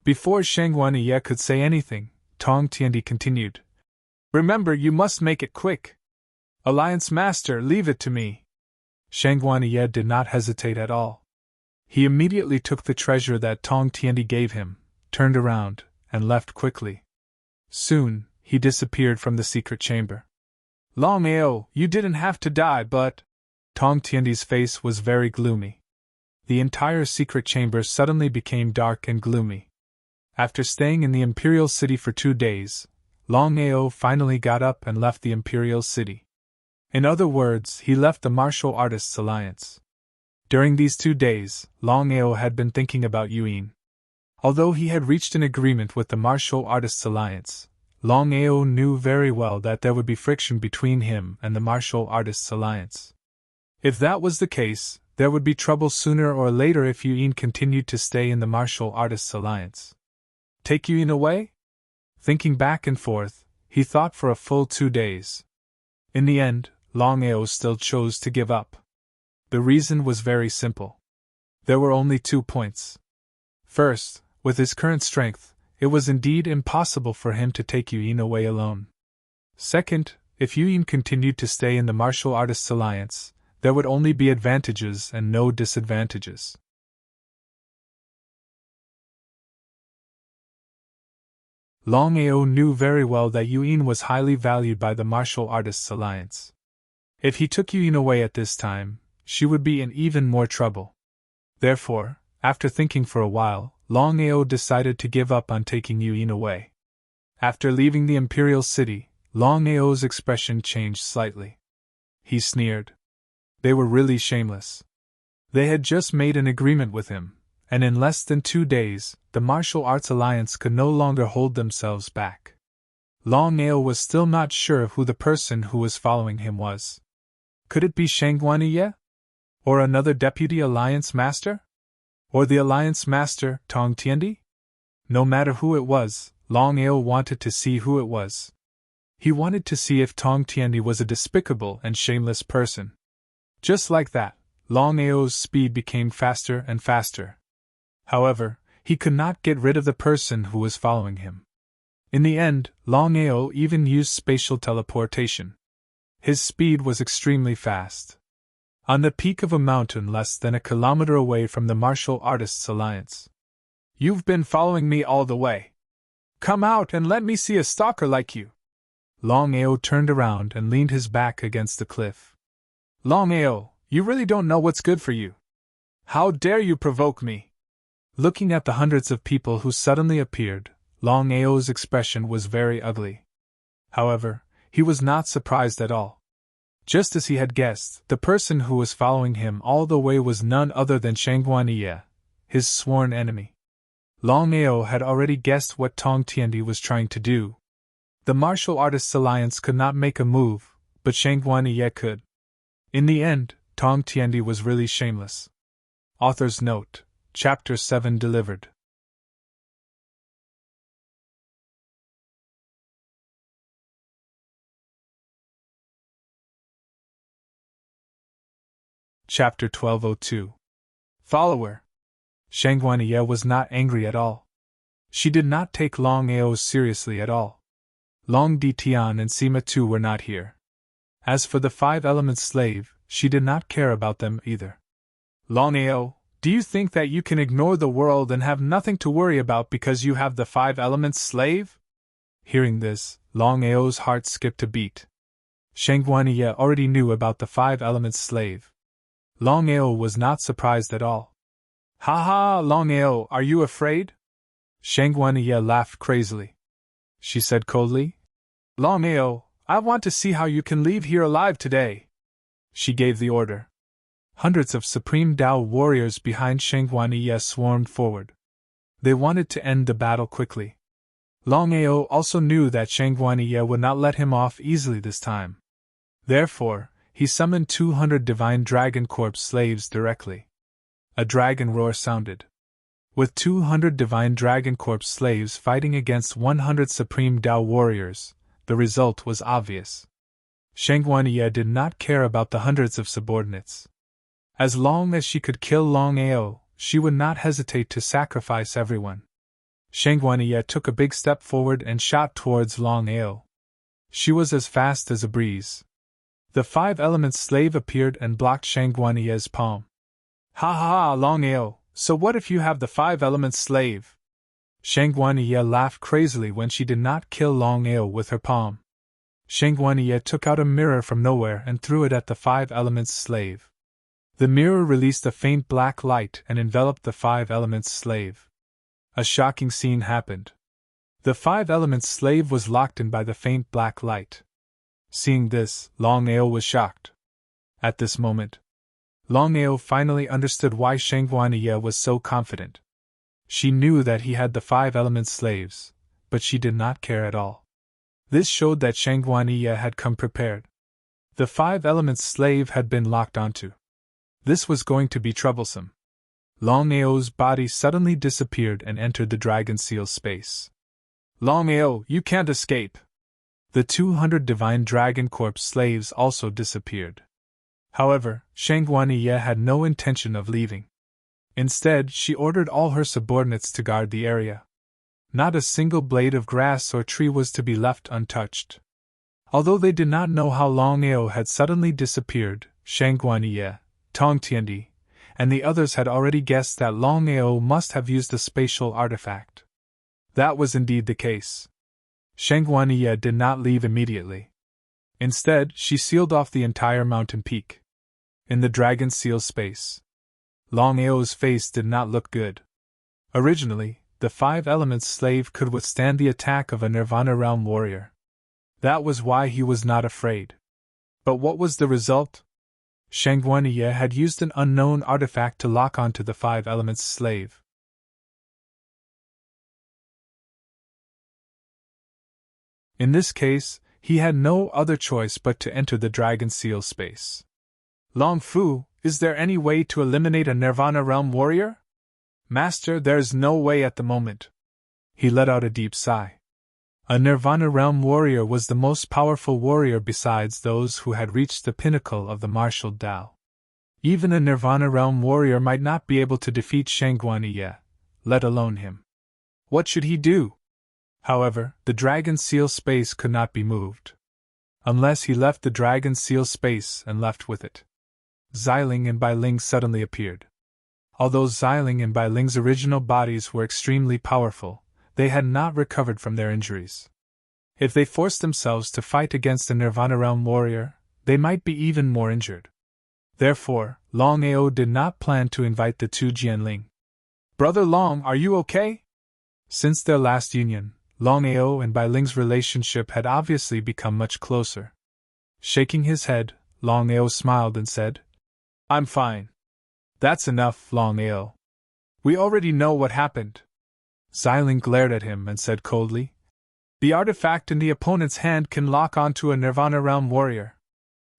Before Shangguaniye could say anything, Tong Tiandi continued. Remember, you must make it quick. Alliance Master, leave it to me. Shangguaniye did not hesitate at all. He immediately took the treasure that Tong Tiandi gave him, turned around, and left quickly. Soon, he disappeared from the secret chamber. Longao, you didn't have to die, but… Tong Tiandi's face was very gloomy. The entire secret chamber suddenly became dark and gloomy. After staying in the Imperial City for 2 days, Longao finally got up and left the Imperial City. In other words, he left the Martial Artists Alliance. During these 2 days, Longao had been thinking about Yuin. Although he had reached an agreement with the Martial Artists Alliance, Longao knew very well that there would be friction between him and the Martial Artists Alliance. If that was the case, there would be trouble sooner or later if Yuin continued to stay in the Martial Artists Alliance. Take Yuin away? Thinking back and forth, he thought for a full 2 days. In the end, Longao still chose to give up. The reason was very simple. There were only 2 points. First, with his current strength, it was indeed impossible for him to take Yuin away alone. Second, if Yuin continued to stay in the Martial Artists Alliance, there would only be advantages and no disadvantages. Longao knew very well that Yuin was highly valued by the Martial Artists Alliance. If he took Yuin away at this time, she would be in even more trouble. Therefore, after thinking for a while, Longao decided to give up on taking Yuin away. After leaving the Imperial City, Longao's expression changed slightly. He sneered. They were really shameless. They had just made an agreement with him, and in less than 2 days, the Martial Arts Alliance could no longer hold themselves back. Longao was still not sure who the person who was following him was. Could it be Shangguaniye? Or another Deputy Alliance Master? Or the Alliance Master, Tong Tiandi? No matter who it was, Longao wanted to see who it was. He wanted to see if Tong Tiandi was a despicable and shameless person. Just like that, Longao's speed became faster and faster. However, he could not get rid of the person who was following him. In the end, Longao even used spatial teleportation. His speed was extremely fast. on the peak of a mountain less than a kilometer away from the Martial Artists Alliance. You've been following me all the way. Come out and let me see a stalker like you. Longao turned around and leaned his back against the cliff. Longao, you really don't know what's good for you. How dare you provoke me? Looking at the hundreds of people who suddenly appeared, Longao's expression was very ugly. However, he was not surprised at all. Just as he had guessed, the person who was following him all the way was none other than Shangguaniye, his sworn enemy. Longao had already guessed what Tong Tiandi was trying to do. The Martial Artists Alliance could not make a move, but Shangguaniye could. In the end, Tong Tiandi was really shameless. Author's note: Chapter 7 delivered. Chapter 1202. Follower. Shangguaniye was not angry at all. She did not take Longao seriously at all. Long Di Tian and Sima too were not here. As for the 5 Elements slave, she did not care about them either. Longao, do you think that you can ignore the world and have nothing to worry about because you have the 5 Elements slave? Hearing this, Longao's heart skipped a beat. Shangguaniye already knew about the 5 Elements slave. Longao was not surprised at all. Ha ha, Longao, are you afraid? Shangguaniye laughed crazily. She said coldly, Longao, I want to see how you can leave here alive today. She gave the order. Hundreds of Supreme Tao warriors behind Shangguaniye swarmed forward. They wanted to end the battle quickly. Longao also knew that Shangguaniye would not let him off easily this time. Therefore, he summoned 200 Divine Dragon Corps slaves directly. A dragon roar sounded. With 200 Divine Dragon Corps slaves fighting against 100 Supreme Tao warriors, the result was obvious. Shangguaniye did not care about the hundreds of subordinates. As long as she could kill Longao, she would not hesitate to sacrifice everyone. Shangguaniye took a big step forward and shot towards Longao. She was as fast as a breeze. The 5 Elements slave appeared and blocked Shangguaniye's palm. Ha ha, Longao, so what if you have the 5 Elements slave? Shangguaniye laughed crazily when she did not kill Longao with her palm. Shangguaniye took out a mirror from nowhere and threw it at the 5 Elements slave. The mirror released a faint black light and enveloped the 5 Elements slave. A shocking scene happened. The 5 Elements slave was locked in by the faint black light. Seeing this, Longao was shocked. At this moment, Longao finally understood why Shangguaniye was so confident. She knew that he had the 5 Elements slaves, but she did not care at all. This showed that Shangguaniye had come prepared. The 5 Elements slave had been locked onto. This was going to be troublesome. Longao's body suddenly disappeared and entered the Dragon Seal space. Longao, you can't escape! The 200 Divine Dragon Corps slaves also disappeared. However, Shangguaniye had no intention of leaving. Instead, she ordered all her subordinates to guard the area. Not a single blade of grass or tree was to be left untouched. Although they did not know how Longao had suddenly disappeared, Shangguaniye, Tong Tiandi, and the others had already guessed that Longao must have used a spatial artifact. That was indeed the case. Shangguaniye did not leave immediately. Instead, she sealed off the entire mountain peak. In the Dragon Seal space, Longao's face did not look good. Originally, the 5 Elements slave could withstand the attack of a Nirvana Realm warrior. That was why he was not afraid. But what was the result? Shangguaniye had used an unknown artifact to lock onto the 5 Elements slave. In this case, he had no other choice but to enter the Dragon Seal space. Long Fu, is there any way to eliminate a Nirvana Realm warrior? Master, there's no way at the moment. He let out a deep sigh. A Nirvana Realm warrior was the most powerful warrior besides those who had reached the pinnacle of the martial Tao. Even a Nirvana Realm warrior might not be able to defeat Shangguaniye, let alone him. What should he do? However, the Dragon Seal space could not be moved. Unless he left the Dragon Seal space and left with it. Xiling and Bai Ling suddenly appeared. Although Xiling and Bai Ling's original bodies were extremely powerful, they had not recovered from their injuries. If they forced themselves to fight against a Nirvana Realm warrior, they might be even more injured. Therefore, Longao did not plan to invite the two Jianling. "Brother Long, are you okay?" Since their last union, Longao and Bai Ling's relationship had obviously become much closer. Shaking his head, Longao smiled and said, "I'm fine." "That's enough, Longao. We already know what happened." Xiling glared at him and said coldly, "The artifact in the opponent's hand can lock onto a Nirvana Realm warrior.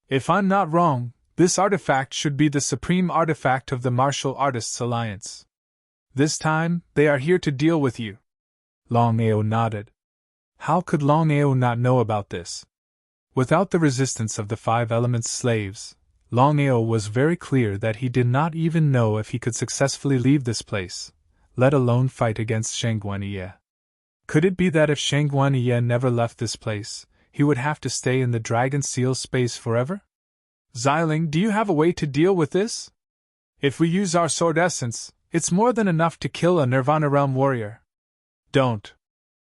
If I'm not wrong, this artifact should be the supreme artifact of the Martial Artists Alliance. This time, they are here to deal with you." Longao nodded. How could Longao not know about this? Without the resistance of the Five Elements slaves, Longao was very clear that he did not even know if he could successfully leave this place, let alone fight against Shangguaniye. Could it be that if Shangguaniye never left this place, he would have to stay in the Dragon Seal space forever? "Xiling, do you have a way to deal with this? If we use our sword essence, it's more than enough to kill a Nirvana Realm warrior." "Don't."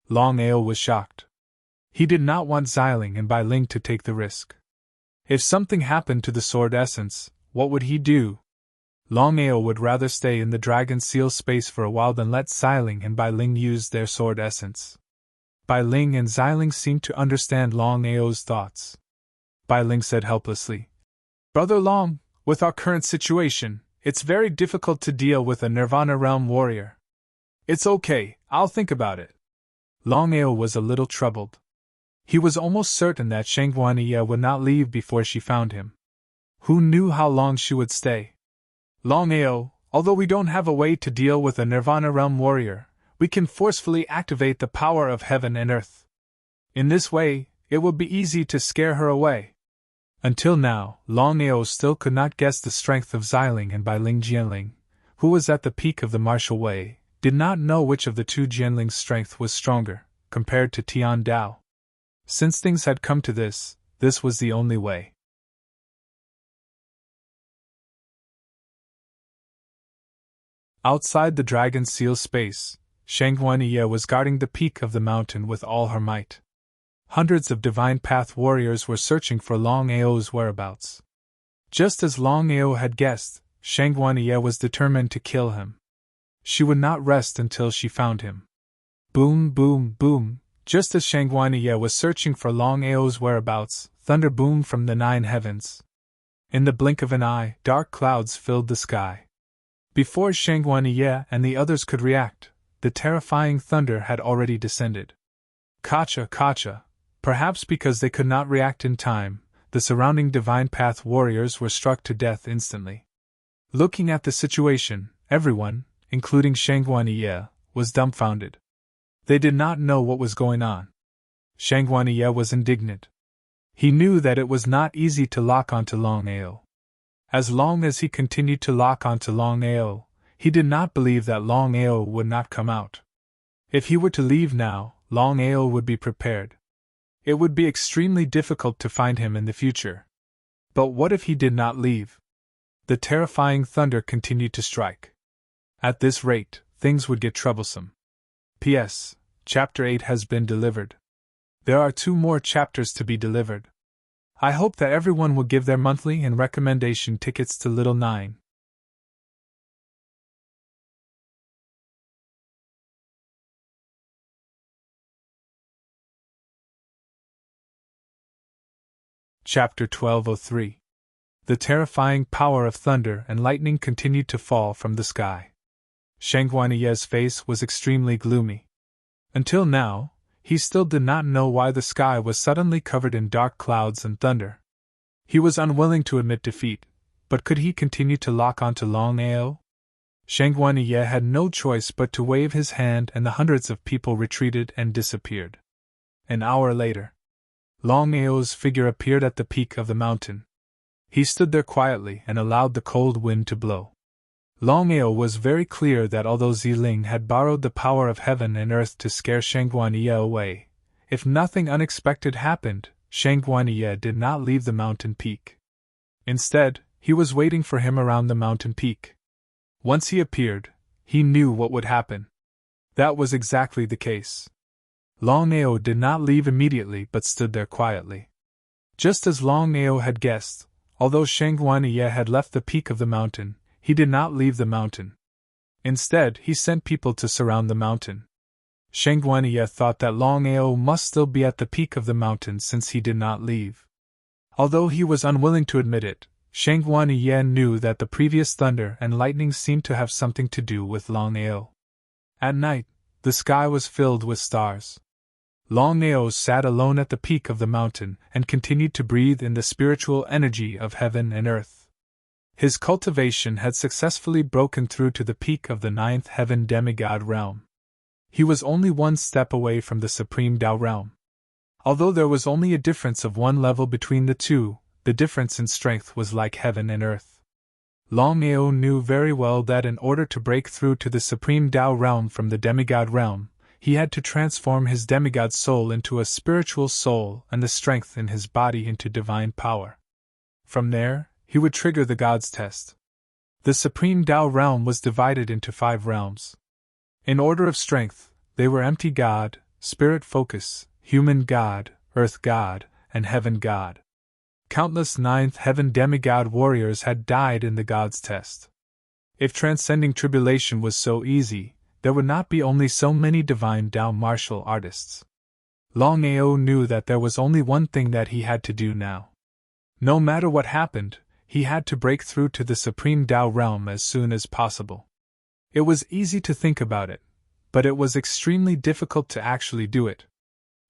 Longao was shocked. He did not want Xiling and Bai Ling to take the risk. If something happened to the sword essence, what would he do? Longao would rather stay in the Dragon Seal space for a while than let Xiling and Bai Ling use their sword essence. Bai Ling and Xiling seemed to understand Longao's thoughts. Bai Ling said helplessly, "Brother Long, with our current situation, it's very difficult to deal with a Nirvana Realm warrior." "It's okay, I'll think about it." Longao was a little troubled. He was almost certain that Shangguaniye would not leave before she found him. Who knew how long she would stay? "Longao, although we don't have a way to deal with a Nirvana Realm warrior, we can forcefully activate the power of heaven and earth. In this way, it will be easy to scare her away." Until now, Longao still could not guess the strength of Xiling and Bai Ling Jianling, who was at the peak of the martial way, did not know which of the two Jianling's strength was stronger, compared to Tian Dao. Since things had come to this was the only way. Outside the Dragon Seal space, Shangguaniye was guarding the peak of the mountain with all her might. Hundreds of Divine Path warriors were searching for Longao's whereabouts. Just as Longao had guessed, Shangguaniye was determined to kill him. She would not rest until she found him. Boom, boom, boom. Just as Shangguaniye was searching for Longao's whereabouts, thunder boomed from the 9 heavens. In the blink of an eye, dark clouds filled the sky. Before Shangguaniye and the others could react, the terrifying thunder had already descended. Kacha, kacha. Perhaps because they could not react in time, the surrounding Divine Path warriors were struck to death instantly. Looking at the situation, everyone, including Shangguaniye, was dumbfounded. They did not know what was going on. Shangguaniye was indignant. He knew that it was not easy to lock onto Longao. As long as he continued to lock onto Longao, he did not believe that Longao would not come out. If he were to leave now, Longao would be prepared. It would be extremely difficult to find him in the future. But what if he did not leave? The terrifying thunder continued to strike. At this rate, things would get troublesome. P.S. Chapter 8 has been delivered. There are 2 more chapters to be delivered. I hope that everyone will give their monthly and recommendation tickets to Little 9. Chapter 1203. The terrifying power of thunder and lightning continued to fall from the sky. Shangguaniye's face was extremely gloomy. Until now, he still did not know why the sky was suddenly covered in dark clouds and thunder. He was unwilling to admit defeat, but could he continue to lock onto Longao? Shangguaniye had no choice but to wave his hand, and the hundreds of people retreated and disappeared. An hour later, Longao's figure appeared at the peak of the mountain. He stood there quietly and allowed the cold wind to blow. Longao was very clear that although Xiling had borrowed the power of heaven and earth to scare Shangguaniye away, if nothing unexpected happened, Shangguaniye did not leave the mountain peak. Instead, he was waiting for him around the mountain peak. Once he appeared, he knew what would happen. That was exactly the case. Longao did not leave immediately but stood there quietly. Just as Longao had guessed, although Shangguaniye had left the peak of the mountain, he did not leave the mountain. Instead, he sent people to surround the mountain. Shangguaniye thought that Longao must still be at the peak of the mountain since he did not leave. Although he was unwilling to admit it, Shangguaniye knew that the previous thunder and lightning seemed to have something to do with Longao. At night, the sky was filled with stars. Longao sat alone at the peak of the mountain and continued to breathe in the spiritual energy of heaven and earth. His cultivation had successfully broken through to the peak of the 9th heaven demigod realm. He was only one step away from the supreme Tao realm. Although there was only a difference of one level between the two, the difference in strength was like heaven and earth. Longao knew very well that in order to break through to the supreme Tao realm from the demigod realm, he had to transform his demigod soul into a spiritual soul and the strength in his body into divine power. From there, he would trigger the God's test. The supreme Tao realm was divided into 5 realms. In order of strength, they were empty God, spirit focus, human God, earth God, and heaven God. Countless 9th heaven demigod warriors had died in the God's test. If transcending tribulation was so easy, there would not be only so many divine Tao martial artists. Longao knew that there was only one thing that he had to do now. No matter what happened, he had to break through to the supreme Tao realm as soon as possible. It was easy to think about it, but it was extremely difficult to actually do it.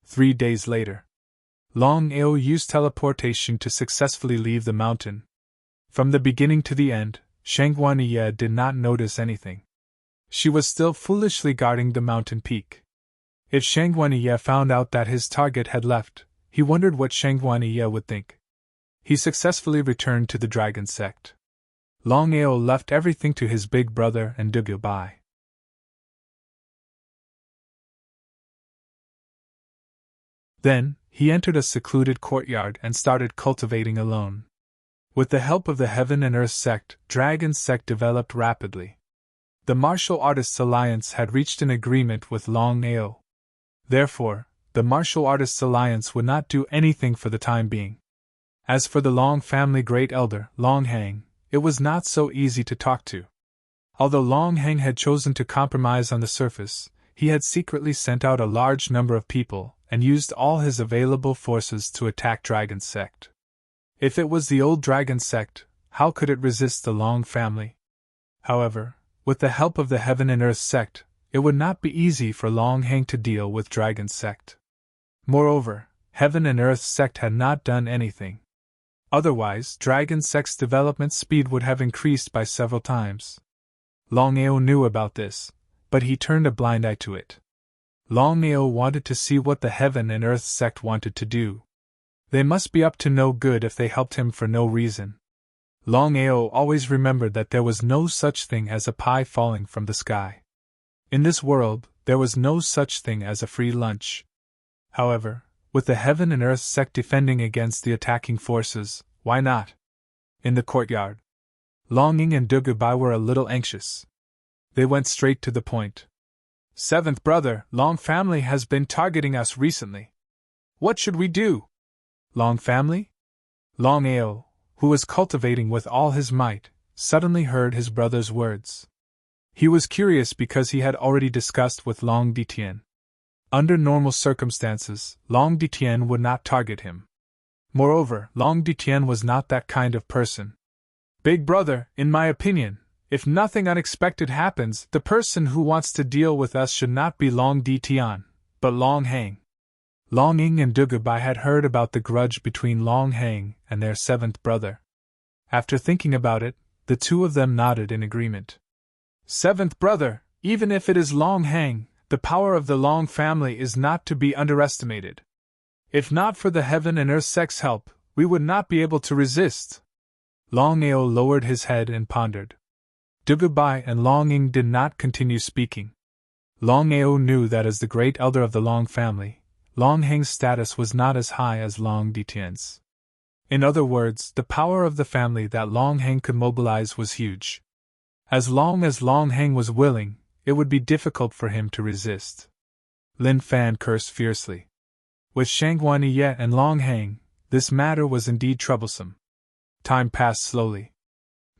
3 days later, Longao used teleportation to successfully leave the mountain. From the beginning to the end, Shangguaniye did not notice anything. She was still foolishly guarding the mountain peak. If Shangguaniye found out that his target had left, he wondered what Shangguaniye would think. He successfully returned to the dragon sect. Longao left everything to his big brother and Dugubai. Then, he entered a secluded courtyard and started cultivating alone. With the help of the Heaven and Earth sect, Dragon sect developed rapidly. The Martial Artists Alliance had reached an agreement with Longao. Therefore, the Martial Artists Alliance would not do anything for the time being. As for the Long family great elder, Longhang, it was not so easy to talk to. Although Longhang had chosen to compromise on the surface, he had secretly sent out a large number of people and used all his available forces to attack Dragon sect. If it was the old Dragon sect, how could it resist the Long family? However, with the help of the Heaven and Earth sect, it would not be easy for Longhang to deal with Dragon sect. Moreover, Heaven and Earth sect had not done anything. Otherwise, Dragon sect's development speed would have increased by several times. Longao knew about this, but he turned a blind eye to it. Longao wanted to see what the Heaven and Earth sect wanted to do. They must be up to no good if they helped him for no reason. Longao always remembered that there was no such thing as a pie falling from the sky. In this world, there was no such thing as a free lunch. However, with the Heaven and Earth sect defending against the attacking forces, why not? In the courtyard, Longing and Dugubai were a little anxious. They went straight to the point. "Seventh brother, Long family has been targeting us recently. What should we do?" Long family? Longao, who was cultivating with all his might, suddenly heard his brother's words. He was curious because he had already discussed with Long Ditien. Under normal circumstances, Long Ditien would not target him. Moreover, Long Ditien was not that kind of person. "Big brother, in my opinion, if nothing unexpected happens, the person who wants to deal with us should not be Long Ditien, but Long Hang." Longing and Dugubai had heard about the grudge between Long Hang and their 7th brother. After thinking about it, the two of them nodded in agreement. "Seventh brother, even if it is Long Hang, the power of the Long family is not to be underestimated. If not for the Heaven and Earth sect's help, we would not be able to resist." Longao lowered his head and pondered. Dugubai and Longing did not continue speaking. Longao knew that as the great elder of the Long family, Longhang's status was not as high as Long Ditien's. In other words, the power of the family that Longhang could mobilize was huge. As long as Longhang was willing, it would be difficult for him to resist. Lin Fan cursed fiercely. With Shangguaniye and Longhang, this matter was indeed troublesome. Time passed slowly.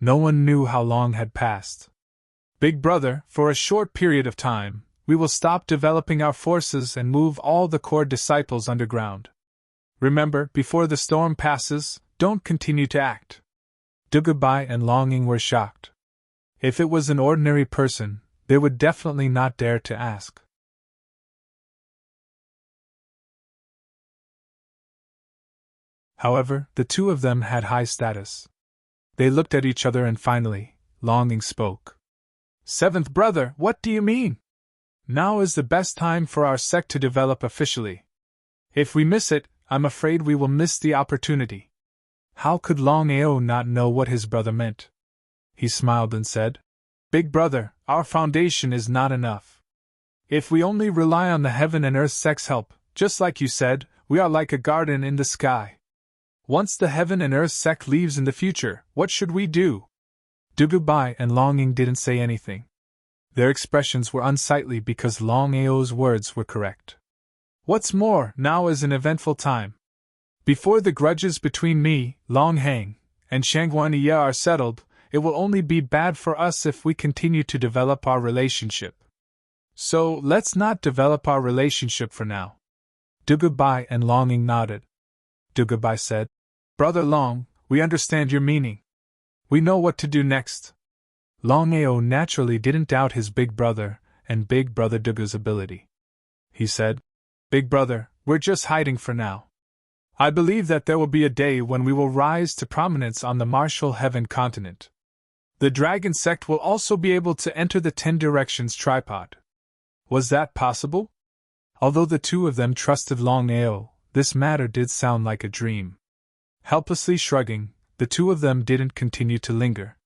No one knew how long had passed. Big brother, for a short period of time, we will stop developing our forces and move all the core disciples underground. Remember, before the storm passes, don't continue to act. Dugabai and Longing were shocked. If it was an ordinary person, they would definitely not dare to ask. However, the two of them had high status. They looked at each other and finally, Longing spoke. Seventh brother, what do you mean? Now is the best time for our sect to develop officially. If we miss it, I'm afraid we will miss the opportunity. How could Longao not know what his brother meant? He smiled and said, Big brother, our foundation is not enough. If we only rely on the heaven and earth sect's help, just like you said, we are like a garden in the sky. Once the heaven and earth sect leaves in the future, what should we do? Dugubai and Longing didn't say anything. Their expressions were unsightly because Longao's words were correct. What's more, now is an eventful time. Before the grudges between me, Longhang, and Shangguaniye are settled, it will only be bad for us if we continue to develop our relationship. So, let's not develop our relationship for now. Dugubai and Longing nodded. Dugubai said, Brother Long, we understand your meaning. We know what to do next. Longao naturally didn't doubt his big brother and big brother Dugu's ability. He said, Big brother, we're just hiding for now. I believe that there will be a day when we will rise to prominence on the martial heaven continent. The dragon sect will also be able to enter the 10 directions tripod. Was that possible? Although the two of them trusted Longao, this matter did sound like a dream. Helplessly shrugging, the two of them didn't continue to linger.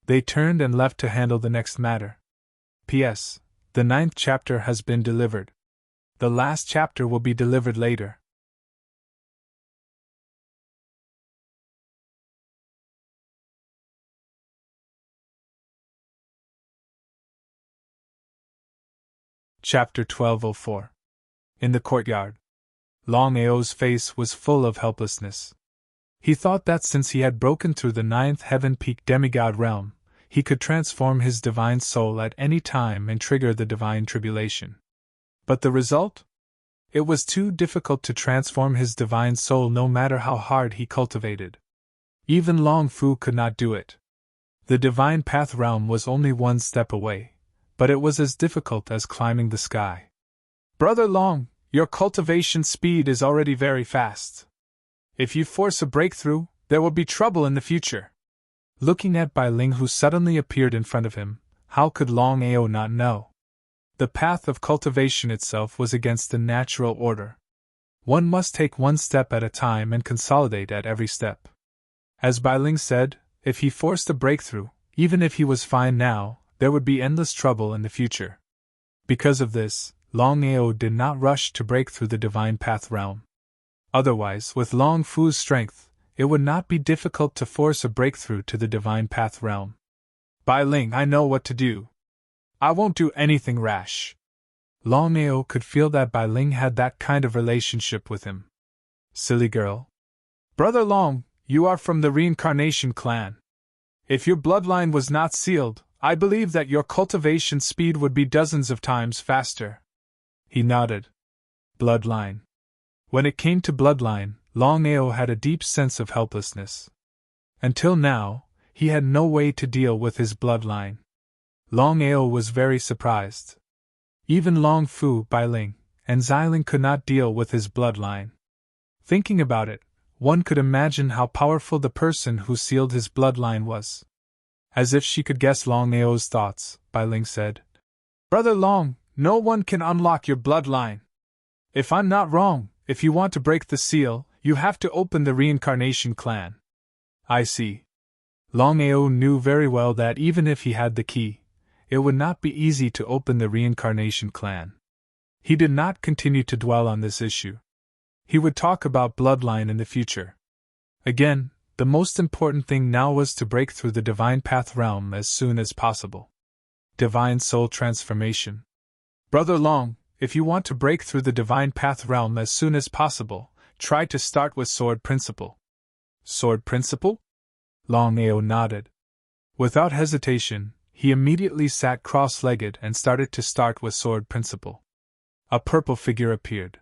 They turned and left to handle the next matter. P.S. The 9th chapter has been delivered. The last chapter will be delivered later. Chapter 1204. In the courtyard. Longao's face was full of helplessness. He thought that since he had broken through the 9th heaven peak demigod realm, he could transform his divine soul at any time and trigger the divine tribulation. But the result? It was too difficult to transform his divine soul no matter how hard he cultivated. Even Long Fu could not do it. The divine path realm was only one step away, but it was as difficult as climbing the sky. Brother Long, your cultivation speed is already very fast. If you force a breakthrough, there will be trouble in the future. Looking at Bai Ling, who suddenly appeared in front of him, how could Longao not know? The path of cultivation itself was against the natural order. One must take one step at a time and consolidate at every step. As Bai Ling said, if he forced a breakthrough, even if he was fine now, there would be endless trouble in the future. Because of this, Longao did not rush to break through the divine path realm. Otherwise, with Long Fu's strength, it would not be difficult to force a breakthrough to the divine path realm. Bai Ling, I know what to do. I won't do anything rash. Longao could feel that Bai Ling had that kind of relationship with him. Silly girl. Brother Long, you are from the reincarnation clan. If your bloodline was not sealed, I believe that your cultivation speed would be dozens of times faster. He nodded. Bloodline. When it came to bloodline, Longao had a deep sense of helplessness. Until now, he had no way to deal with his bloodline. Longao was very surprised. Even Long Fu, Bai Ling, and Xiling could not deal with his bloodline. Thinking about it, one could imagine how powerful the person who sealed his bloodline was. As if she could guess Longao's thoughts, Bai Ling said, Brother Long, no one can unlock your bloodline. If I'm not wrong, if you want to break the seal, you have to open the reincarnation clan. I see. Longao knew very well that even if he had the key, it would not be easy to open the reincarnation clan. He did not continue to dwell on this issue. He would talk about bloodline in the future. Again, the most important thing now was to break through the Divine Path realm as soon as possible. Divine Soul Transformation. Brother Long, if you want to break through the Divine Path realm as soon as possible, try to start with Sword Principle. Sword Principle? Longao nodded. Without hesitation, he immediately sat cross-legged and started to start with Sword Principle. A purple figure appeared.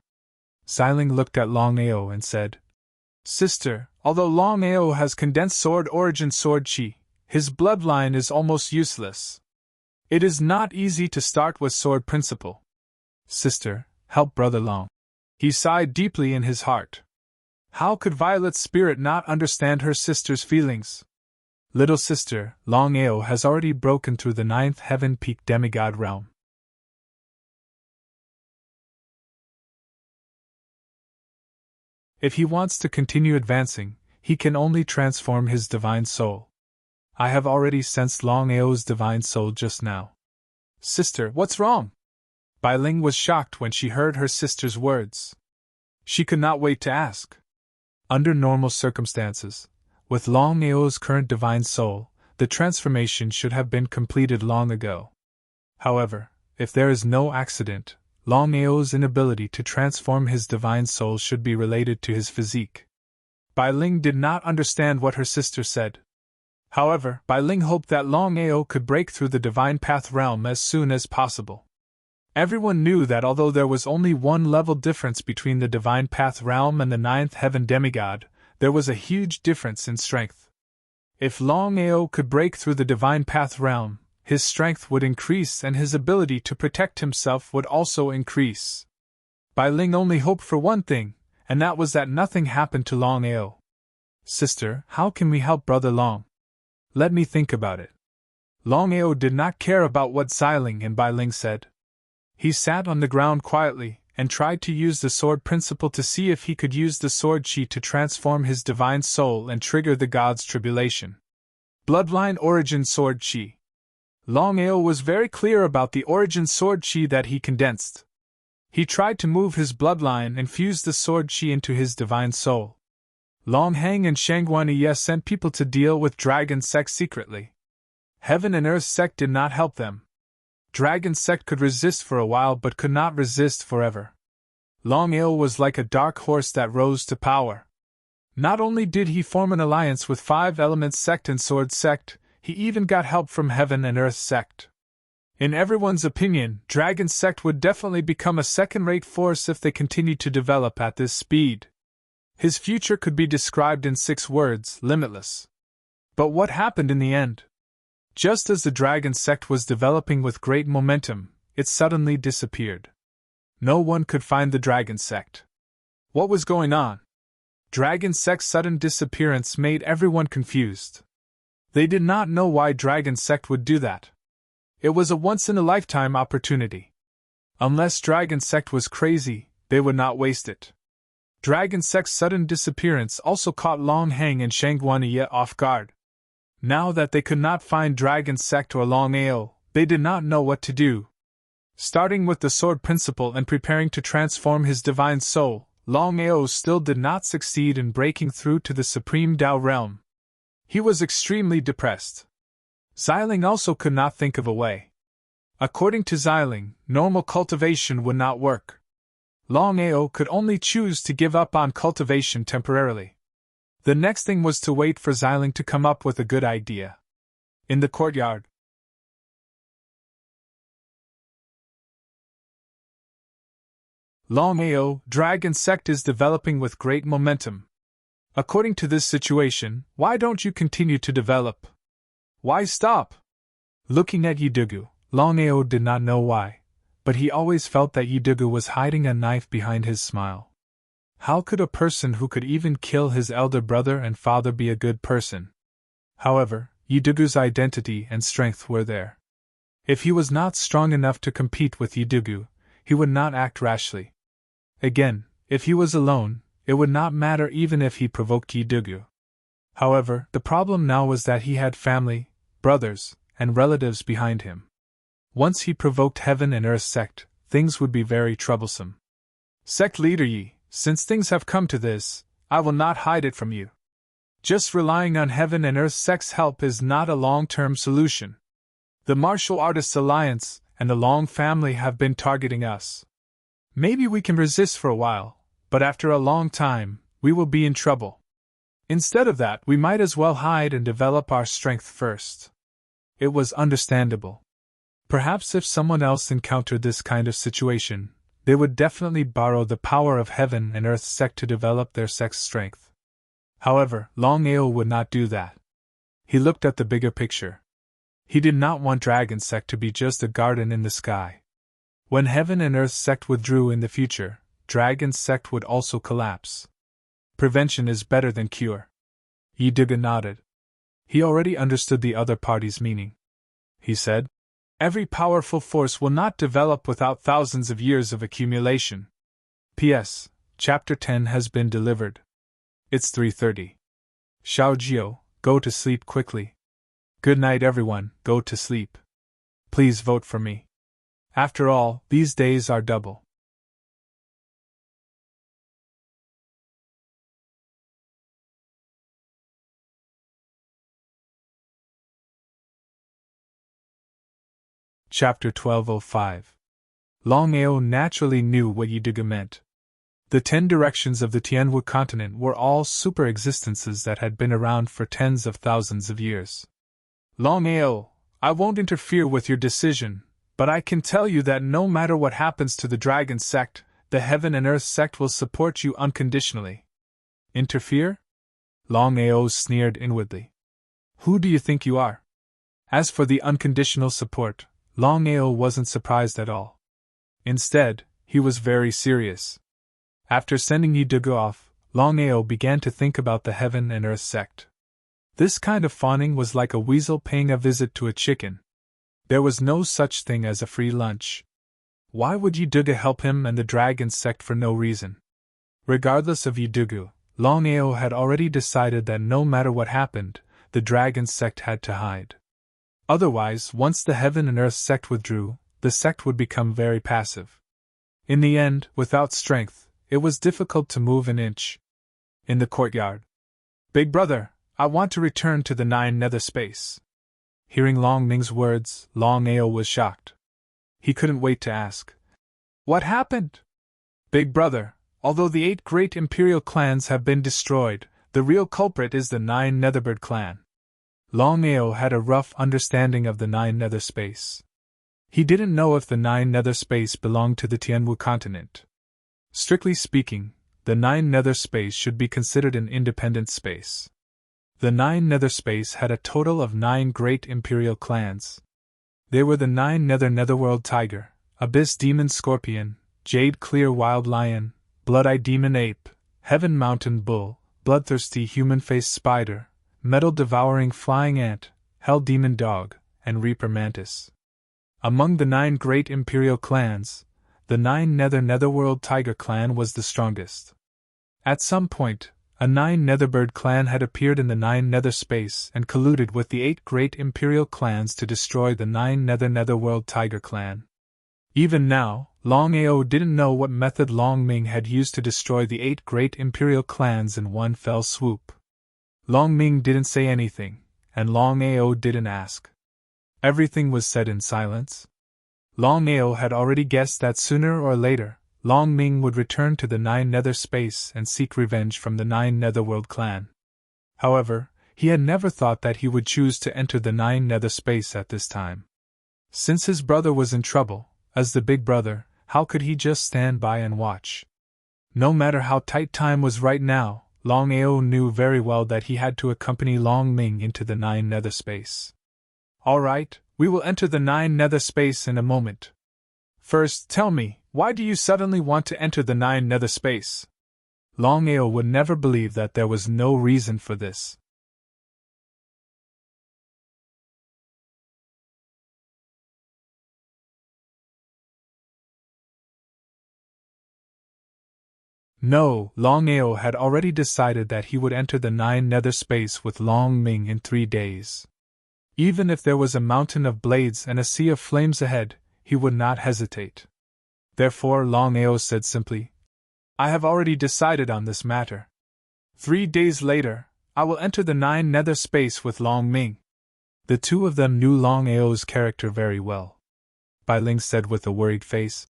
Xiling looked at Longao and said, Sister, although Longao has condensed sword origin sword chi, his bloodline is almost useless. It is not easy to start with Sword Principle. Sister, help Brother Long. He sighed deeply in his heart. How could Violet's spirit not understand her sister's feelings? Little sister, Longao has already broken through the 9th heaven peak demigod realm. If he wants to continue advancing, he can only transform his divine soul. I have already sensed Longao's divine soul just now. Sister, what's wrong? Bai Ling was shocked when she heard her sister's words. She could not wait to ask. Under normal circumstances, with Longao's current divine soul, the transformation should have been completed long ago. However, if there is no accident, Longao's inability to transform his divine soul should be related to his physique. Bai Ling did not understand what her sister said. However, Bai Ling hoped that Longao could break through the Divine Path realm as soon as possible. Everyone knew that although there was only one level difference between the Divine Path realm and the 9th heaven demigod, there was a huge difference in strength. If Longao could break through the Divine Path realm, his strength would increase and his ability to protect himself would also increase. Bai Ling only hoped for one thing, and that was that nothing happened to Longao. Sister, how can we help Brother Long? Let me think about it. Longao did not care about what Xiling and Bai Ling said. He sat on the ground quietly and tried to use the sword principle to see if he could use the sword chi to transform his divine soul and trigger the god's tribulation. Bloodline origin sword chi. Longao was very clear about the origin sword chi that he condensed. He tried to move his bloodline and fuse the sword chi into his divine soul. Longhang and Shangguaniye sent people to deal with Dragon Sect secretly. Heaven and Earth Sect did not help them. Dragon Sect could resist for a while but could not resist forever. Longao was like a dark horse that rose to power. Not only did he form an alliance with 5 Elements Sect and Sword Sect, he even got help from Heaven and Earth Sect. In everyone's opinion, Dragon Sect would definitely become a second-rate force if they continued to develop at this speed. His future could be described in 6 words: limitless. But what happened in the end? Just as the Dragon Sect was developing with great momentum, it suddenly disappeared. No one could find the Dragon Sect. What was going on? Dragon Sect's sudden disappearance made everyone confused. They did not know why Dragon Sect would do that. It was a once-in-a-lifetime opportunity. Unless Dragon Sect was crazy, they would not waste it. Dragon Sect's sudden disappearance also caught Longhang and Shangguaniye off guard. Now that they could not find Dragon Sect or Longao, they did not know what to do. Starting with the sword principle and preparing to transform his divine soul, Longao still did not succeed in breaking through to the Supreme Tao realm. He was extremely depressed. Xiling also could not think of a way. According to Xiling, normal cultivation would not work. Longao could only choose to give up on cultivation temporarily. The next thing was to wait for Xiling to come up with a good idea. In the courtyard, Longao, Dragon Sect is developing with great momentum. According to this situation, why don't you continue to develop? Why stop? Looking at Yidugu, Longao did not know why, but he always felt that Yidugu was hiding a knife behind his smile. How could a person who could even kill his elder brother and father be a good person? However, Yidugu's identity and strength were there. If he was not strong enough to compete with Yidugu, he would not act rashly. Again, if he was alone, it would not matter even if he provoked Yidugu. However, the problem now was that he had family, brothers, and relatives behind him. Once he provoked Heaven and Earth Sect, things would be very troublesome. Sect leader Yi, since things have come to this, I will not hide it from you. Just relying on heaven and earth sect's help is not a long-term solution. The Martial Artists Alliance and the Long family have been targeting us. Maybe we can resist for a while, but after a long time, we will be in trouble. Instead of that, we might as well hide and develop our strength first. It was understandable. Perhaps if someone else encountered this kind of situation, they would definitely borrow the power of heaven and earth sect to develop their sect's strength. However, Longao would not do that. He looked at the bigger picture. He did not want Dragon Sect to be just a garden in the sky. When heaven and earth sect withdrew in the future, Dragon Sect would also collapse. Prevention is better than cure. Yiduga nodded. He already understood the other party's meaning. He said, "Every powerful force will not develop without thousands of years of accumulation. P.S. Chapter 10 has been delivered. It's 3:30. Xiaojio, go to sleep quickly. Good night everyone, go to sleep. Please vote for me. After all, these days are double." Chapter 1205. Longao naturally knew what Yiduga meant. The 10 directions of the Tianwu continent were all super-existences that had been around for tens of thousands of years. Longao, I won't interfere with your decision, but I can tell you that no matter what happens to the Dragon Sect, the Heaven and Earth Sect will support you unconditionally. Interfere? Longao sneered inwardly. Who do you think you are? As for the unconditional support, Longao wasn't surprised at all. Instead, he was very serious. After sending Yiduga off, Longao began to think about the Heaven and Earth Sect. This kind of fawning was like a weasel paying a visit to a chicken. There was no such thing as a free lunch. Why would Yiduga help him and the Dragon Sect for no reason? Regardless of Yiduga, Longao had already decided that no matter what happened, the Dragon Sect had to hide. Otherwise, once the Heaven and Earth Sect withdrew, the sect would become very passive. In the end, without strength, it was difficult to move an inch. In the courtyard. Big brother, I want to return to the 9 nether space. Hearing Long Ming's words, Longao was shocked. He couldn't wait to ask. What happened? Big brother, although the 8 great imperial clans have been destroyed, the real culprit is the 9 Netherbird clan. Longao had a rough understanding of the 9 nether space. He didn't know if the 9 nether space belonged to the Tianwu continent. Strictly speaking, the 9 nether space should be considered an independent space. The 9 nether space had a total of 9 great imperial clans. They were the 9 Netherworld Tiger, Abyss Demon Scorpion, Jade Clear Wild Lion, Blood-Eye Demon Ape, Heaven Mountain Bull, Bloodthirsty Human-Faced Spider, Metal-Devouring Flying Ant, Hell Demon Dog, and Reaper Mantis. Among the 9 great imperial clans, the 9 Netherworld Tiger clan was the strongest. At some point, a 9 Netherbird clan had appeared in the 9 nether space and colluded with the 8 great imperial clans to destroy the 9 Netherworld Tiger clan. Even now, Longao didn't know what method Long Ming had used to destroy the 8 great imperial clans in one fell swoop. Long Ming didn't say anything, and Longao didn't ask. Everything was said in silence. Longao had already guessed that sooner or later, Long Ming would return to the 9 nether space and seek revenge from the 9 Netherworld clan. However, he had never thought that he would choose to enter the 9 nether space at this time. Since his brother was in trouble, as the big brother, how could he just stand by and watch? No matter how tight time was right now, Longao knew very well that he had to accompany Long Ming into the 9 nether space. All right, we will enter the 9 nether space in a moment. First, tell me, why do you suddenly want to enter the 9 nether space? Longao would never believe that there was no reason for this. No, Longao had already decided that he would enter the 9 nether space with Long Ming in 3 days. Even if there was a mountain of blades and a sea of flames ahead, he would not hesitate. Therefore Longao said simply, I have already decided on this matter. 3 days later, I will enter the 9 nether space with Long Ming. The two of them knew Longao's character very well. Bai Ling said with a worried face,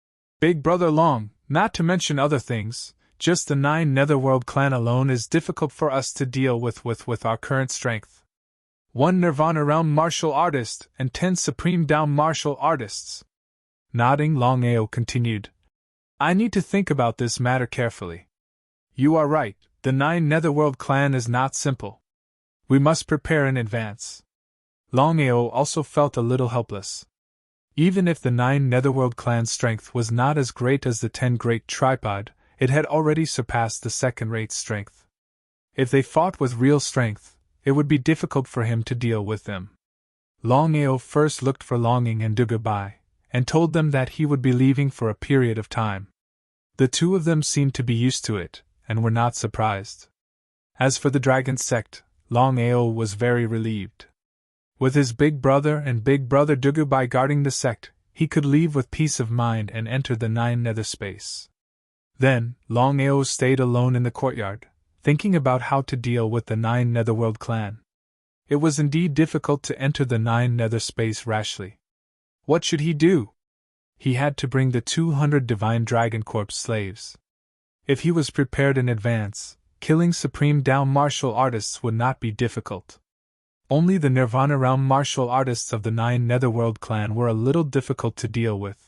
Big Brother Long, not to mention other things, just the 9 Netherworld clan alone is difficult for us to deal with our current strength. 1 Nirvana Realm martial artist and 10 Supreme Down martial artists. Nodding, Longao continued, I need to think about this matter carefully. You are right, the 9 Netherworld clan is not simple. We must prepare in advance. Longao also felt a little helpless. Even if the 9 Netherworld clan's strength was not as great as the 10 Great Tripod, it had already surpassed the second-rate strength. If they fought with real strength, it would be difficult for him to deal with them. Longao first looked for Longing and Dugabai, and told them that he would be leaving for a period of time. The two of them seemed to be used to it, and were not surprised. As for the dragon sect, Longao was very relieved. With his big brother and big brother Dugabai guarding the sect, he could leave with peace of mind and enter the 9 nether space. Then, Longao stayed alone in the courtyard, thinking about how to deal with the 9 Netherworld clan. It was indeed difficult to enter the 9 nether space rashly. What should he do? He had to bring the 200 Divine Dragon Corps slaves. If he was prepared in advance, killing Supreme Down martial artists would not be difficult. Only the Nirvana Realm martial artists of the 9 Netherworld clan were a little difficult to deal with.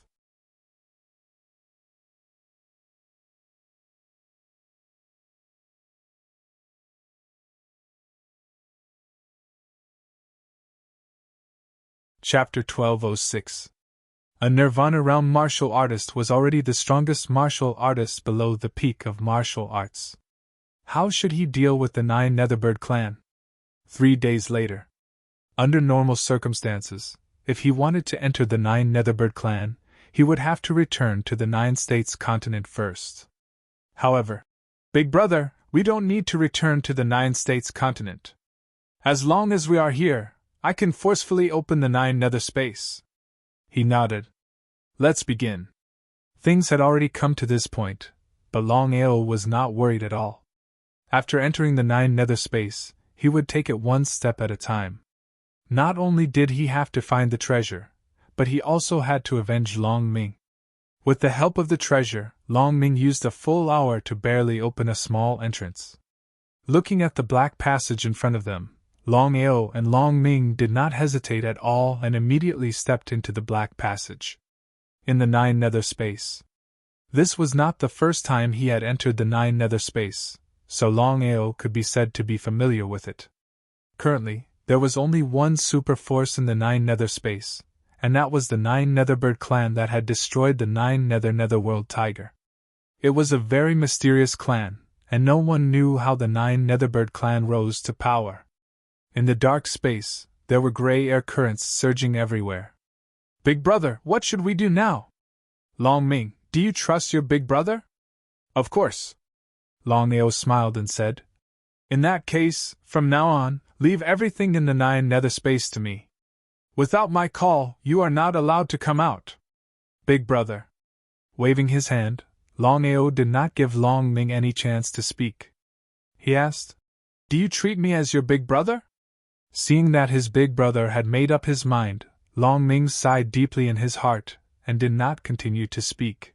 Chapter 1206. A Nirvana Realm martial artist was already the strongest martial artist below the peak of martial arts. How should he deal with the 9 Netherbird clan? 3 days later. Under normal circumstances, if he wanted to enter the 9 Netherbird clan, he would have to return to the 9 States continent first. However, Big Brother, we don't need to return to the 9 States continent. As long as we are here, I can forcefully open the 9 nether space. He nodded. Let's begin. Things had already come to this point, but Longao was not worried at all. After entering the 9 nether space, he would take it one step at a time. Not only did he have to find the treasure, but he also had to avenge Long Ming. With the help of the treasure, Long Ming used a full hour to barely open a small entrance. Looking at the black passage in front of them, Longao and Long Ming did not hesitate at all and immediately stepped into the black passage. In the 9 nether space. This was not the first time he had entered the 9 nether space, so Longao could be said to be familiar with it. Currently, there was only one super force in the 9 nether space, and that was the 9 Netherbird clan that had destroyed the 9 Netherworld tiger. It was a very mysterious clan, and no one knew how the 9 Netherbird clan rose to power. In the dark space, there were gray air currents surging everywhere. Big Brother, what should we do now? Long Ming, do you trust your big brother? Of course. Longao smiled and said, In that case, from now on, leave everything in the 9 nether space to me. Without my call, you are not allowed to come out. Big Brother. Waving his hand, Longao did not give Long Ming any chance to speak. He asked, Do you treat me as your big brother? Seeing that his big brother had made up his mind, Long Ming sighed deeply in his heart, and did not continue to speak.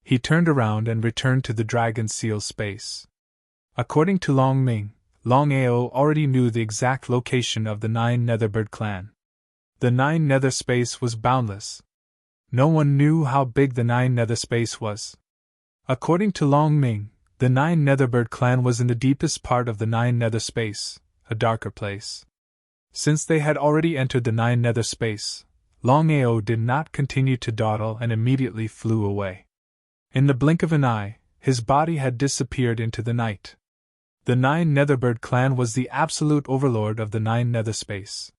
He turned around and returned to the Dragon Seal space. According to Long Ming, Longao already knew the exact location of the 9 Netherbird clan. The 9 nether space was boundless. No one knew how big the 9 nether space was. According to Long Ming, the 9 Netherbird clan was in the deepest part of the 9 nether space, a darker place. Since they had already entered the 9 nether space, Longao did not continue to dawdle and immediately flew away. In the blink of an eye, his body had disappeared into the night. The 9 Netherbird clan was the absolute overlord of the 9 nether space.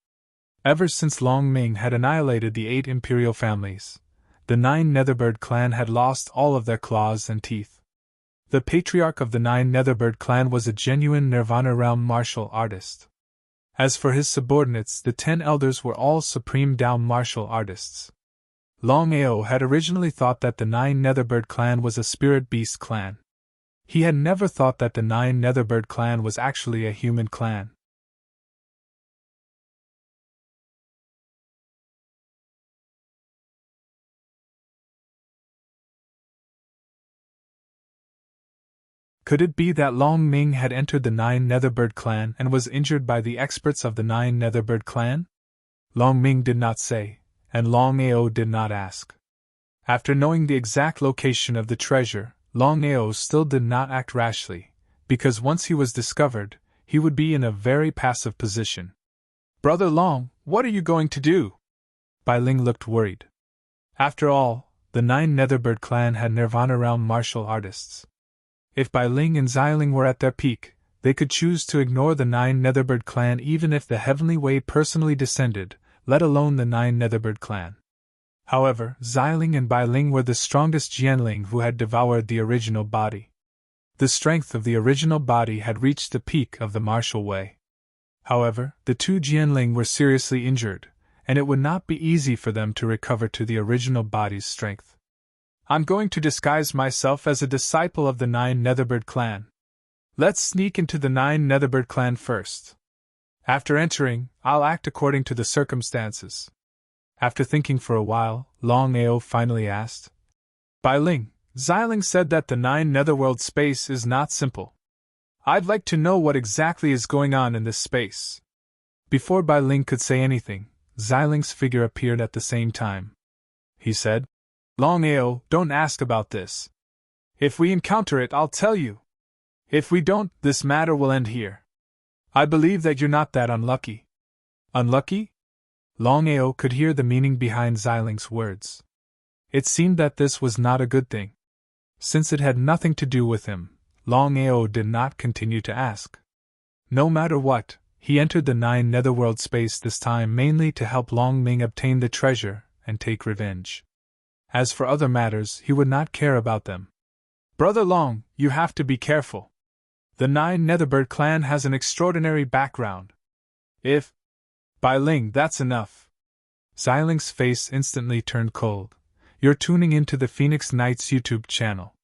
Ever since Long Ming had annihilated the 8 imperial families, the 9 Netherbird clan had lost all of their claws and teeth. The patriarch of the 9 Netherbird clan was a genuine Nirvana Realm martial artist. As for his subordinates, the 10 elders were all Supreme Down martial artists. Longao had originally thought that the 9 Netherbird clan was a spirit beast clan. He had never thought that the Nine Netherbird clan was actually a human clan. Could it be that Long Ming had entered the Nine Netherbird clan and was injured by the experts of the Nine Netherbird clan? Long Ming did not say, and Longao did not ask. After knowing the exact location of the treasure, Longao still did not act rashly, because once he was discovered, he would be in a very passive position. "Brother Long, what are you going to do?" Bai Ling looked worried. After all, the Nine Netherbird clan had Nirvana realm martial artists. If Bai Ling and Xiling were at their peak, they could choose to ignore the Nine Netherbird clan even if the Heavenly Way personally descended, let alone the Nine Netherbird clan. However, Xiling and Bai Ling were the strongest Jianling who had devoured the original body. The strength of the original body had reached the peak of the martial way. However, the two Jianling were seriously injured, and it would not be easy for them to recover to the original body's strength. "I'm going to disguise myself as a disciple of the Nine Netherbird clan. Let's sneak into the Nine Netherbird clan first. After entering, I'll act according to the circumstances." After thinking for a while, Longao finally asked, "Bai Ling, Xiling said that the Nine Netherworld space is not simple. I'd like to know what exactly is going on in this space." Before Bai Ling could say anything, Xiling's figure appeared at the same time. He said, "Longao, don't ask about this. If we encounter it, I'll tell you. If we don't, this matter will end here. I believe that you're not that unlucky." "Unlucky?" Longao could hear the meaning behind Xiling's words. It seemed that this was not a good thing. Since it had nothing to do with him, Longao did not continue to ask. No matter what, he entered the Nine Netherworld space this time mainly to help Long Ming obtain the treasure and take revenge. As for other matters, he would not care about them. "Brother Long, you have to be careful. The Nine Netherbird clan has an extraordinary background. If..." "Bai Ling, that's enough." Xiling's face instantly turned cold. "You're tuning into the Phoenix Knights YouTube channel.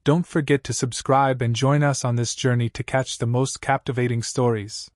Don't forget to subscribe and join us on this journey to catch the most captivating stories.